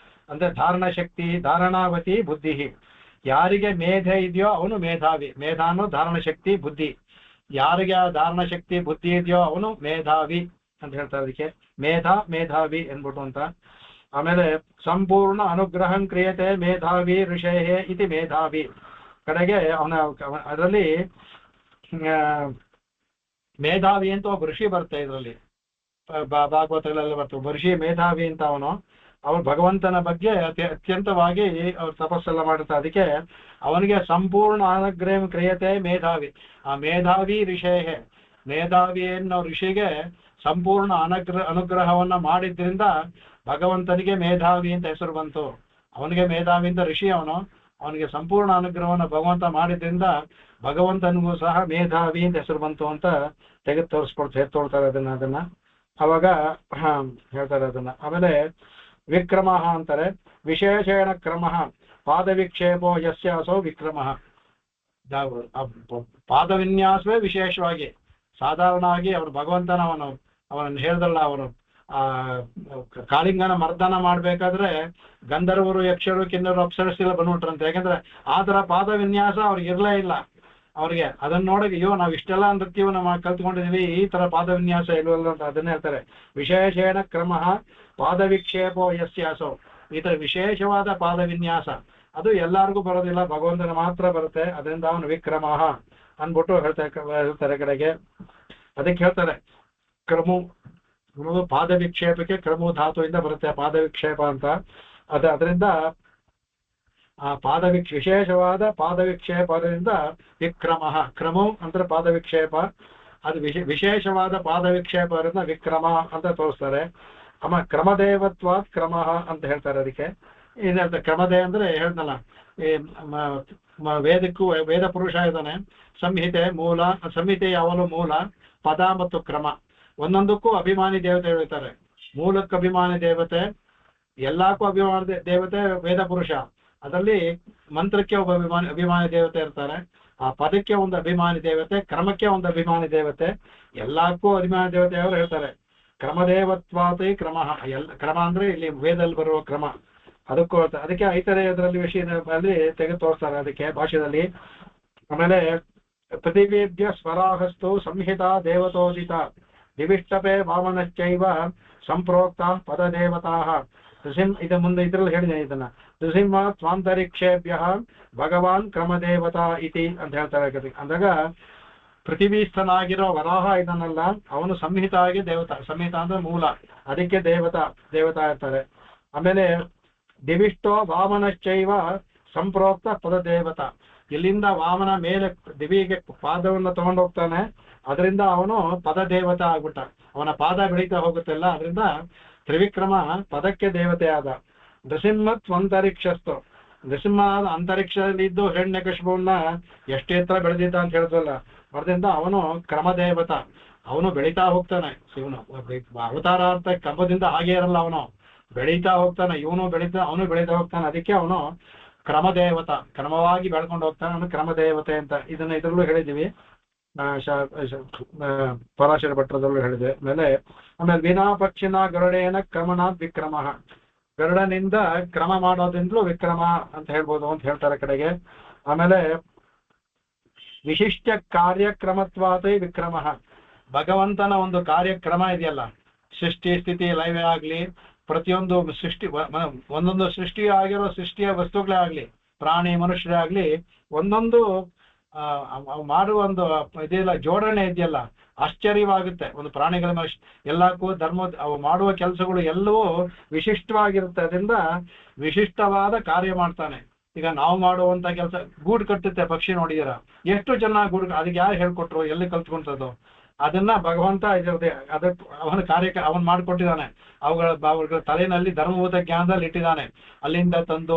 ಅಂದ್ರೆ ಧಾರಣ ಶಕ್ತಿ, ಧಾರಣಾವತಿ ಬುದ್ಧಿ. ಯಾರಿಗೆ ಮೇಧೆ ಇದೆಯೋ ಅವನು ಮೇಧಾವಿ. ಮೇಧ ಅನ್ನೋ ಧಾರಣ ಶಕ್ತಿ ಬುದ್ಧಿ. ಯಾರಿಗೆ ಆ ಧಾರಣ ಶಕ್ತಿ ಬುದ್ಧಿ ಇದೆಯೋ ಅವನು ಮೇಧಾವಿ ಅಂತ ಹೇಳ್ತಾರೆ. ಅದಕ್ಕೆ ಮೇಧಾವಿ ಎನ್ಬಿಟ್ಟು ಅಂತ. ಆಮೇಲೆ ಸಂಪೂರ್ಣ ಅನುಗ್ರಹಂ ಕ್ರಿಯತೆ ಮೇಧಾವಿ ಋಷೇಹೇ ಇತಿ ಮೇಧಾವಿ. ಕಡೆಗೆ ಅವನ ಅದರಲ್ಲಿ ಮೇಧಾವಿ ಅಂತ ಒಬ್ಬ ಋಷಿ ಬರುತ್ತೆ. ಇದರಲ್ಲಿ ಭಾಗವತಗಳೆಲ್ಲ ಬರ್ತವೆ. ಒಬ್ಬ ಋಷಿ ಮೇಧಾವಿ ಅಂತ ಅವನು ಭಗವಂತನ ಬಗ್ಗೆ ಅತ್ಯಂತವಾಗಿ ಅವ್ರು ತಪಸ್ಸೆಲ್ಲ ಮಾಡಿರ್ತಾರೆ. ಅದಕ್ಕೆ ಅವನಿಗೆ ಸಂಪೂರ್ಣ ಅನುಗ್ರಹ ಕ್ರಿಯತೆ ಮೇಧಾವಿ. ಆ ಮೇಧಾವಿ ಋಷೇಹೇ, ಮೇಧಾವಿಯನ್ನು ಋಷಿಗೆ ಸಂಪೂರ್ಣ ಅನುಗ್ರಹವನ್ನ ಮಾಡಿದ್ರಿಂದ ಭಗವಂತನಿಗೆ ಮೇಧಾವಿ ಅಂತ ಹೆಸರು ಬಂತು. ಅವನಿಗೆ ಮೇಧಾವಿ ಅಂತ ಋಷಿ ಅವನಿಗೆ ಸಂಪೂರ್ಣ ಅನುಗ್ರಹವನ್ನ ಭಗವಂತ ಮಾಡಿದ್ರಿಂದ ಭಗವಂತನಿಗೂ ಸಹ ಮೇಧಾವಿ ಅಂತ ಹೆಸರು ಬಂತು ಅಂತ ತೆಗೆದು ತೋರಿಸ್ತಾರೆ ಅದನ್ನ ಅವಾಗ ಹೇಳ್ತಾರೆ ಅದನ್ನ. ಆಮೇಲೆ ವಿಕ್ರಮ ಅಂತಾರೆ. ವಿಶೇಷೇಣ ಕ್ರಮ ಪಾದವಿಕ್ಷೇಪೋ ಯಸ್ಯಾಸೋ ವಿಕ್ರಮ. ಪಾದವಿನ್ಯಾಸವೇ ವಿಶೇಷವಾಗಿ. ಸಾಧಾರಣವಾಗಿ ಅವನು ಭಗವಂತನ ಅವನನ್ನು ಹೇಳ್ದಲ್ಲ, ಅವನು ಕಾಳಿಂಗನ ಮರ್ದನ ಮಾಡ್ಬೇಕಾದ್ರೆ ಗಂಧರ್ವರು ಯಕ್ಷರು ಕಿನ್ನರು ಅಪ್ಸರಸ್ಸೆಲ್ಲ ಬಂದ್ಬಿಟ್ರಂತೆ. ಯಾಕಂದ್ರೆ ಆ ತರ ಪಾದವಿನ್ಯಾಸ ಅವ್ರಿಗೆ ಇರ್ಲೇ ಇಲ್ಲ. ಅವ್ರಿಗೆ ಅದನ್ನ ನೋಡಕ್ಕೆ ಅಯ್ಯೋ ನಾವು ಇಷ್ಟೆಲ್ಲ ನೃತ್ಯವನ್ನ ಕಲ್ತ್ಕೊಂಡಿದೀವಿ, ಈ ತರ ಪಾದವಿನ್ಯಾಸ ಇಲ್ವಲ್ಲ ಅಂತ ಅದನ್ನೇ ಹೇಳ್ತಾರೆ. ವಿಶೇಷೇಣ ಕ್ರಮ ಪಾದವಿಕ್ಷೇಪೋ ಯಸ್ಯಾಸೋ. ಈ ತರ ವಿಶೇಷವಾದ ಪಾದವಿನ್ಯಾಸ ಅದು ಎಲ್ಲರಿಗೂ ಬರೋದಿಲ್ಲ, ಭಗವಂತನ ಮಾತ್ರ ಬರುತ್ತೆ. ಅದರಿಂದ ಅವನು ವಿಕ್ರಮ ಅನ್ಬಿಟ್ಟು ಹೇಳ್ತಾರೆ ಕಡೆಗೆ. ಅದಕ್ಕೆ ಹೇಳ್ತಾರೆ ಕ್ರಮು ಪಾದವಿಕ್ಷೇಪಕ್ಕೆ ಕ್ರಮು ಧಾತುವಿಂದ ಬರುತ್ತೆ ಪಾದವಿಕ್ಷೇಪ ಅಂತ. ಅದರಿಂದ ಆ ವಿಶೇಷವಾದ ಪಾದವಿಕ್ಷೇಪದಿಂದ ವಿಕ್ರಮ. ಕ್ರಮು ಅಂದ್ರೆ ಪಾದವಿಕ್ಷೇಪ, ಅದು ವಿಶೇಷವಾದ ಪಾದವಿಕ್ಷೇಪದಿಂದ ವಿಕ್ರಮ ಅಂತ ತೋರಿಸ್ತಾರೆ. ಕ್ರಮದೇವತ್ವಾತ್ ಕ್ರಮ ಅಂತ ಹೇಳ್ತಾರೆ. ಅದಕ್ಕೆ ಏನಂತ ಕ್ರಮದೆ ಅಂದ್ರೆ ಹೇಳ್ದಲ್ಲ, ಈ ವೇದಕ್ಕೂ ವೇದ ಪುರುಷ ಇದ್ದಾನೆ, ಸಂಹಿತೆ ಮೂಲ, ಸಂಹಿತೆ ಯಾವಲು ಮೂಲ, ಪದ ಮತ್ತು ಕ್ರಮ ಒಂದೊಂದಕ್ಕೂ ಅಭಿಮಾನಿ ದೇವತೆ ಹೇಳ್ತಾರೆ. ಮೂಲಕ್ಕೆ ಅಭಿಮಾನಿ ದೇವತೆ, ಎಲ್ಲಕ್ಕೂ ಅಭಿಮಾನಿ ದೇವತೆ ವೇದ ಪುರುಷ. ಅದರಲ್ಲಿ ಮಂತ್ರಕ್ಕೆ ಒಬ್ಬ ಅಭಿಮಾನಿ ದೇವತೆ ಇರ್ತಾರೆ, ಆ ಪದಕ್ಕೆ ಒಂದು ಅಭಿಮಾನಿ ದೇವತೆ, ಕ್ರಮಕ್ಕೆ ಒಂದು ಅಭಿಮಾನಿ ದೇವತೆ, ಎಲ್ಲಕ್ಕೂ ಅಭಿಮಾನಿ ದೇವತೆ ಅವರು ಹೇಳ್ತಾರೆ. ಕ್ರಮದೇವತ್ವಾತಿ ಕ್ರಮ, ಕ್ರಮ ಅಂದ್ರೆ ಇಲ್ಲಿ ವೇದದಲ್ಲಿ ಬರುವ ಕ್ರಮ. ಅದಕ್ಕೆ ಐತರೇಯದಲ್ಲಿ ವಿಷಯದಲ್ಲಿ ತೆಗೆದು ತೋರಿಸ್ತಾರೆ ಅದಕ್ಕೆ ಭಾಷೆಯಲ್ಲಿ. ಆಮೇಲೆ ಪೃಥಿವೀಭ್ಯ ಸ್ವರಾಹಸ್ತು ಸಂಹಿತಾ ದೇವತೋದಿತ ದಿವಿಷ್ಟಪೇ ವಾಮನಶ್ಚೈವ ಸಂಪ್ರೋಕ್ತ ಪದದೇವತಾ. ಇದು ಮುಂದೆ ಇದ್ರಲ್ಲಿ ಹೇಳಿದೆ ಇದನ್ನ. ನೃಸಿಂಹ ಸ್ವಾಂತರಿಕ್ಷೇಭ್ಯ ಭಗವಾನ್ ಕ್ರಮದೇವತಾ ಇತಿ ಅಂತ ಹೇಳ್ತಾರೆ. ಅಂದಾಗ ಪೃಥಿವೀಸ್ಥನಾಗಿರೋ ವರಾಹ ಇದನ್ನಲ್ಲ, ಅವನು ಸಂಹಿತಾಗಿ ದೇವತಾ, ಸಂಹಿತ ಅಂದ್ರೆ ಮೂಲ, ಅದಕ್ಕೆ ದೇವತಾ ಇರ್ತಾರೆ. ಆಮೇಲೆ ದಿವಿಷ್ಟೋ ವಾಮನಶ್ಚೈವ ಸಂಪ್ರೋಕ್ತ ಪದದೇವತಾ, ಇಲ್ಲಿಂದ ವಾಮನ ಮೇಲೆ ದಿವಿಗೆ ಪಾದವನ್ನು ತಗೊಂಡು ಹೋಗ್ತಾನೆ, ಅದರಿಂದ ಅವನು ಪದದೇವತಾ ಆಗ್ಬಿಟ್ಟ, ಅವನ ಪಾದ ಬೆಳೀತಾ ಹೋಗುತ್ತಲ್ಲ, ಅದರಿಂದ ತ್ರಿವಿಕ್ರಮ ಪದಕ್ಕೆ ದೇವತೆ ಆದ. ನೃಸಿಂಹ ತ್ವಂತರಿಕ್ಷಸ್ತು, ನೃಸಿಂಹ ಅಂತರಿಕ್ಷದಲ್ಲಿ ಇದ್ದು ಹಿರಣ್ಯಕಶಿಪುವನ್ನ ಎಷ್ಟು ಎತ್ತರ ಬೆಳೆದಿದ್ದ ಅಂತ ಹೇಳಿದ್ರಲ್ಲ, ಅದರಿಂದ ಅವನು ಕ್ರಮದೇವತ, ಅವನು ಬೆಳೀತಾ ಹೋಗ್ತಾನೆ. ಇವನು ಅವತಾರಾರ್ಥ ಕಂಬದಿಂದ ಹಾಗೆ ಇರಲ್ಲ, ಅವನು ಬೆಳೀತಾ ಹೋಗ್ತಾನೆ, ಅವನು ಬೆಳೀತಾ ಹೋಗ್ತಾನೆ. ಅದಕ್ಕೆ ಅವನು ಕ್ರಮದೇವತ, ಕ್ರಮವಾಗಿ ಬೆಳ್ಕೊಂಡು ಹೋಗ್ತಾನೆ, ಅವನು ಕ್ರಮದೇವತೆ ಅಂತ. ಇದರಲ್ಲೂ ಹೇಳಿದ್ದೀವಿ, ಪರಾಶರ ಭಟ್ರದಲ್ಲೂ ಹೇಳಿದೆ. ಆಮೇಲೆ ವಿನಾ ಪಕ್ಷಿನ ಗರುಡೇನ ಕ್ರಮಣಾತ್ ವಿಕ್ರಮ, ಗರುಡನಿಂದ ಕ್ರಮ ಮಾಡೋದ್ರಿಂದಲೂ ವಿಕ್ರಮ ಅಂತ ಹೇಳ್ಬೋದು ಅಂತ ಹೇಳ್ತಾರೆ ಕಡೆಗೆ. ಆಮೇಲೆ ವಿಶಿಷ್ಟ ಕಾರ್ಯಕ್ರಮತ್ವಾತೈ ವಿಕ್ರಮ, ಭಗವಂತನ ಒಂದು ಕಾರ್ಯಕ್ರಮ ಇದೆಯಲ್ಲ, ಸೃಷ್ಟಿ ಸ್ಥಿತಿ ಲಯ ಆಗ್ಲಿ, ಪ್ರತಿಯೊಂದು ಸೃಷ್ಟಿ, ಒಂದೊಂದು ಸೃಷ್ಟಿ ಆಗಿರೋ ಸೃಷ್ಟಿಯ ವಸ್ತುಗಳೇ ಆಗ್ಲಿ, ಪ್ರಾಣಿ ಮನುಷ್ಯರೇ ಆಗ್ಲಿ, ಒಂದೊಂದು ಮಾಡುವ ಒಂದು ಇದೆಯಲ್ಲ ಜೋಡಣೆ ಇದೆಯಲ್ಲ, ಆಶ್ಚರ್ಯವಾಗುತ್ತೆ. ಒಂದು ಪ್ರಾಣಿಗಳ ಎಲ್ಲಕ್ಕೂ ಅವು ಮಾಡುವ ಕೆಲಸಗಳು ಎಲ್ಲವೂ ವಿಶಿಷ್ಟವಾಗಿರುತ್ತೆ. ಅದರಿಂದ ವಿಶಿಷ್ಟವಾದ ಕಾರ್ಯ ಮಾಡ್ತಾನೆ. ಈಗ ನಾವು ಮಾಡುವಂತ ಕೆಲಸ, ಗೂಡು ಕಟ್ಟುತ್ತೆ ಪಕ್ಷಿ, ನೋಡಿದೀರ ಎಷ್ಟು ಚೆನ್ನಾಗಿ ಗೂಡು, ಅದಕ್ಕೆ ಯಾರು ಹೇಳ್ಕೊಟ್ರು, ಎಲ್ಲಿ ಕಲ್ತ್ಕೊಂತದ್ದು, ಅದನ್ನ ಭಗವಂತ ಅದಕ್ಕೆ ಅವನು ಮಾಡ್ಕೊಟ್ಟಿದ್ದಾನೆ. ಅವುಗಳ ತಲೆಯಲ್ಲಿ ಧರ್ಮಭೂತ ಜ್ಞಾನದಲ್ಲಿ ಇಟ್ಟಿದ್ದಾನೆ. ಅಲ್ಲಿಂದ ತಂದು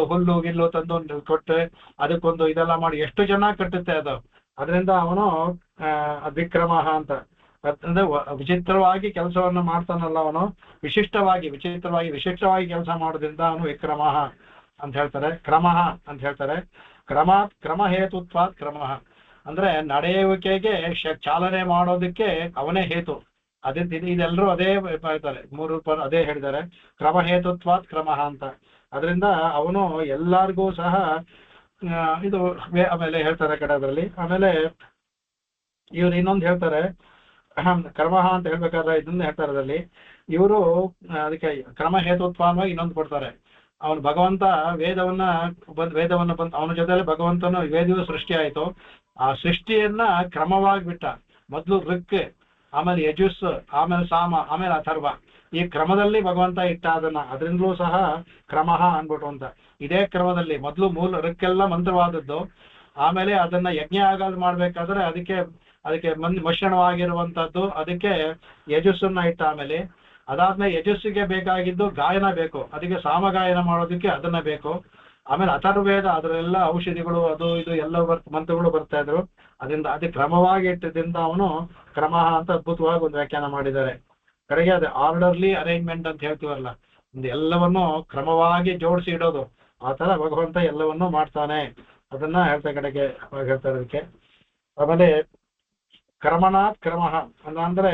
ಹುಲ್ಲು ಗಿಲ್ಲು ತಂದು ಕೊಟ್ಟು ಅದಕ್ಕೊಂದು ಇದೆಲ್ಲ ಮಾಡಿ ಎಷ್ಟು ಚೆನ್ನಾಗಿ ಕಟ್ಟುತ್ತೆ ಅದು. ಅದರಿಂದ ಅವನು ವಿಕ್ರಮ ಅಂತ. ಅಂದ್ರೆ ವಿಚಿತ್ರವಾಗಿ ಕೆಲಸವನ್ನು ಮಾಡ್ತಾನಲ್ಲ ಅವನು, ವಿಶಿಷ್ಟವಾಗಿ ಕೆಲಸ ಮಾಡೋದ್ರಿಂದ ಅವನು ವಿಕ್ರಮ ಅಂತ ಹೇಳ್ತಾರೆ. ಕ್ರಮ ಅಂತ ಹೇಳ್ತಾರೆ. ಕ್ರಮ ಹೇತುತ್ವಾತ್ ಕ್ರಮ ಅಂದ್ರೆ ನಡೆಯುವಿಕೆಗೆ ಚಾಲನೆ ಮಾಡೋದಕ್ಕೆ ಅವನೇ ಹೇತು. ಇದೆಲ್ಲರೂ ಅದೇ ಹೇಳ್ತಾರೆ, ಮೂರು ಅದೇ ಹೇಳಿದ್ದಾರೆ, ಕ್ರಮ ಹೇತುತ್ವಾತ್ ಕ್ರಮ ಅಂತ. ಅದರಿಂದ ಅವನು ಎಲ್ಲರಿಗೂ ಸಹ ಇದು ಆಮೇಲೆ ಹೇಳ್ತಾರೆ ಕಡೆ ಅದರಲ್ಲಿ. ಆಮೇಲೆ ಇವ್ರು ಇನ್ನೊಂದು ಹೇಳ್ತಾರೆ, ಕ್ರಮ ಅಂತ ಹೇಳ್ಬೇಕಾದ್ರೆ ಇದನ್ನ ಹೇಳ್ತಾರೆ ಅದರಲ್ಲಿ. ಇವರು ಅದಕ್ಕೆ ಕ್ರಮ ಹೇತುತ್ವ ಇನ್ನೊಂದು ಕೊಡ್ತಾರೆ. ಅವನು ಭಗವಂತ ವೇದವನ್ನ ಬಂದು ಅವನ ಜೊತೆಲಿ ಭಗವಂತನ ವೇದವು ಸೃಷ್ಟಿ ಆಯಿತು. ಆ ಸೃಷ್ಟಿಯನ್ನ ಕ್ರಮವಾಗಿ ಬಿಟ್ಟ. ಮೊದಲು ಋಕ್, ಆಮೇಲೆ ಯಜುಸ್, ಆಮೇಲೆ ಸಾಮ, ಆಮೇಲೆ ಅಥರ್ವ, ಈ ಕ್ರಮದಲ್ಲಿ ಭಗವಂತ ಇಟ್ಟ ಅದನ್ನ. ಅದರಿಂದಲೂ ಸಹ ಕ್ರಮ ಅನ್ಬಿಟ್ಟು ಅಂತ. ಇದೇ ಕ್ರಮದಲ್ಲಿ ಮೊದಲು ಮೂಲ ಋಕ್ಕೆಲ್ಲ ಮಂತ್ರವಾದದ್ದು, ಆಮೇಲೆ ಅದನ್ನ ಯಜ್ಞ ಆಗಾದ್ ಮಾಡ್ಬೇಕಾದ್ರೆ ಅದಕ್ಕೆ ಮಶಣವಾಗಿರುವಂತದ್ದು, ಅದಕ್ಕೆ ಯಜಸ್ಸನ್ನ ಇಟ್ಟ. ಆಮೇಲೆ ಅದಾದ್ಮೇಲೆ ಯಜಸ್ಸಿಗೆ ಬೇಕಾಗಿದ್ದು ಗಾಯನ ಬೇಕು, ಅದಕ್ಕೆ ಸಾಮಗಾಯನ ಮಾಡೋದಕ್ಕೆ ಅದನ್ನ ಬೇಕು. ಆಮೇಲೆ ಅಥರ್ವೇದ, ಅದರೆಲ್ಲ ಔಷಧಿಗಳು ಅದು ಇದು ಎಲ್ಲ ಮಂತ್ರಗಳು ಬರ್ತಾ ಇದ್ರು. ಅದರಿಂದ ಅದಕ್ಕೆ ಕ್ರಮವಾಗಿ ಇಟ್ಟಿದ್ದರಿಂದ ಅವನು ಕ್ರಮ ಅಂತ ಅದ್ಭುತವಾಗಿ ಒಂದು ವ್ಯಾಖ್ಯಾನ ಮಾಡಿದ್ದಾರೆ. ಕಡೆಗೆ ಅದು ಆರ್ಡರ್ಲಿ ಅರೇಂಜ್ಮೆಂಟ್ ಅಂತ ಹೇಳ್ತೀವಲ್ಲ, ಒಂದು ಎಲ್ಲವನ್ನೂ ಕ್ರಮವಾಗಿ ಜೋಡಿಸಿ ಇಡೋದು, ಆ ತರ ಭಗವಂತ ಎಲ್ಲವನ್ನೂ ಮಾಡ್ತಾನೆ. ಅದನ್ನ ಹೇಳ್ತಾ ಕಡೆಗೆ ಹೇಳ್ತಾರೆ ಅದಕ್ಕೆ. ಆಮೇಲೆ ಕ್ರಮಣಾತ್ ಕ್ರಮ ಅಂದ್ರೆ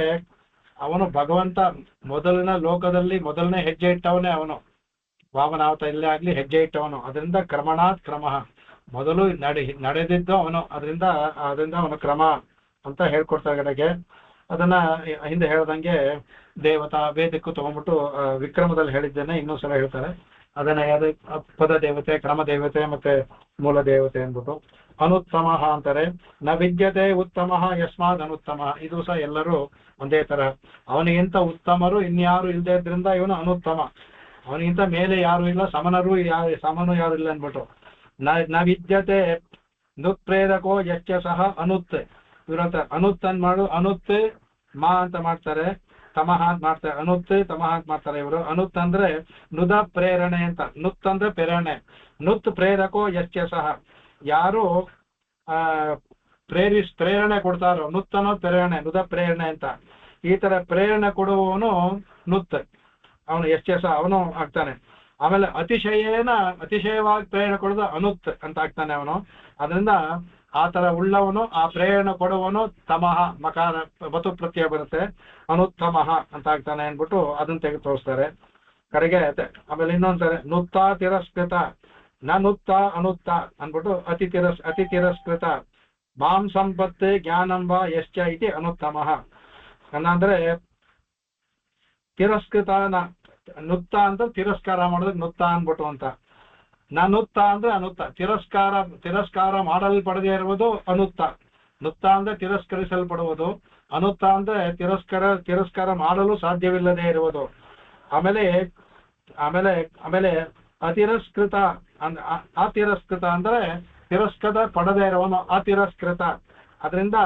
ಅವನು ಭಗವಂತ ಮೊದಲಿನ ಲೋಕದಲ್ಲಿ ಮೊದಲನೇ ಹೆಜ್ಜೆ ಇಟ್ಟವನೇ ಅವನು, ವಾಮನಾವತ ಇಲ್ಲೇ ಆಗ್ಲಿ ಹೆಜ್ಜೆ ಇಟ್ಟವನು. ಅದರಿಂದ ಕ್ರಮಣಾತ್ ಕ್ರಮ, ಮೊದಲು ನಡೆದಿದ್ದು ಅವನು, ಅದರಿಂದ ಅವನು ಕ್ರಮ ಅಂತ ಹೇಳ್ಕೊಡ್ತಾರೆ ಕಡೆಗೆ. ಅದನ್ನ ಹಿಂದೆ ಹೇಳ್ದಂಗೆ ದೇವತಾ ವೇದಕ್ಕೂ ತಗೊಂಡ್ಬಿಟ್ಟು ವಿಕ್ರಮದಲ್ಲಿ ಹೇಳಿದ್ದೇನೆ, ಇನ್ನೊಂದು ಸಲ ಹೇಳ್ತಾರೆ ಅದನ್ನ. ಯಾವ್ದು ಪದ ದೇವತೆ, ಕ್ರಮ ದೇವತೆ ಮತ್ತೆ ಮೂಲ ದೇವತೆ ಅಂದ್ಬಿಟ್ಟು. ಅನುತ್ತಮ ಅಂತಾರೆ. ನ ವಿದ್ಯತೆ ಉತ್ತಮ ಯಸ್ಮಾದ್ ಅನುತ್ತಮ, ಇದು ಸಹ ಎಲ್ಲರೂ ಒಂದೇ ತರ. ಅವನಿಗಿಂತ ಉತ್ತಮರು ಇನ್ಯಾರು ಇಲ್ಲದೆ ಇದ್ರಿಂದ ಇವನು ಅನುತ್ತಮ. ಅವನಿಗಿಂತ ಮೇಲೆ ಯಾರು ಇಲ್ಲ, ಸಮನು ಯಾರು ಇಲ್ಲ ಅನ್ಬಿಟ್ಟು. ನ ವಿದ್ಯತೆ ನುತ್ಪ್ರೇರಕೋ ಯಚ್ಚ ಸಹ ಅನುತ್, ಇವ್ರಂತ ಅನುತ್ ಅನ್ ಮಾಡು, ಅನುತ್ ಮಾ ಅಂತ ಮಾಡ್ತಾರೆ. ತಮಃ ಅಂತ ಮಾಡ್ತಾರೆ, ಅನುತ್ ತಮಃ ಅಂತ ಮಾಡ್ತಾರೆ ಇವರು. ಅನುತ್ ಅಂದ್ರೆ ನುದ ಪ್ರೇರಣೆ ಅಂತ, ನುತ್ ಅಂದ್ರೆ ಪ್ರೇರಣೆ, ನುತ್ ಪ್ರೇರಕೋ ಯಶ್ಚ ಸಹ, ಯಾರು ಪ್ರೇರಣೆ ಕೊಡ್ತಾರೋ, ನುತ್ ಅನ್ನೋದು ಪ್ರೇರಣೆ, ನುದ ಪ್ರೇರಣೆ ಅಂತ. ಈ ತರ ಪ್ರೇರಣೆ ಕೊಡುವವನು ನುತ್, ಅವನು ಯಶ್ಚ ಸಹ ಅವನು ಆಗ್ತಾನೆ. ಆಮೇಲೆ ಅತಿಶಯವಾಗಿ ಪ್ರೇರಣೆ ಕೊಡೋದು ಅನುತ್ ಅಂತ ಆಗ್ತಾನೆ ಅವನು. ಅದರಿಂದ ಆ ತರ ಉಳ್ಳವನು, ಆ ಪ್ರೇರಣೆ ಕೊಡುವವನು ತಮಃ, ಮಕಾರ ಬತು ಪ್ರತ್ಯಯ ಬರುತ್ತೆ, ಅನುತ್ತಮಃ ಅಂತ ಆಗ್ತಾನೆ ಅನ್ಬಿಟ್ಟು ಅದನ್ನ ತೆಗೆದು ತೋರಿಸ್ತಾರೆ ಕಡೆಗೆ. ಆಮೇಲೆ ಇನ್ನೊಂದ್ಸರಿ ನುತ್ತ ತಿರಸ್ಕೃತ, ನ ನುತ್ತ ಅನುತ್ತ ಅನ್ಬಿಟ್ಟು ಅತಿ ತಿರಸ್ಕೃತ, ಮಾಂ ಸಂಪತ್ತೆ ಜ್ಞಾನಂಬ ಯಶ್ಚ ಇತಿ ಅನುತ್ತಮಃ. ಅಂದ್ರೆ ತಿರಸ್ಕೃತ, ನುತ್ತ ಅಂತ ತಿರಸ್ಕಾರ ಮಾಡೋದಕ್ಕೆ ನುತ್ತ ಅನ್ಬಿಟ್ಟು ಅಂತ. ನನುತ್ತ ಅಂದ್ರೆ ಅನುತ್ತ, ತಿರಸ್ಕಾರ ಮಾಡಲ್ಪಡದೇ ಇರುವುದು ಅನುತ್ತ. ನುತ್ತ ಅಂದ್ರೆ ತಿರಸ್ಕರಿಸಲ್ಪಡುವುದು, ಅನುತ್ತ ಅಂದ್ರೆ ತಿರಸ್ಕಾರ ಮಾಡಲು ಸಾಧ್ಯವಿಲ್ಲದೆ ಇರುವುದು. ಆಮೇಲೆ ಆಮೇಲೆ ಆಮೇಲೆ ಅತಿರಸ್ಕೃತ ಅತಿರಸ್ಕೃತ ಅಂದ್ರೆ ತಿರಸ್ಕೃತ ಪಡದೇ ಇರುವನು ಅತಿರಸ್ಕೃತ. ಅದರಿಂದ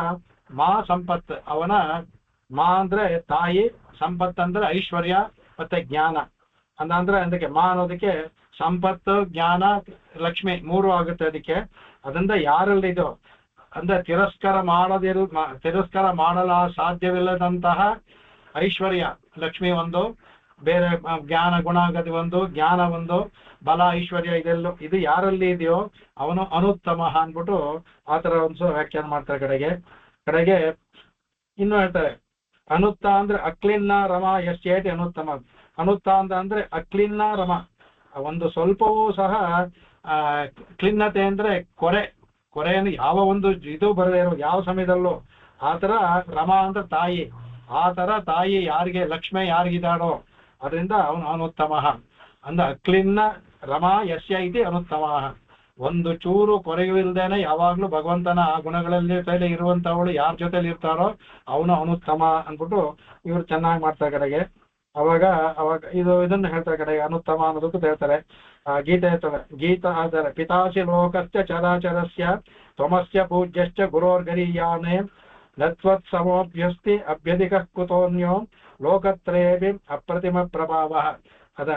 ಮಾ ಸಂಪತ್, ಅವನ ಮಾ ಅಂದ್ರೆ ತಾಯಿ, ಸಂಪತ್ ಅಂದ್ರೆ ಐಶ್ವರ್ಯ ಮತ್ತೆ ಜ್ಞಾನ. ಅಂದ್ರೆ ಅದಕ್ಕೆ ಮಾ ಅನ್ನೋದಕ್ಕೆ ಸಂಪತ್ತು, ಜ್ಞಾನ, ಲಕ್ಷ್ಮಿ ಮೂರು ಆಗುತ್ತೆ ಅದಕ್ಕೆ. ಅದರಿಂದ ಯಾರಲ್ಲಿ ಇದು ಅಂದ್ರೆ ತಿರಸ್ಕಾರ ಮಾಡಲು ಸಾಧ್ಯವಿಲ್ಲದಂತಹ ಐಶ್ವರ್ಯ ಲಕ್ಷ್ಮಿ ಒಂದು, ಬೇರೆ ಜ್ಞಾನ ಗುಣಗತಿ ಒಂದು, ಜ್ಞಾನ ಒಂದು, ಬಲ ಐಶ್ವರ್ಯ ಇದು ಯಾರಲ್ಲಿ ಇದೆಯೋ ಅವನು ಅನುತ್ತಮ ಅನ್ಬಿಟ್ಟು ಆ ತರ ಒಂದು ವ್ಯಾಖ್ಯಾನ ಮಾಡ್ತಾರೆ ಕಡೆಗೆ ಇನ್ನು ಹೇಳ್ತಾರೆ. ಅನುತ್ತ ಅಂದ್ರೆ ಅಕ್ಲಿನ್ನ ರಮ ಯಶ್ಚೇತಿ ಅನುತ್ತಮ. ಅನುತ್ತ ಅಂದ್ರೆ ಅಕ್ಲಿನ್ನ ರಮ, ಒಂದು ಸ್ವಲ್ಪವೂ ಸಹ ಕ್ಲಿನ್ನತೆ ಅಂದ್ರೆ ಕೊರೆಯನ್ನು ಯಾವ ಒಂದು ಇದು ಬರದೇ ಇರೋ ಯಾವ ಸಮಯದಲ್ಲೂ ಆ ತರ. ರಮ ಅಂದ್ರೆ ತಾಯಿ, ಆ ತರ ತಾಯಿ ಯಾರಿಗೆ ಲಕ್ಷ್ಮಿ ಯಾರಿಗಿದಾಡೋ ಅದರಿಂದ ಅವನು ಅನುತ್ತಮ. ಅಂದ್ರೆ ಅಕ್ಲಿನ್ನ ರಮ ಯಸ್ಯ ಇತಿ ಅನುತ್ತಮ. ಒಂದು ಚೂರು ಕೊರೆಯೂ ಇಲ್ದೇನೆ ಯಾವಾಗ್ಲೂ ಭಗವಂತನ ಆ ಗುಣಗಳಲ್ಲಿ ಇರುವಂತವಳು ಯಾರ ಜೊತೆಲಿ ಇರ್ತಾರೋ ಅವನು ಅನುತ್ತಮ ಅನ್ಬಿಟ್ಟು ಇವ್ರು ಚೆನ್ನಾಗಿ ಮಾಡ್ತಾರೆ ಕಡೆಗೆ. ಅವಾಗ ಇದನ್ನ ಹೇಳ್ತಾರೆ ಕಡೆಗೆ, ಅನುತ್ತಮ ಅನ್ನೋದಕ್ಕೂ ಹೇಳ್ತಾರೆ. ಗೀತೆ ಹೇಳ್ತಾರೆ, ಗೀತಾ ಆದರೆ ಪಿತಾಸಿ ಲೋಕಸ್ಯ ಚರಾಚರಸ್ಯ ತ್ವಮಸ್ಯ ಪೂಜ್ಯಶ್ಚ ಗುರೋರ್ಗರೀಯಾನೇ ನತ್ವತ್ ಸಮೋಭ್ಯಸ್ತಿ ಅಭ್ಯಧಿಕ ಕುತೋನ್ಯೋ ಲೋಕತ್ರಯೇಪಿ ಅಪ್ರತಿಮ ಪ್ರಭಾವ. ಅದ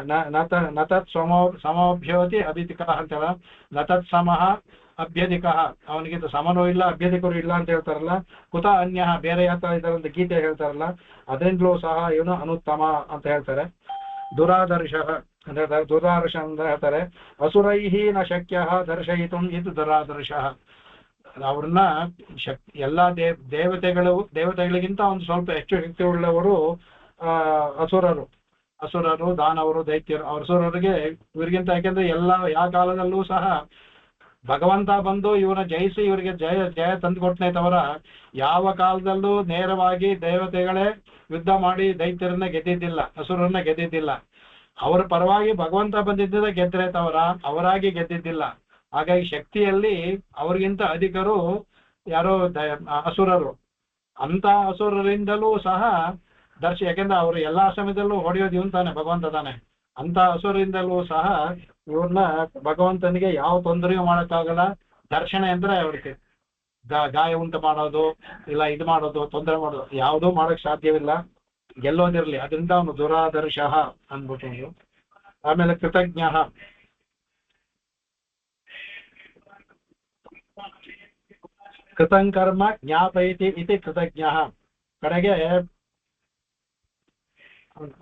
ನತತ್ ಸಮೋಭ್ಯೋತಿ ಅಭಿಧಿಕ ಅಂತಲ್ಲ, ನತತ್ ಸಮಃ ಅಭ್ಯಧಿಕ, ಅವನಿಗಿಂತ ಸಮನೂ ಇಲ್ಲ ಅಭ್ಯಧಿಕರು ಇಲ್ಲ ಅಂತ ಹೇಳ್ತಾರಲ್ಲ. ಕುತ ಅನ್ಯ, ಬೇರೆ ಯಾವ ತರ ಇದ್ದಾರೆ ಅಂತ ಗೀತೆ ಹೇಳ್ತಾರಲ್ಲ, ಅದರಿಂದಲೂ ಸಹ ಇವನು ಅನುತ್ತಮ ಅಂತ ಹೇಳ್ತಾರೆ. ದುರಾದರ್ಶ ಅಂತ ಹೇಳ್ತಾರೆ. ದುರಾದರ್ಶ ಅಂತ ಹೇಳ್ತಾರೆ, ಅಸುರೈಹಿ ನ ಶಕ್ಯ ದರ್ಶಯಿತು ಇದು ದುರಾದರ್ಶ. ಅವ್ರನ್ನ ಎಲ್ಲಾ ದೇವತೆಗಳಿಗಿಂತ ಒಂದು ಸ್ವಲ್ಪ ಹೆಚ್ಚು ಶಕ್ತಿ ಉಳ್ಳವರು ಅಸುರರು, ದಾನವರು, ದೈತ್ಯರು. ಅಸುರರಿಗೆ ಇವರಿಗಿಂತ, ಯಾಕೆಂದ್ರೆ ಯಾವ ಕಾಲದಲ್ಲೂ ಸಹ ಭಗವಂತ ಬಂದು ಇವನ ಜಯಿಸಿ ಇವರಿಗೆ ಜಯ ತಂದುಕೊಟ್ಟನೆ ತವರ ಯಾವ ಕಾಲದಲ್ಲೂ ನೇರವಾಗಿ ದೇವತೆಗಳೇ ಯುದ್ಧ ಮಾಡಿ ದೈತ್ಯರನ್ನ ಗೆದ್ದಿದ್ದಿಲ್ಲ, ಅಸುರನ್ನ ಗೆದ್ದಿದ್ದಿಲ್ಲ. ಅವರ ಪರವಾಗಿ ಭಗವಂತ ಬಂದಿದ್ದ ಗೆದ್ರೆ ತವರ ಅವರಾಗಿ ಗೆದ್ದಿದ್ದಿಲ್ಲ. ಹಾಗಾಗಿ ಶಕ್ತಿಯಲ್ಲಿ ಅವ್ರಿಗಿಂತ ಅಧಿಕರು ಯಾರೋ ಅಸುರರು. ಅಂತ ಅಸುರರಿಂದಲೂ ಸಹ ಯಾಕೆಂದ್ರೆ ಅವರು ಎಲ್ಲಾ ಸಮಯದಲ್ಲೂ ಹೊಡೆಯೋದು ಇವನ್ ತಾನೆ, ಭಗವಂತ ತಾನೆ. ಅಂತ ಅಸುರರಿಂದಲೂ ಸಹ ಇವ್ರನ್ನ ಭಗವಂತನಿಗೆ ಯಾವ ತೊಂದರೆಯೂ ಮಾಡಕ್ಕಾಗಲ್ಲ. ದರ್ಶನ ಅಂದ್ರೆ ಅವ್ರಿಗೆ ಗಾಯ ಉಂಟು ಮಾಡೋದು ಇಲ್ಲ, ಇದು ಮಾಡೋದು, ತೊಂದರೆ ಮಾಡೋದು ಯಾವುದೂ ಮಾಡಕ್ ಸಾಧ್ಯವಿಲ್ಲ, ಗೆಲ್ಲೋದಿರ್ಲಿ. ಅದರಿಂದ ಅವನು ದುರಾದರ್ಶ ಅಂದ್ಬಿಟ್ಟು. ಆಮೇಲೆ ಕೃತಜ್ಞ, ಕೃತಂಕರ್ಮ ಜ್ಞಾಪಯತಿ ಇತಿ ಕೃತಜ್ಞ. ಕಡೆಗೆ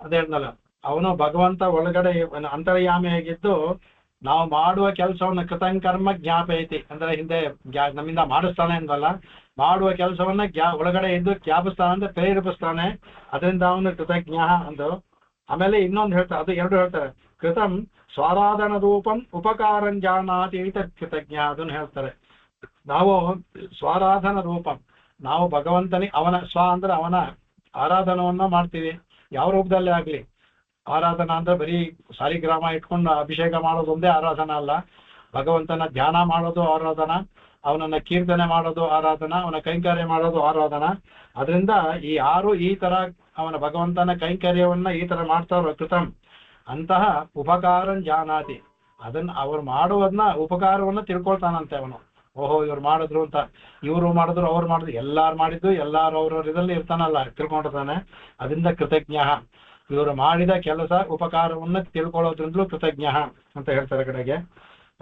ಅದೇನಲ್ಲ, ಅವನು ಭಗವಂತ ಒಳಗಡೆ ಅಂತರ್ಯಾಮಿಯಾಗಿದ್ದು ನಾವು ಮಾಡುವ ಕೆಲಸವನ್ನ ಕೃತಂಕರ್ಮ ಜ್ಞಾಪಯತಿ ಅಂದ್ರೆ ಹಿಂದೆ ನಮ್ಮಿಂದ ಮಾಡಿಸ್ತಾನೆ ಅಂದಲ್ಲ, ಮಾಡುವ ಕೆಲಸವನ್ನ ಒಳಗಡೆ ಇದ್ದು ಜ್ಞಾಪಿಸ್ತಾನೆ ಅಂದ್ರೆ ಪ್ರೇರೇಪಿಸ್ತಾನೆ. ಅದರಿಂದ ಅವನು ಕೃತಜ್ಞ ಅಂದು. ಆಮೇಲೆ ಇನ್ನೊಂದು ಹೇಳ್ತಾರೆ, ಅದು ಎರಡು ಹೇಳ್ತಾರೆ, ಕೃತಂ ಸ್ವಾರಾಧನ ರೂಪಂ ಉಪಕಾರಂ ಜಾನಾತಿ ಕೃತಜ್ಞ, ಅದನ್ನು ಹೇಳ್ತಾರೆ. ನಾವು ಸ್ವಾರಾಧನ ರೂಪಂ, ನಾವು ಭಗವಂತನಿಗೆ ಅವನ ಅಂದ್ರೆ ಅವನ ಆರಾಧನವನ್ನ ಮಾಡ್ತೀವಿ. ಯಾವ ರೂಪದಲ್ಲೇ ಆಗ್ಲಿ, ಆರಾಧನಾ ಅಂದ್ರೆ ಬರೀ ಸಾಲಿಗ್ರಾಮ ಇಟ್ಕೊಂಡು ಅಭಿಷೇಕ ಮಾಡೋದು ಒಂದೇ ಆರಾಧನಾ ಅಲ್ಲ. ಭಗವಂತನ ಧ್ಯಾನ ಮಾಡೋದು ಆರಾಧನಾ, ಅವನನ್ನ ಕೀರ್ತನೆ ಮಾಡೋದು ಆರಾಧನಾ, ಅವನ ಕೈಂಕರ್ಯ ಮಾಡೋದು ಆರಾಧನಾ. ಅದರಿಂದ ಯಾರು ಈ ತರ ಅವನ ಭಗವಂತನ ಕೈಂಕರ್ಯವನ್ನ ಈ ತರ ಮಾಡ್ತಾರೋ ಕೃತಂ ಅಂತಹ ಉಪಕಾರಂ ಜಾನಾತಿ, ಅದನ್ನ ಅವ್ರು ಮಾಡುವುದನ್ನ ಉಪಕಾರವನ್ನ ತಿಳ್ಕೊಳ್ತಾನಂತೆ ಅವನು. ಓಹೋ ಇವ್ರು ಮಾಡಿದ್ರು ಅಂತ, ಇವರು ಮಾಡಿದ್ರು ಅವ್ರು ಮಾಡಿದ್ರು, ಎಲ್ಲಾರು ಮಾಡಿದ್ದು ಎಲ್ಲಾರು ಅವ್ರವ್ರ ಇದರಲ್ಲಿ ಇರ್ತಾನಲ್ಲ, ತಿಳ್ಕೊಂಡಿರ್ತಾನೆ. ಅದರಿಂದ ಕೃತಜ್ಞ, ಇವರು ಮಾಡಿದ ಕೆಲಸ ಉಪಕಾರವನ್ನು ತಿಳ್ಕೊಳ್ಳೋದ್ರಿಂದಲೂ ಕೃತಜ್ಞ ಅಂತ ಹೇಳ್ತಾರೆ ಕಡೆಗೆ.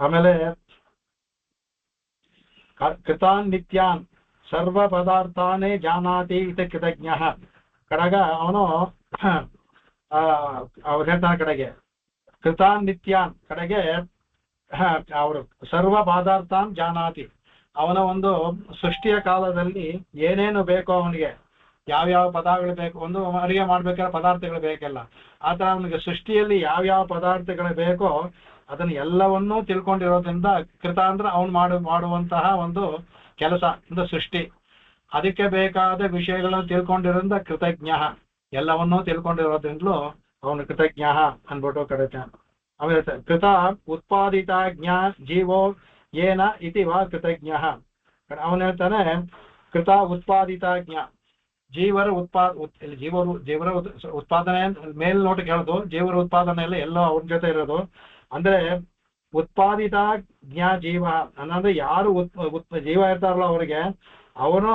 ಆಮೇಲೆ ಕೃತಾನ್ ನಿತ್ಯಾನ್ ಸರ್ವ ಪದಾರ್ಥಾನೇ ಜಾನಾತಿ ಇತ ಕೃತಜ್ಞ. ಕಡೆಗ ಅವನು ಅವ್ರು ಹೇಳ್ತಾನೆ ಕಡೆಗೆ ಕೃತಾನ್ ನಿತ್ಯಾನ್ ಕಡೆಗೆ ಅವರು ಸರ್ವ ಪದಾರ್ಥಾನ್ ಜಾನಾತಿ, ಅವನ ಒಂದು ಸೃಷ್ಟಿಯ ಕಾಲದಲ್ಲಿ ಏನೇನು ಬೇಕೋ ಅವನಿಗೆ, ಯಾವ್ಯಾವ ಪದಾರ್ಥಗಳು ಬೇಕು, ಒಂದು ಅರಿಕೆ ಮಾಡ್ಬೇಕಾದ್ರೆ ಪದಾರ್ಥಗಳು ಬೇಕಲ್ಲ, ಆ ತರ ಅವನಿಗೆ ಸೃಷ್ಟಿಯಲ್ಲಿ ಯಾವ್ಯಾವ ಪದಾರ್ಥಗಳು ಬೇಕೋ ಅದನ್ನ ಎಲ್ಲವನ್ನೂ ತಿಳ್ಕೊಂಡಿರೋದ್ರಿಂದ ಕೃತ ಅಂದ್ರೆ ಅವನು ಮಾಡುವಂತಹ ಒಂದು ಕೆಲಸ ಒಂದು ಸೃಷ್ಟಿ, ಅದಕ್ಕೆ ಬೇಕಾದ ವಿಷಯಗಳನ್ನು ತಿಳ್ಕೊಂಡಿರೋದ್ರಿಂದ ಕೃತಜ್ಞ, ಎಲ್ಲವನ್ನೂ ತಿಳ್ಕೊಂಡಿರೋದ್ರಿಂದಲೂ ಅವನು ಕೃತಜ್ಞ ಅನ್ಬಿಟ್ಟು ಕರೀತಾನೆ. ಆಮೇಲೆ ಕೃತ ಉತ್ಪಾದಿತ ಜ್ಞ ಜೀವೋ ಏನ ಇತಿ ವಾ ಕೃತಜ್ಞ. ಅವನು ಹೇಳ್ತಾನೆ ಕೃತ ಉತ್ಪಾದಿತ ಜ್ಞ, ಜೀವರ ಉತ್ಪಾದನೆ ಮೇಲ್ನೋಟಕ್ಕೆ ಹೇಳೋದು, ಜೀವರ ಉತ್ಪಾದನೆಯಲ್ಲಿ ಎಲ್ಲೋ ಅವ್ರ ಜೊತೆ ಇರೋದು. ಅಂದ್ರೆ ಉತ್ಪಾದಿತ ಜ್ಞ ಜೀವ ಅನ್ನಂದ್ರೆ ಯಾರು ಜೀವ ಇರ್ತಾರಲ್ಲ ಅವರಿಗೆ, ಅವನು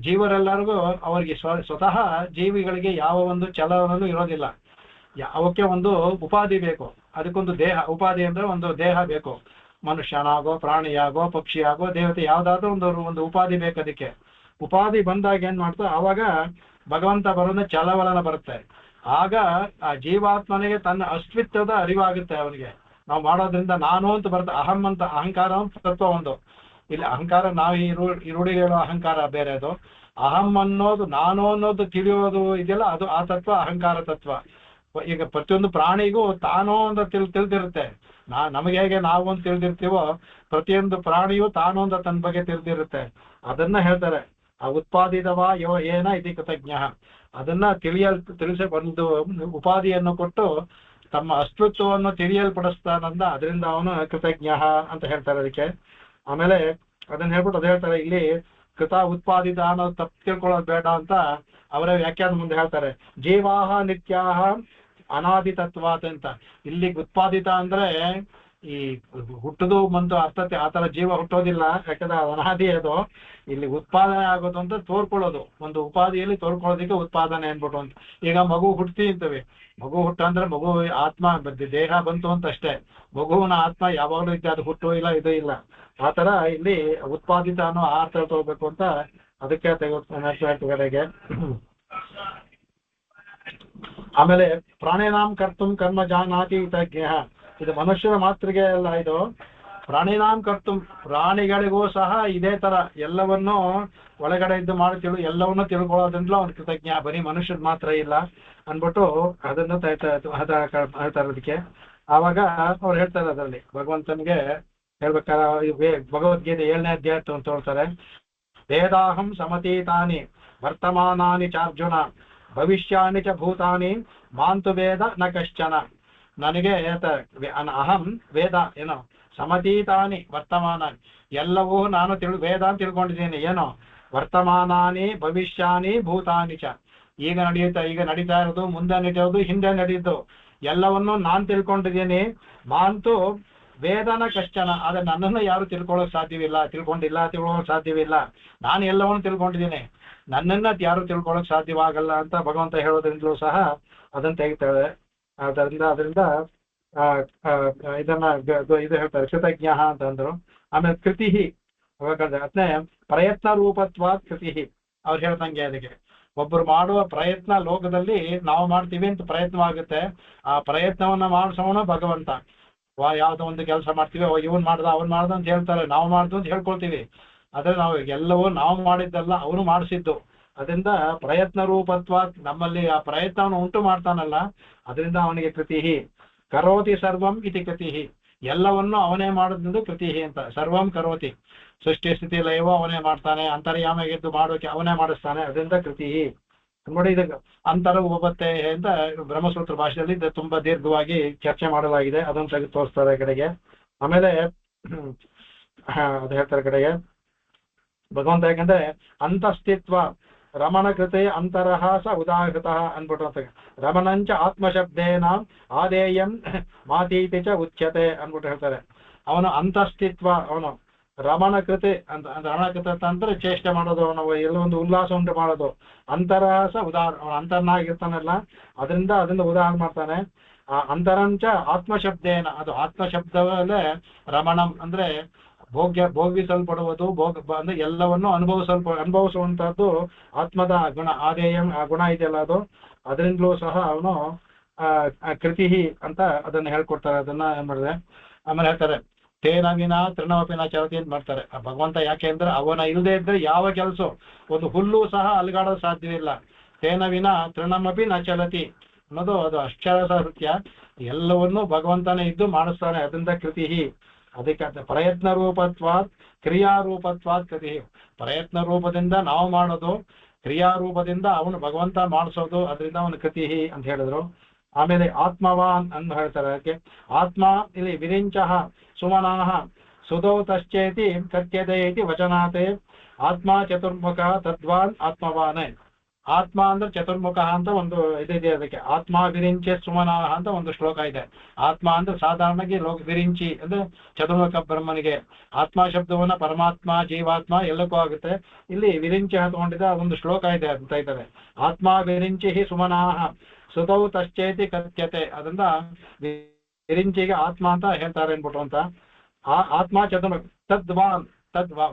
ಜೀವರೆಲ್ಲರಿಗೂ ಅವರಿಗೆ ಸ್ವತಃ ಜೀವಿಗಳಿಗೆ ಯಾವ ಒಂದು ಚಲನೂ ಇರೋದಿಲ್ಲ. ಅವಕ್ಕೆ ಒಂದು ಉಪಾಧಿ ಬೇಕು, ಅದಕ್ಕೊಂದು ದೇಹ, ಉಪಾಧಿ ಅಂದ್ರೆ ಒಂದು ದೇಹ ಬೇಕು. ಮನುಷ್ಯನಾಗೋ ಪ್ರಾಣಿಯಾಗೋ ಪಕ್ಷಿಯಾಗೋ ದೇವತೆ ಯಾವ್ದಾದ್ರೂ ಒಂದು ಉಪಾಧಿ ಬೇಕು. ಅದಕ್ಕೆ ಉಪಾಧಿ ಬಂದಾಗ ಏನ್ ಮಾಡ್ತಾ ಆವಾಗ ಭಗವಂತ ಬರೋದ ಚಲವಲನ ಬರುತ್ತೆ. ಆಗ ಆ ಜೀವಾತ್ಮನಿಗೆ ತನ್ನ ಅಸ್ತಿತ್ವದ ಅರಿವಾಗುತ್ತೆ. ಅವನಿಗೆ ನಾವು ಮಾಡೋದ್ರಿಂದ ನಾನು ಅಂತ ಬರುತ್ತೆ, ಅಹಂ ಅಂತ ಅಹಂಕಾರ ತತ್ವ ಒಂದು. ಇಲ್ಲಿ ಅಹಂಕಾರ ನಾವು ಈ ರೂಢಿಗೆ ಹೇಳೋ ಅಹಂಕಾರ ಬೇರೆ, ಅದು ಅಹಂ ಅನ್ನೋದು ನಾನು ಅನ್ನೋದು ತಿಳಿಯೋದು ಇದೆಯಲ್ಲ, ಅದು ಆ ತತ್ವ ಅಹಂಕಾರ ತತ್ವ. ಈಗ ಪ್ರತಿಯೊಂದು ಪ್ರಾಣಿಗೂ ತಾನೋ ಅಂತ ತಿಳಿದಿರುತ್ತೆ. ನಮಗೆ ಹೇಗೆ ನಾವು ಅಂತ ತಿಳಿದಿರ್ತೀವೋ ಪ್ರತಿಯೊಂದು ಪ್ರಾಣಿಯು ತಾನೋ ಅಂತ ತನ್ನ ಬಗ್ಗೆ ತಿಳಿದಿರುತ್ತೆ. ಹೇಳ್ತಾರೆ ಆ ಉತ್ಪಾದಿತವಾ ಏನ ಇತಿ ಕೃತಜ್ಞ. ಅದನ್ನ ತಿಳಿಸ ಒಂದು ಉಪಾಧಿಯನ್ನು ಕೊಟ್ಟು ತಮ್ಮ ಅಸ್ತಿತ್ವವನ್ನು ತಿಳಿಯಲ್ಪಡಿಸ್ತಾನಂದ, ಅದರಿಂದ ಅವನು ಕೃತಜ್ಞ ಅಂತ ಹೇಳ್ತಾರೆ ಅದಕ್ಕೆ. ಆಮೇಲೆ ಅದನ್ನ ಹೇಳ್ಬಿಟ್ಟು ಅದೇ ಹೇಳ್ತಾರೆ ಇಲ್ಲಿ ಕೃತ ಉತ್ಪಾದಿತ ಅನ್ನೋದು ತಪ್ಪು ತಿಳ್ಕೊಳ್ಳೋದು ಬೇಡ ಅಂತ ಅವರೇ ವ್ಯಾಖ್ಯಾನ ಮುಂದೆ ಹೇಳ್ತಾರೆ. ಜೀವಾಹ ನಿತ್ಯಾಹ ಅನಾದಿ ತತ್ವಾತ್ ಅಂತ. ಇಲ್ಲಿ ಉತ್ಪಾದಿತ ಅಂದ್ರೆ ಈ ಹುಟ್ಟುದು ಬಂತು ಅರ್ಥತೆ, ಆತರ ಜೀವ ಹುಟ್ಟೋದಿಲ್ಲ, ಯಾಕಂದ್ರೆ ಅನಾದಿ ಅದು. ಇಲ್ಲಿ ಉತ್ಪಾದನೆ ಆಗೋದು ಅಂತ ತೋರ್ಕೊಳ್ಳೋದು, ಒಂದು ಉಪಾಧಿಯಲ್ಲಿ ತೋರ್ಕೊಳ್ಳೋದಕ್ಕೆ ಉತ್ಪಾದನೆ ಅನ್ಬಿಟ್ಟು ಅಂತ. ಈಗ ಮಗು ಹುಟ್ಟಿ ಅಂತವೆ, ಮಗು ಹುಟ್ಟಂದ್ರೆ ಮಗು ಆತ್ಮ ದೇಹ ಬಂತು ಅಂತ ಅಷ್ಟೇ, ಮಗುವಿನ ಆತ್ಮ ಯಾವಾಗಲೂ ಇದ್ದ, ಅದು ಹುಟ್ಟು ಇಲ್ಲ ಇದು ಇಲ್ಲ. ಆತರ ಇಲ್ಲಿ ಉತ್ಪಾದಿತ ಅನ್ನೋ ಅರ್ಥ ತಗೋಬೇಕು ಅಂತ ಅದಕ್ಕೆ ತೆಗೆದುಕೊಳ್ಳೋಕೆ. ಆಮೇಲೆ ಪ್ರಾಣಿನಾಂ ಕರ್ತುಂ ಕರ್ಮ ಜಾನಾತಿ ತಜ್ಞ. ಇದು ಮನುಷ್ಯರ ಮಾತ್ರಿಗೆ ಅಲ್ಲ, ಇದು ಪ್ರಾಣಿನಾಂ ಕರ್ತುಂ, ಪ್ರಾಣಿಗಳಿಗೂ ಸಹ ಇದೇ ತರ ಎಲ್ಲವನ್ನೂ ಒಳಗಡೆ ಇದ್ದು ಮಾಡಿ ಎಲ್ಲವನ್ನೂ ತಿಳ್ಕೊಳ್ಳೋದ್ರಿಂದಲೂ ಅವ್ನು ಕೃತಜ್ಞ, ಬರೀ ಮನುಷ್ಯದ್ ಮಾತ್ರ ಇಲ್ಲ ಅನ್ಬಿಟ್ಟು ಅದನ್ನು ಹೇಳ್ತಾ ಇರೋದಕ್ಕೆ. ಆವಾಗ ಅವ್ರು ಹೇಳ್ತಾರೆ ಅದರಲ್ಲಿ ಭಗವಂತನಿಗೆ ಹೇಳ್ಬೇಕಾದ್ರೆ ಭಗವದ್ಗೀತೆ 7ನೇ ಅಧ್ಯಾಯ ತೋರ್ತಾರೆ. ವೇದಾಹಂ ಸಮತೀತಾನಿ ವರ್ತಮಾನಾನಿ ಚಾರ್ಜುನ ಭವಿಷ್ಯಾನಿ ಚ ಭೂತಾನಿ ಮಾಂತು ವೇದ ನ ಕಶ್ಚನ. ನನಗೆ ಅಹಂ ವೇದ ಏನೋ ಸಮತೀತಾನಿ ವರ್ತಮಾನ, ಎಲ್ಲವೂ ನಾನು ವೇದ ಅಂತ ತಿಳ್ಕೊಂಡಿದ್ದೀನಿ. ಏನೋ ವರ್ತಮಾನಾನಿ ಭವಿಷ್ಯಾನಿ ಭೂತಾನಿ ಚ, ಈಗ ನಡೀತಾ ಇರೋದು, ಮುಂದೆ ನಡೆಯೋದು, ಹಿಂದೆ ನಡೆಯೋದು ಎಲ್ಲವನ್ನು ನಾನು ತಿಳ್ಕೊಂಡಿದ್ದೀನಿ. ಮಾಂತು ವೇದನ ಕಶ್ಚನ, ಆದ್ರೆ ನನ್ನನ್ನು ಯಾರು ತಿಳ್ಕೊಳ್ಳೋಕೆ ಸಾಧ್ಯವಿಲ್ಲ, ತಿಳ್ಕೊಳ್ಳೋಕೆ ಸಾಧ್ಯವಿಲ್ಲ. ನಾನು ಎಲ್ಲವನ್ನು ತಿಳ್ಕೊಂಡಿದ್ದೀನಿ, ನನ್ನನ್ನ ಯಾರು ತಿಳ್ಕೊಳ್ಳೋಕೆ ಸಾಧ್ಯವಾಗಲ್ಲ ಅಂತ ಭಗವಂತ ಹೇಳೋದ್ರಿಂದಲೂ ಸಹ ಅದನ್ನ ತೆಗಿತಾಳೆ. ಅದರಿಂದ ಇದನ್ನ ಇದು ಹೇಳ್ತಾರೆ ಕೃತಜ್ಞ ಅಂತಂದ್ರು. ಆಮೇಲೆ ಕೃತಿ ಅದನ್ನೇ ಪ್ರಯತ್ನ ರೂಪತ್ವಾತ್ ಕೃತಿ. ಅವ್ರು ಹೇಳ್ದಂಗೆ ಅದಕ್ಕೆ ಒಬ್ಬರು ಮಾಡುವ ಪ್ರಯತ್ನ ಲೋಕದಲ್ಲಿ ನಾವು ಮಾಡ್ತೀವಿ ಅಂತ ಪ್ರಯತ್ನವಾಗುತ್ತೆ. ಆ ಪ್ರಯತ್ನವನ್ನ ಮಾಡಿಸೋಣ ಭಗವಂತ. ಯಾವ್ದೋ ಒಂದು ಕೆಲಸ ಮಾಡ್ತೀವಿ, ಇವನ್ ಮಾಡ್ದ ಅವ್ನು ಮಾಡ್ದ ಅಂತ ಹೇಳ್ತಾರೆ, ನಾವು ಮಾಡ್ದು ಅಂತ ಹೇಳ್ಕೊಳ್ತೀವಿ. ಆದ್ರೆ ನಾವು ಎಲ್ಲವೂ ನಾವು ಮಾಡಿದ್ದಲ್ಲ, ಅವನು ಮಾಡಿಸಿದ್ದು. ಅದರಿಂದ ಪ್ರಯತ್ನ ರೂಪತ್ವ, ನಮ್ಮಲ್ಲಿ ಆ ಪ್ರಯತ್ನವನ್ನು ಉಂಟು ಮಾಡ್ತಾನಲ್ಲ, ಅದರಿಂದ ಅವನಿಗೆ ಕೃತಿ. ಕರೋತಿ ಸರ್ವಂ ಇತಿ ಕೃತಿ, ಎಲ್ಲವನ್ನು ಅವನೇ ಮಾಡೋದ್ರಿಂದ ಕೃತಿ ಅಂತ. ಸರ್ವಂ ಕರೋತಿ, ಸೃಷ್ಟಿ ಸ್ಥಿತಿ ಲಯವೋ ಅವನೇ ಮಾಡ್ತಾನೆ, ಅಂತರ್ಯಾಮಿದ್ದು ಮಾಡೋಕೆ ಅವನೇ ಮಾಡಿಸ್ತಾನೆ, ಅದರಿಂದ ಕೃತಿ ನೋಡಿ. ಇದು ಅಂತರ ಹೋಗುತ್ತೆ ಅಂತ ಬ್ರಹ್ಮಸೂತ್ರ ಭಾಷೆಯಲ್ಲಿ ತುಂಬಾ ದೀರ್ಘವಾಗಿ ಚರ್ಚೆ ಮಾಡಲಾಗಿದೆ, ಅದನ್ನು ತೆಗೆದು ತೋರಿಸ್ತಾರೆ ಕಡೆಗೆ. ಆಮೇಲೆ ಅದು ಹೇಳ್ತಾರೆ ಕಡೆಗೆ ಭಗವಂತ ಯಾಕಂದ್ರೆ ಅಂತಸ್ತಿತ್ವ ರಮಣ ಕೃತೆ ಅಂತರಹ ಸ ಉದಾಹೃತ ಅನ್ಬಿಟ್ಟು ರಮಣಂಚ ಆತ್ಮಶಬ್ದೇನ ಆದೇಯಂ ಮಾತೀತಿ ಚ ಉಚ್ಯತೆ ಅನ್ಬಿಟ್ಟು ಹೇಳ್ತಾರೆ. ಅವನು ಅಂತಸ್ತಿತ್ವ, ಅವನು ರಮಣ ಕೃತಿ ಅಂತ ರಮಣ ಕೃತಿ ಅಂದ್ರೆ ಚೇಷ್ಟೆ ಮಾಡೋದು, ನಾವು ಎಲ್ಲ ಒಂದು ಉಲ್ಲಾಸ ಉಂಟು ಮಾಡೋದು. ಅಂತರಸ ಅಂತರ್ನಾಗಿರ್ತಾನಲ್ಲ, ಅದರಿಂದ ಉದಾಹರಣೆ ಮಾಡ್ತಾನೆ. ಅಂತರಂಚ ಆತ್ಮಶಬ್ದೇನ, ಅದು ಆತ್ಮಶಬ್ದವಲ್ಲೇ ರಮಣಂ ಅಂದ್ರೆ ಭೋಗಿಸಲ್ಪಡುವುದು, ಅಂದ್ರೆ ಎಲ್ಲವನ್ನು ಅನುಭವಿಸುವಂತಹದ್ದು ಆತ್ಮದ ಗುಣ, ಆದೇಯಂ ಆ ಗುಣ ಇದೆಯಲ್ಲ ಅದು. ಅದರಿಂದಲೂ ಸಹ ಅವನು ಕೃತಿ ಅಂತ ಅದನ್ನ ಹೇಳ್ಕೊಡ್ತಾರೆ. ಅದನ್ನ ಏನ್ ಮಾಡಿದೆ ಆಮೇಲೆ ಹೇಳ್ತಾರೆ, ತೇನ ವಿನ ತೃಣವಪಿನ ಚರತಿ ಅಂತ ಮಾಡ್ತಾರೆ. ಭಗವಂತ ಯಾಕೆ ಅಂದ್ರೆ ಅವನ ಇಲ್ಲದೆ ಇದ್ರೆ ಯಾವ ಕೆಲಸ, ಒಂದು ಹುಲ್ಲು ಸಹ ಅಲ್ಗಾಡೋದು ಸಾಧ್ಯವಿಲ್ಲ. ತೇನ ವಿನ ತೃಣಮಪಿ ನ ಚಲತಿ ಅನ್ನೋದು ಅದು ಅಕ್ಷರ ಸತ್ಯ. ಎಲ್ಲವನ್ನೂ ಭಗವಂತನೇ ಇದ್ದು ಮಾಡಿಸ್ತಾನೆ, ಅದರಿಂದ ಕೃತಿ. ಅದಕ್ಕೆ ಪ್ರಯತ್ನ ರೂಪತ್ವಾತ್ ಕ್ರಿಯಾರೂಪತ್ವಾತ್ ಕೃತಿ. ಪ್ರಯತ್ನ ರೂಪದಿಂದ ನಾವು ಮಾಡೋದು, ಕ್ರಿಯಾರೂಪದಿಂದ ಅವನು ಭಗವಂತ ಮಾಡಿಸೋದು, ಅದರಿಂದ ಅವನು ಕೃತಿ ಅಂತ ಹೇಳಿದ್ರು. ಆಮೇಲೆ ಆತ್ಮವಾನ್ ಅಂತ ಹೇಳ್ತಾರೆ. ಅದಕ್ಕೆ ಆತ್ಮ ಇಲ್ಲಿ ವಿರಿಂಚಃ ಸುಮನಾಹ ಸುಧೌ ತಶ್ಚೇತಿ ಕಥ್ಯತೆ ಇತಿ ವಚನಾತೆ ಆತ್ಮ ಚತುರ್ಮುಖ ತದ್ವಾನ್ ಆತ್ಮವಾನ್. ಆತ್ಮ ಅಂದ್ರೆ ಚತುರ್ಮುಖ ಅಂತ ಒಂದು ಇದಿದೆ. ಅದಕ್ಕೆ ಆತ್ಮ ವಿರಿಂಚೆ ಸುಮನಾಹ ಅಂತ ಒಂದು ಶ್ಲೋಕ ಇದೆ. ಆತ್ಮ ಅಂದ್ರೆ ಸಾಧಾರಣವಾಗಿ ವಿರಿಂಚಿ ಅಂದ್ರೆ ಚತುರ್ಮುಖ ಬ್ರಹ್ಮನಿಗೆ. ಆತ್ಮ ಶಬ್ದವನ್ನ ಪರಮಾತ್ಮ ಜೀವಾತ್ಮ ಎಲ್ಲಕ್ಕೂ ಆಗುತ್ತೆ. ಇಲ್ಲಿ ವಿರಿಂಚಿ ತಗೊಂಡಿದ್ದ ಒಂದು ಶ್ಲೋಕ ಇದೆ ಅಂತ ಇದ್ದಾರೆ. ಆತ್ಮ ವಿರಿಂಚಿ ಸುಮನಾಹ ಸುಧೌ ತಶ್ಚೇತಿ ಕಥ್ಯತೆ. ಅದರಿಂದ ವಿರಿಂಚಿಗೆ ಆತ್ಮ ಅಂತ ಹೇಳ್ತಾರೆ ಅನ್ಬಿಟ್ಟು ಅಂತ. ಆತ್ಮ ಚತುರ್ಮುಖ ತದ್ವಾನ್,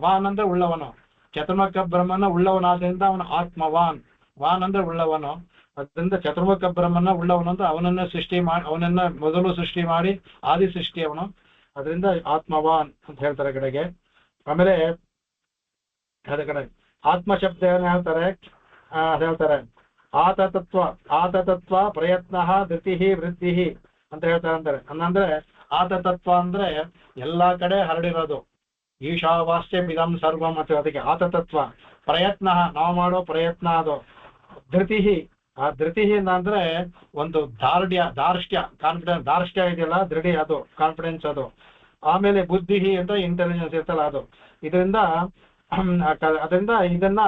ವಾನ್ ಅಂದ್ರೆ ಉಳ್ಳವನು. ಚತುರ್ಮುಖ ಬ್ರಹ್ಮನ ಉಳ್ಳವನಾದ್ರಿಂದ ಅವನು ಆತ್ಮವಾನ್. ವಾನ್ ಅಂದ್ರೆ ಉಳ್ಳವನು. ಅದರಿಂದ ಚತುರ್ಮುಖ ಬ್ರಹ್ಮನ ಉಳ್ಳವನು ಅಂತ ಅವನನ್ನ ಮೊದಲು ಸೃಷ್ಟಿ ಮಾಡಿ ಆದಿ ಸೃಷ್ಟಿ ಅವನು. ಅದರಿಂದ ಆತ್ಮವಾನ್ ಅಂತ ಹೇಳ್ತಾರೆ ಕಡೆಗೆ. ಆಮೇಲೆ ಅದ ಕಡೆ ಆತ್ಮ ಶಬ್ದ ಏನ್ ಹೇಳ್ತಾರೆ ಆತತತ್ವ ಪ್ರಯತ್ನ ಧೃತಿ ವೃದ್ಧಿ ಅಂತ ಹೇಳ್ತಾರೆ. ಅಂದ್ರೆ ಆತತತ್ವ ಅಂದ್ರೆ ಎಲ್ಲಾ ಕಡೆ ಹರಡಿರೋದು. ಈಶಾವಾಸ್ಯ ಇದಂ ಸರ್ವಂ ಅಂತ. ಅದಕ್ಕೆ ಆತತತ್ವ. ಪ್ರಯತ್ನ ನಾವು ಮಾಡೋ ಪ್ರಯತ್ನ ಅದು. ಧೃತಿ, ಆ ಧೃತಿ ಅಂದ್ರೆ ಒಂದು ಧಾರ್ಷ್ಟ್ಯ ಕಾನ್ಫಿಡೆನ್ಸ್. ಧಾರ್ಷ್ಟ್ಯ ಇದೆಯಲ್ಲ, ದೃಢಿ, ಅದು ಕಾನ್ಫಿಡೆನ್ಸ್ ಅದು. ಆಮೇಲೆ ಬುದ್ಧಿ ಅಂತ ಇಂಟೆಲಿಜೆನ್ಸ್ ಇರ್ತಲ್ಲ ಅದು. ಅದರಿಂದ ಇದನ್ನ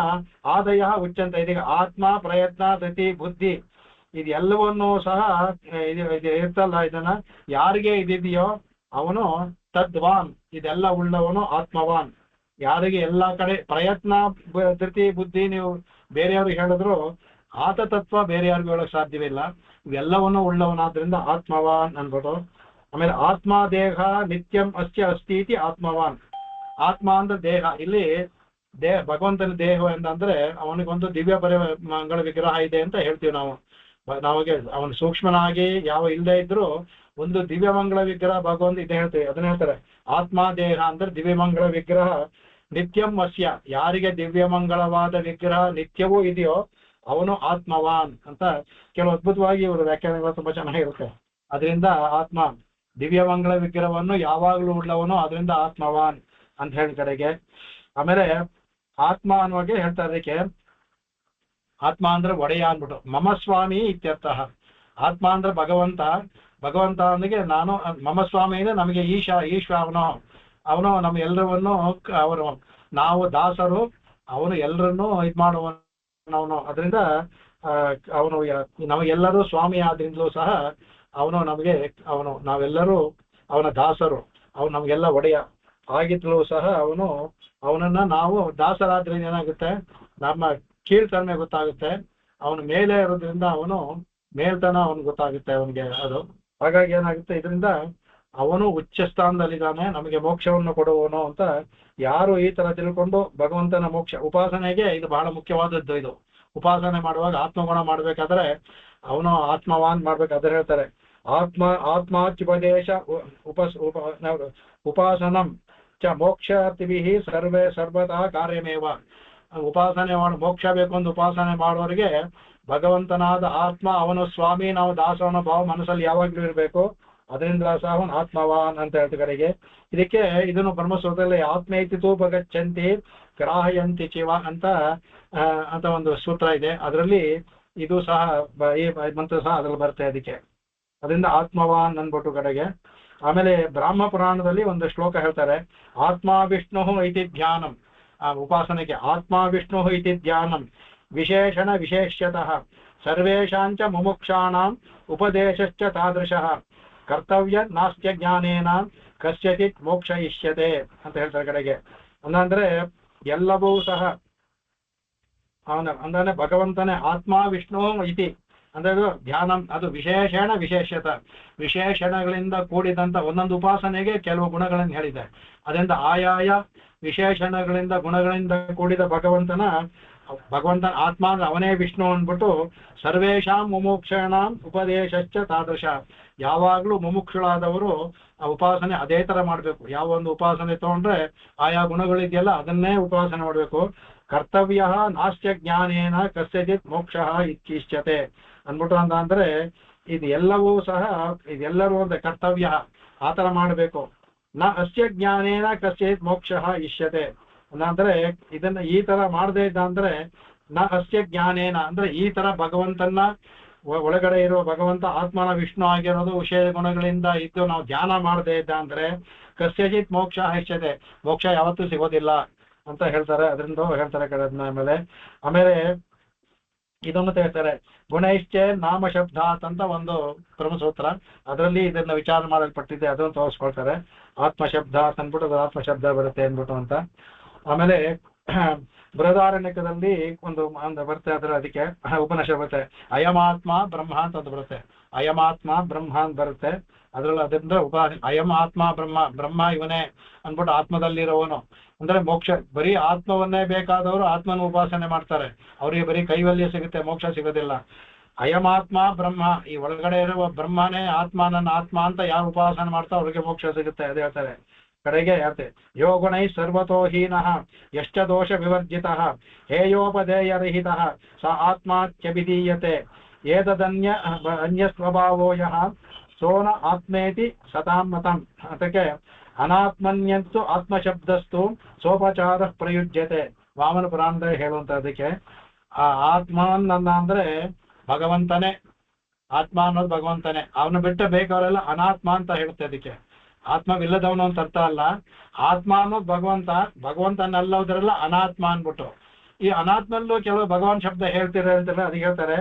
ಆದಯ ಉಚ್ಚಂತ. ಇದೀಗ ಆತ್ಮ ಪ್ರಯತ್ನ ಧೃತಿ ಬುದ್ಧಿ ಇದೆಲ್ಲವನ್ನೂ ಸಹ ಇರ್ತಲ್ಲ, ಇದನ್ನ ಯಾರಿಗೆ ಇದಿದೆಯೋ ಅವನು ತದ್ವಾನ್, ಇದೆಲ್ಲ ಉಳ್ಳವನು ಆತ್ಮವಾನ್. ಯಾರಿಗೆ ಎಲ್ಲಾ ಕಡೆ ಪ್ರಯತ್ನ ಧೃತಿ ಬುದ್ಧಿ ನೀವು ಬೇರೆಯವ್ರಿಗೆ ಹೇಳಿದ್ರು, ಆತತತ್ವ ಬೇರೆ ಯಾರಿಗೂ ಹೇಳಕ್ ಸಾಧ್ಯವಿಲ್ಲ. ಇವೆಲ್ಲವನ್ನೂ ಉಳ್ಳವನಾದ್ರಿಂದ ಆತ್ಮವಾನ್ ಅನ್ಬೋದು. ಆಮೇಲೆ ಆತ್ಮ ದೇಹ ನಿತ್ಯಂ ಅಸ್ಯ ಅಸ್ತಿ ಇತಿ ಆತ್ಮವಾನ್. ಆತ್ಮ ಅಂದ್ರೆ ದೇಹ. ಇಲ್ಲಿ ಭಗವಂತನ ದೇಹ ಅಂತಂದ್ರೆ ಅವನಿಗೊಂದು ದಿವ್ಯ ಮಂಗಳ ವಿಗ್ರಹ ಇದೆ ಅಂತ ಹೇಳ್ತೀವಿ ನಾವು. ನಮಗೆ ಅವನು ಸೂಕ್ಷ್ಮನಾಗಿ ಯಾವ ಇಲ್ಲದೆ ಇದ್ರು ಒಂದು ದಿವ್ಯ ಮಂಗಳ ವಿಗ್ರಹ ಭಗವಂತ ಇದೆ ಹೇಳ್ತೀವಿ. ಅದನ್ನ ಹೇಳ್ತಾರೆ ಆತ್ಮ ದೇಹ ಅಂದ್ರೆ ದಿವ್ಯ ಮಂಗಳ ವಿಗ್ರಹ. ನಿತ್ಯಂ ಅಸ್ಯ, ಯಾರಿಗೆ ದಿವ್ಯ ಮಂಗಳವಾದ ವಿಗ್ರಹ ನಿತ್ಯವೂ ಇದೆಯೋ ಅವನು ಆತ್ಮವಾನ್ ಅಂತ. ಕೆಲವು ಅದ್ಭುತವಾಗಿ ಇವರು ವ್ಯಾಖ್ಯಾನಗಳು ತುಂಬಾ ಚೆನ್ನಾಗಿರುತ್ತೆ. ಅದರಿಂದ ಆತ್ಮ ದಿವ್ಯ ಮಂಗಳ ವಿಗ್ರಹವನ್ನು ಯಾವಾಗಲೂ ಉಳ್ಳವನು, ಅದರಿಂದ ಆತ್ಮವಾನ್ ಅಂತ ಹೇಳಿ ಕಡೆಗೆ. ಆಮೇಲೆ ಆತ್ಮ ಅನ್ನುವಾಗೆ ಹೇಳ್ತಾರೆ. ಅದಕ್ಕೆ ಆತ್ಮ ಅಂದ್ರೆ ಒಡೆಯ ಅಂದ್ಬಿಟ್ಟು. ಮಮ ಸ್ವಾಮಿ ಇತ್ಯರ್ಥ. ಆತ್ಮ ಅಂದ್ರೆ ಭಗವಂತ ಅಂದ್ರೆ ನಾನು ಮಮ ಸ್ವಾಮಿ ಅಂದ್ರೆ ನಮಗೆ ಈಶ ಅವನು ನಮ್ಮ ಎಲ್ಲರನ್ನು ನಾವು ದಾಸರು, ಅವನು ಎಲ್ಲರನ್ನೂ ಮಾಡುವವನು. ಅದರಿಂದ ಅವನು ನಮಗೆಲ್ಲರೂ ಸ್ವಾಮಿ ಆದ್ರಿಂದಲೂ ಸಹ ನಾವೆಲ್ಲರೂ ಅವನ ದಾಸರು. ಅವನು ನಮಗೆಲ್ಲ ಒಡೆಯ ಆಗಿದ್ರೂ ಸಹ ಅವನನ್ನ ನಾವು ದಾಸರಾದ್ರಿಂದ ಏನಾಗುತ್ತೆ, ನಮ್ಮ ಕೀಳ್ತನ ಗೊತ್ತಾಗುತ್ತೆ. ಅವನ ಮೇಲೆ ಇರೋದ್ರಿಂದ ಅವನು ಮೇಲ್ತನ ಗೊತ್ತಾಗುತ್ತೆ ಅವನಿಗೆ ಅದು. ಹಾಗಾಗಿ ಏನಾಗುತ್ತೆ, ಇದರಿಂದ ಅವನು ಉಚ್ಚ ಸ್ಥಾನದಲ್ಲಿದ್ದಾನೆ, ನಮಗೆ ಮೋಕ್ಷವನ್ನು ಕೊಡುವವನು ಅಂತ. ಯಾರು ಈ ತರ ತಿಳ್ಕೊಂಡು ಭಗವಂತನ ಮೋಕ್ಷ ಉಪಾಸನೆಗೆ ಇದು ಬಹಳ ಮುಖ್ಯವಾದದ್ದು. ಇದು ಉಪಾಸನೆ ಮಾಡುವಾಗ ಆತ್ಮಗುಣ ಮಾಡ್ಬೇಕಾದ್ರೆ ಅವನು ಆತ್ಮವಾನ್ ಮಾಡ್ಬೇಕಾದ್ರೆ ಹೇಳ್ತಾರೆ ಆತ್ಮಾಚ್ಯುಪದೇಶ ಉಪಾಸನಂ ಚ ಮೋಕ್ಷಾರ್ಥಿಭಿ ಸರ್ವದಾ ಕಾರ್ಯಮೇವ. ಉಪಾಸನೆ ಮೋಕ್ಷ ಬೇಕು ಅಂತ ಉಪಾಸನೆ ಮಾಡೋರಿಗೆ ಭಗವಂತನಾದ ಆತ್ಮ ಅವನು ಸ್ವಾಮಿ, ನಾವು ದಾಸವನ ಭಾವ ಮನಸ್ಸಲ್ಲಿ ಯಾವಾಗ್ಲೂ ಇರಬೇಕು. ಅದರಿಂದ ಸಹ ಅವನು ಆತ್ಮವಾನ್ ಅಂತ ಹೇಳ್ತಾರೆ. ಇದಕ್ಕೆ ಇದನ್ನು ಬ್ರಹ್ಮಸೂತ್ರದಲ್ಲಿ ಆತ್ಮೇತಿ ತೂಪಗಚ್ಚಂತಿ ಗ್ರಾಹಯಂತಿ ಚಿವ ಅಂತ ಒಂದು ಸೂತ್ರ ಇದೆ. ಅದರಲ್ಲಿ ಇದು ಸಹ ಈ ಮಂತ್ರ ಸಹ ಅದ್ರಲ್ಲಿ ಬರುತ್ತೆ ಅದಕ್ಕೆ. ಅದರಿಂದ ಆತ್ಮವಾನ್ ಅನ್ಬಿಟ್ಟು ಕಡೆಗೆ. ಆಮೇಲೆ ಬ್ರಾಹ್ಮ ಪುರಾಣದಲ್ಲಿ ಒಂದು ಶ್ಲೋಕ ಹೇಳ್ತಾರೆ, ಆತ್ಮ ವಿಷ್ಣು ಇತಿ ಧ್ಯಾನಂ. ಆ ಉಪಾಸನೆಗೆ ಆತ್ಮ ವಿಷ್ಣು ಇತಿ ಧ್ಯಾನಂ ವಿಶೇಷಣ ವಿಶೇಷ್ಯತಃ ಸರ್ವೇಷಾಂಚ ಮುಮುಕ್ಷಾಣಾಂ ಉಪದೇಶಶ್ಚ ತಾದೃಶಃ ಕರ್ತವ್ಯ ನಾಸ್ತ್ಯ ಜ್ಞಾನೇನ ಕಸ್ಯಚಿತ್ ಮೋಕ್ಷ ಇಷ್ಯತೆ ಅಂತ ಹೇಳ್ತಾರೆ ಕಡೆಗೆ. ಅಂದ್ರೆ ಎಲ್ಲವೂ ಸಹ ಅವನ ಅಂದ್ರೆ ಭಗವಂತನೇ ಆತ್ಮ ವಿಷ್ಣು ಇತಿ ಅಂದ್ರೆ ಅದು ಧ್ಯಾನ, ಅದು ವಿಶೇಷಣಗಳಿಂದ ಕೂಡಿದಂತ ಒಂದೊಂದು ಉಪಾಸನೆಗೆ ಕೆಲವು ಗುಣಗಳನ್ನು ಹೇಳಿದೆ. ಅದರಿಂದ ಆಯಾಯ ವಿಶೇಷಣಗಳಿಂದ ಗುಣಗಳಿಂದ ಕೂಡಿದ ಭಗವಂತನ ಆತ್ಮ ಅಂದ್ರೆ ಅವನೇ ವಿಷ್ಣು ಅಂದ್ಬಿಟ್ಟು ಸರ್ವೇಷಾಂ ಮುಮುಕ್ಷಾಣಾಂ ಉಪದೇಶಶ್ಚ ತಾದೃಶ. ಯಾವಾಗ್ಲೂ ಮುಮುಕ್ಷುಳಾದವರು ಆ ಉಪಾಸನೆ ಅದೇ ತರ ಮಾಡ್ಬೇಕು. ಯಾವ ಒಂದು ಉಪಾಸನೆ ತಗೊಂಡ್ರೆ ಆಯಾ ಗುಣಗಳಿದೆಯಲ್ಲ ಅದನ್ನೇ ಉಪಾಸನೆ ಮಾಡ್ಬೇಕು. ಕರ್ತವ್ಯ ನಾಸ್ತ್ಯ ಜ್ಞಾನೇನ ಕಸ್ಯಚಿತ್ ಮೋಕ್ಷ ಇಚ್ಛಿಷ್ಯತೆ ಅಂದ್ಬಿಟ್ಟು ಅಂದ್ರೆ ಇದೆಲ್ಲವೂ ಸಹ ಇದೆಲ್ಲರೂ ಅಂತ ಕರ್ತವ್ಯ ಆತರ ಮಾಡಬೇಕು. ನ ಅಸ್ಯ ಜ್ಞಾನೇನ ಕಸ್ಯಚಿತ್ ಮೋಕ್ಷ ಇಷ್ಯತೆ ಅಂದ್ರೆ ಇದನ್ನ ಈ ತರ ಮಾಡದೇ ಇದ್ದ ಅಂದ್ರೆ ನ ಅಸ್ಯ ಜ್ಞಾನೇನ ಅಂದ್ರೆ ಈ ತರ ಭಗವಂತನ ಒಳಗಡೆ ಇರುವ ಭಗವಂತ ಆತ್ಮನ ವಿಷ್ಣು ಆಗಿರೋದು ವಿಷಯ ಗುಣಗಳಿಂದ ಇದ್ದು ನಾವು ಧ್ಯಾನ ಮಾಡದೇ ಇದ್ದ ಅಂದ್ರೆ ಕಸ್ಯಚಿತ್ ಮೋಕ್ಷ ಇಷ್ಯತೆ, ಮೋಕ್ಷ ಯಾವತ್ತೂ ಸಿಗೋದಿಲ್ಲ ಅಂತ ಹೇಳ್ತಾರೆ. ಅದರಿಂದ ಹೇಳ್ತಾರೆ ಆಮೇಲೆ ಇದನ್ನು ಹೇಳ್ತಾರೆ ಗುಣೈಶ್ಚೆ ನಾಮ ಶಬ್ದಾತ್ ಅಂತ ಒಂದು ಬ್ರಹ್ಮಸೂತ್ರ, ಅದರಲ್ಲಿ ಇದನ್ನ ವಿಚಾರ ಮಾಡಲ್ಪಟ್ಟಿದೆ, ಅದನ್ನು ತೋರಿಸ್ಕೊಳ್ತಾರೆ. ಆತ್ಮಶಬ್ದ ಅಂದ್ಬಿಟ್ಟು ಅದು ಆತ್ಮಶಬ್ದ ಬರುತ್ತೆ ಅಂದ್ಬಿಟ್ಟು ಅಂತ. ಆಮೇಲೆ ಬೃಹದಾರಣ್ಯಕದಲ್ಲಿ ಒಂದು ಬರುತ್ತೆ, ಅದರ ಅದಕ್ಕೆ ಉಪನಿಷತ್ ಬರುತ್ತೆ ಅಯಮಾತ್ಮ ಬ್ರಹ್ಮ ಅಂತ ಬರುತ್ತೆ. ಅಯಮಾತ್ಮ ಬ್ರಹ್ಮ ಅಂತ ಬರುತ್ತೆ ಅದ್ರಲ್ಲಿ. ಅದರಿಂದ ಅಯಂ ಆತ್ಮ ಬ್ರಹ್ಮ ಇವನೇ ಅಂದ್ಬಿಟ್ಟು ಆತ್ಮದಲ್ಲಿರೋವನು ಅಂದ್ರೆ ಮೋಕ್ಷ. ಬರೀ ಆತ್ಮವನ್ನೇ ಬೇಕಾದವರು ಆತ್ಮನ ಉಪಾಸನೆ ಮಾಡ್ತಾರೆ, ಅವರಿಗೆ ಬರೀ ಕೈವಲ್ಯ ಸಿಗುತ್ತೆ, ಮೋಕ್ಷ ಸಿಗೋದಿಲ್ಲ. ಅಯಮಾತ್ಮ ಬ್ರಹ್ಮ, ಈ ಒಳಗಡೆ ಇರುವ ಬ್ರಹ್ಮನೇ ಆತ್ಮ, ನನ್ನ ಆತ್ಮ ಅಂತ ಯಾರು ಉಪಾಸನೆ ಮಾಡ್ತಾರೋ ಅವ್ರಿಗೆ ಮೋಕ್ಷ ಸಿಗುತ್ತೆ. ಅದೇ ಹೇಳ್ತಾರೆ ಕಡೆಗೆ ಹೇಳ್ತೆ ಯೋ ಗುಣೈ ಸರ್ವತೋ ಹೀನಃ ಯಶ್ಚ ದೋಷ ವಿವರ್ಜಿತಃ ಹೇಯೋಪದೇಯರಹಿತಃ ಸ ಆತ್ಮಾಚ್ಯಭಿಧೀಯತೆ ಏತದನ್ಯ ಅನ್ಯ ಸ್ವಭಾವೋ ಯಃ ಸೋನ ಆತ್ಮೇತಿ ಸತಾಂ ಮತಂ. ಅದಕ್ಕೆ ಅನಾತ್ಮನ್ಯಂತು ಆತ್ಮಶಬ್ದಸ್ತು ಸೋಪಚಾರ ಪ್ರಯುಜ್ಯತೆ. ವಾಮನ ಪುರಾಣದ ಹೇಳುವಂತ ಅದಕ್ಕೆ ಆ ಆತ್ಮ ಅಂದ್ರೆ ಭಗವಂತನೇ, ಆತ್ಮ ಅನ್ನೋದು ಭಗವಂತನೇ, ಅವನು ಬಿಟ್ಟು ಬೇಕವರೆಲ್ಲ ಅನಾತ್ಮ ಅಂತ ಹೇಳುತ್ತೆ. ಅದಕ್ಕೆ ಆತ್ಮವಿಲ್ಲದವನು ಅಂತ ಅರ್ಥ ಅಲ್ಲ, ಆತ್ಮ ಅನ್ನೋದು ಭಗವಂತನಲ್ಲೋದ್ರೆಲ್ಲ ಅನಾತ್ಮ ಅನ್ಬಿಟ್ಟು. ಈ ಅನಾತ್ಮಲ್ಲೂ ಕೆಲವು ಭಗವಾನ್ ಶಬ್ದ ಹೇಳ್ತಿರ ಅಂತೆಲ್ಲ ಅದಕ್ಕೆ ಹೇಳ್ತಾರೆ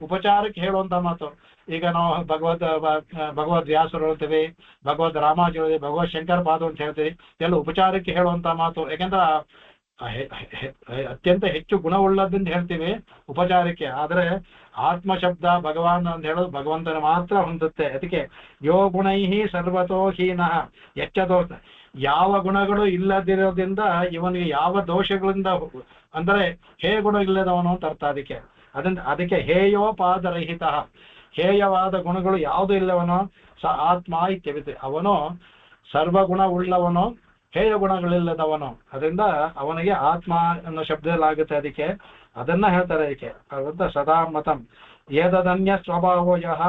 ಉಪಚಾರಕ್ಕೆ ಹೇಳುವಂತ ಮಾತು. ಈಗ ನಾವು ಭಗವದ್ ವ್ಯಾಸರು ಹೇಳ್ತೀವಿ, ಭಗವದ್ ರಾಮಾಜಿ ಹೇಳ್ತೀವಿ, ಭಗವದ್ ಶಂಕರ ಪಾದ ಅಂತ ಹೇಳ್ತೀವಿ, ಎಲ್ಲ ಉಪಚಾರಕ್ಕೆ ಹೇಳುವಂತ ಮಾತು. ಯಾಕೆಂದ್ರೆ ಅತ್ಯಂತ ಹೆಚ್ಚು ಗುಣವುಳ್ಳದಿಂದ ಹೇಳ್ತೀವಿ ಉಪಚಾರಕ್ಕೆ. ಆದ್ರೆ ಆತ್ಮ ಶಬ್ದ ಭಗವಾನ್ ಅಂತ ಹೇಳೋದು ಭಗವಂತನ ಮಾತ್ರ ಹೊಂದುತ್ತೆ. ಅದಕ್ಕೆ ಯೋ ಗುಣೈಹಿ ಸರ್ವತೋ ಹೀನಃ ಎಚ್ಚ ದೋಷ, ಯಾವ ಗುಣಗಳು ಇಲ್ಲದಿರೋದ್ರಿಂದ ಇವನಿಗೆ ಯಾವ ದೋಷಗಳಿಂದ ಅಂದ್ರೆ ಹೇ ಗುಣ ಇಲ್ಲದವನು ಅಂತ ಅರ್ಥ. ಅದಕ್ಕೆ ಹೇಯೋಪಾದರಹಿತ, ಹೇಯವಾದ ಗುಣಗಳು ಯಾವುದು ಇಲ್ಲವನೋ ಸ ಆತ್ಮ ಇತ್ಯವಿದೆ, ಅವನು ಸರ್ವಗುಣ ಉಳ್ಳವನು, ಹೇಯ ಗುಣಗಳಿಲ್ಲದವನು. ಅದರಿಂದ ಅವನಿಗೆ ಆತ್ಮ ಅನ್ನೋ ಶಬ್ದದಲ್ಲಾಗುತ್ತೆ. ಅದಕ್ಕೆ ಅದನ್ನ ಹೇಳ್ತಾರೆ. ಅದಕ್ಕೆ ಅದಂತ ಸದಾ ಮತಂ ಏದನ್ಯ ಸ್ವಭಾವೋ ಯಃ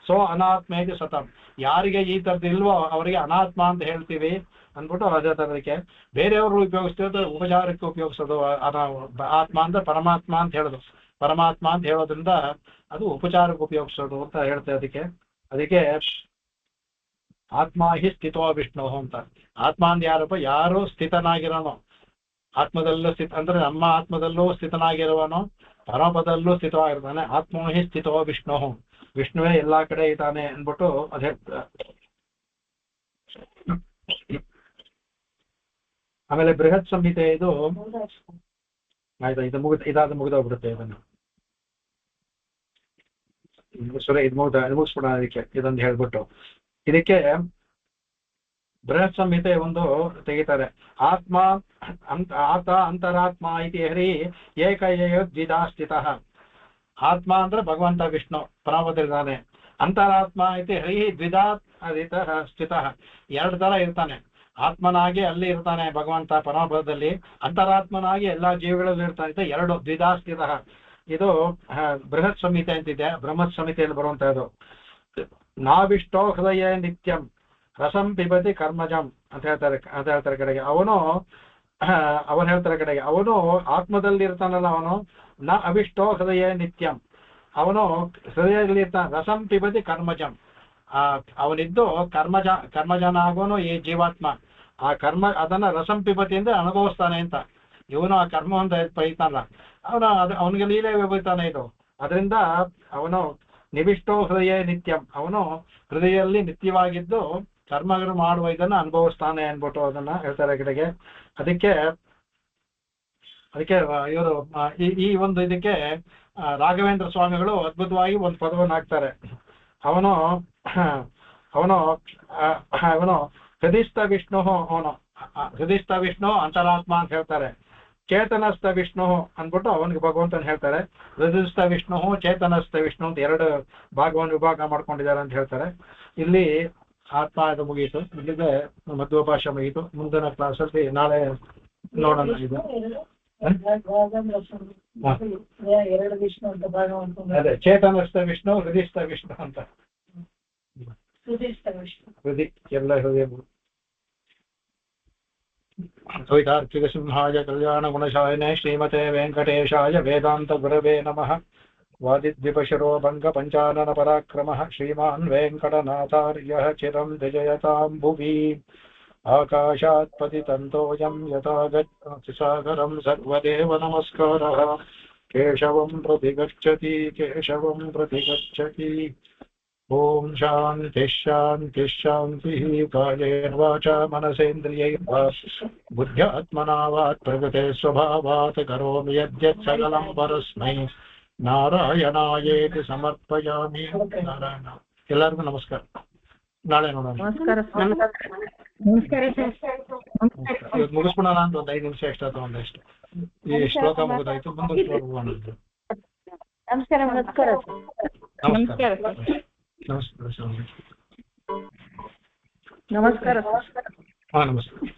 ಸೋ ಅನಾತ್ಮೇತಿ ಸತಂ. ಯಾರಿಗೆ ಈ ತರದ್ದು ಇಲ್ವೋ ಅವರಿಗೆ ಅನಾತ್ಮ ಅಂತ ಹೇಳ್ತೀವಿ ಅಂದ್ಬಿಟ್ಟು ಅದೇ ತರದಕ್ಕೆ ಬೇರೆಯವರು ಉಪಯೋಗಿಸ್ತಿರೋದು ಉಪಚಾರಕ್ಕೆ ಉಪಯೋಗಿಸೋದು. ಆತ್ಮ ಅಂದ್ರೆ ಪರಮಾತ್ಮ ಅಂತ ಹೇಳೋದು, ಪರಮಾತ್ಮ ಅಂತ ಹೇಳೋದ್ರಿಂದ ಅದು ಉಪಚಾರಕ್ಕೆ ಉಪಯೋಗಿಸೋದು ಅಂತ ಹೇಳ್ತೇವೆ. ಅದಕ್ಕೆ ಆತ್ಮ ಹಿ ಸ್ಥಿತೋ ವಿಷ್ಣು ಅಂತ. ಆತ್ಮ ಅಂದ್ ಯಾರಪ್ಪ, ಯಾರು ಸ್ಥಿತನಾಗಿರೋನು, ಆತ್ಮದಲ್ಲೂ ಅಂದ್ರೆ ನಮ್ಮ ಆತ್ಮದಲ್ಲೂ ಸ್ಥಿತನಾಗಿರುವನು, ಪರಮಪದಲ್ಲೂ ಸ್ಥಿತವಾಗಿರ್ತಾನೆ. ಆತ್ಮ ಹಿ ಸ್ಥಿತೋ ವಿಷ್ಣು, ವಿಷ್ಣುವೇ ಎಲ್ಲಾ ಕಡೆ ಇದ್ದಾನೆ ಅಂದ್ಬಿಟ್ಟು ಅದೇ. ಆಮೇಲೆ ಬೃಹತ್ ಸಂಹಿತೆ ಇದು ಆಯ್ತಾ, ಇದಾದ ಮುಗಿದೋಗ್ಬಿಡುತ್ತೆ. ಇದನ್ನು ಮುಗಿಸ್ಬಿಡ. ಅದಕ್ಕೆ ಇದೊಂದು ಹೇಳ್ಬಿಟ್ಟು ಇದಕ್ಕೆ ಬೃಹತ್ ಸಂಹಿತೆ ಒಂದು ತೆಗಿತಾರೆ. ಆತ್ಮ ಆತ ಅಂತರಾತ್ಮ ಇತಿ ಹರಿ ಏಕಯೋ ದ್ವಿಧಾ ಸ್ಥಿತಃ. ಆತ್ಮ ಅಂದ್ರೆ ಭಗವಂತ ವಿಷ್ಣು ಪರಮಪದಲ್ಲಿದ್ದಾನೆ. ಅಂತರಾತ್ಮ ಇತಿ ಹರಿ ದ್ವಿಧಾ ಸ್ಥಿತಃ, ಎರಡು ತರ ಇರ್ತಾನೆ. ಆತ್ಮನಾಗಿ ಅಲ್ಲಿ ಇರ್ತಾನೆ ಭಗವಂತ ಪರಮಪದದಲ್ಲಿ, ಅಂತರಾತ್ಮನಾಗಿ ಎಲ್ಲಾ ಜೀವಿಗಳಲ್ಲಿ ಇರ್ತಾನೆ. ಎರಡು ದ್ವಿಧಾ ಸ್ಥಿತಃ. ಇದು ಬೃಹತ್ ಸಂಹಿತೆ ಅಂತಿದೆ, ಬ್ರಹ್ಮತ್ ಸಂಹಿತೆಯಲ್ಲಿ ಬರುವಂತಹದ್ದು. ನಾವಿಷ್ಟೋ ಹೃದಯ ನಿತ್ಯಂ ರಸಂ ಪಿಬತಿ ಕರ್ಮಜಂ ಅಂತ ಹೇಳ್ತಾರೆ ಕಡೆಗೆ. ಅವನು ಹೇಳ್ತಾರೆ ಕಡೆಗೆ, ಅವನು ಆತ್ಮದಲ್ಲಿ ಇರ್ತಾನಲ್ಲ, ಅವನು ನ ಅವಿಷ್ಟೋ ಹೃದಯ ನಿತ್ಯಂ, ಅವನು ಹೃದಯದಲ್ಲಿ ಇರ್ತಾನೆ. ರಸಂ ಪಿಬತಿ ಕರ್ಮಜಂ, ಅವನಿದ್ದು ಕರ್ಮಜನ ಆಗೋನು ಈ ಜೀವಾತ್ಮ. ಆ ಕರ್ಮ ಅದನ್ನ ರಸಂ ಪಿಬತಿ ಅಂದ್ರೆ ಅನುಭವಿಸ್ತಾನೆ ಅಂತ. ಇವನು ಆ ಕರ್ಮವನ್ನು ಪಡಿತಾನಲ್ಲ, ಅವನಿಗೆ ಲೀಲೆ ಬೀಳ್ತಾನೆ ಇದು. ಅದರಿಂದ ಅವನು ನಿವಿಷ್ಟೋ ಹೃದಯ ನಿತ್ಯಂ, ಅವನು ಹೃದಯದಲ್ಲಿ ನಿತ್ಯವಾಗಿದ್ದು ಕರ್ಮಗಳು ಮಾಡುವ ಇದನ್ನ ಅನುಭವಿಸ್ತಾನೆ ಅನ್ಬಿಟ್ಟು ಅದನ್ನ ಹೇಳ್ತಾರೆ ಕಡೆಗೆ. ಅದಕ್ಕೆ ಇವರು ಈ ಒಂದು ಇದಕ್ಕೆ ರಾಘವೇಂದ್ರ ಸ್ವಾಮಿಗಳು ಅದ್ಭುತವಾಗಿ ಒಂದು ಪದವನ್ನು ಹಾಕ್ತಾರೆ. ಅವನು ಹೃದಯಸ್ಥ ವಿಷ್ಣು, ಹೃದಯಸ್ಥ ವಿಷ್ಣು ಅಂತರಾತ್ಮ ಅಂತ ಹೇಳ್ತಾರೆ. ಚೇತನಸ್ಥ ವಿಷ್ಣು ಅಂದ್ಬಿಟ್ಟು ಅವನಿಗೆ ಭಗವಂತನ ಹೇಳ್ತಾರೆ. ಹೃದಯಸ್ಥ ವಿಷ್ಣು, ಚೇತನಸ್ಥ ವಿಷ್ಣು ಅಂತ ಎರಡು ಭಾಗವನ್ನು ವಿಭಾಗ ಮಾಡ್ಕೊಂಡಿದ್ದಾರೆ ಅಂತ ಹೇಳ್ತಾರೆ. ಇಲ್ಲಿ ಆತ್ಮ ಇದು ಮುಗಿಯಿತು, ಇಲ್ಲಿಗೆ ಮಧ್ವೋಪಾಶ ಮುಗಿಯಿತು. ಮುಂದಿನ ಕ್ಲಾಸಲ್ಲಿ ನಾಳೆ ನೋಡೋಣ. ಇದು ಅದೇ ಚೇತನಸ್ಥ ವಿಷ್ಣು, ಹೃದಯಸ್ಥ ವಿಷ್ಣು ಅಂತ. ಹೃದಯ ಎಲ್ಲ ಹೃದಯ. ಕವಿತಾರ್ಕಿಕ ಸಿಂಹಾಯ ಕಲ್ಯಾಣ ಗುಣಶಾಲಿನೇ ಶ್ರೀಮತೆ ವೆಂಕಟೇಶಾಯ ವೇದಾಂತ ಗುರವೇ ನಮಃ. ವಾದಿದ್ವಿಪಶರೋ ಭಂಗ ಪಂಚಾನನ ಪರಾಕ್ರಮಃ ಶ್ರೀಮಾನ್ ವೆಂಕಟನಾಥಾರ್ಯಃ ಚಿರಂ ವಿಜಯತಾಂ ಭುವಿ. ಆಕಾಶಾತ್ ಪತಿತಂತೋಯಂ ಯಥಾ ಗಚ್ಚತಿ ಸಾಗರಂ ಸರ್ವದೇವ ನಮಸ್ಕಾರಃ. ಕೇಶವಂ ಪ್ರತಿ ಗಚ್ಚತಿ, ಕೇಶವಂ ಪ್ರತಿ ಗಚ್ಚತಿ. ಓಂ ಶಾಂತಿ ಶಾಂತಿ ಶಾಂತಿ. ಕಾಯೇನ ವಾಚಾ ಮನಸೇಂದ್ರಿಯೈರ್ವಾ ಬುದ್ಧ್ಯಾತ್ಮನಾ ವಾತ್ ಪ್ರಕೃತೆ ಸ್ವಭಾವಾತ್ ಕರೋಮಿ ಯದ್ಯತ್ ಸಕಲಂ ಪರಸ್ಮೈ ನಾರಾಯಣಾಯೇತಿ ಸಮರ್ಪಯಾಮಿ. ನಾರಾಯಣ. ಎಲ್ಲರಿಗೂ ನಮಸ್ಕಾರ. ನಾಳೆ ನೋಡೋಣ. ನಮಸ್ಕಾರ ಇವತ್ತು ಮುಗಿಸ್ಬಿಡೋಣ ಅಂತ ಒಂದು 5 ನಿಮಿಷ ಎಕ್ಸ್ಟ್ರಾ ತಗೊಂಡಷ್ಟು. ಈ ಶ್ಲೋಕ ಮುಗಿದಾಯ್ತು. ಮುಂದೆ ಶ್ಲೋಕ ಹೋಗೋಣ. ನಮಸ್ಕಾರ. ನಮಸ್ಕಾರ. ನಮಸ್ಕಾರ. ನಮಸ್ಕಾರ. ಹಾ ನಮಸ್ಕಾರ.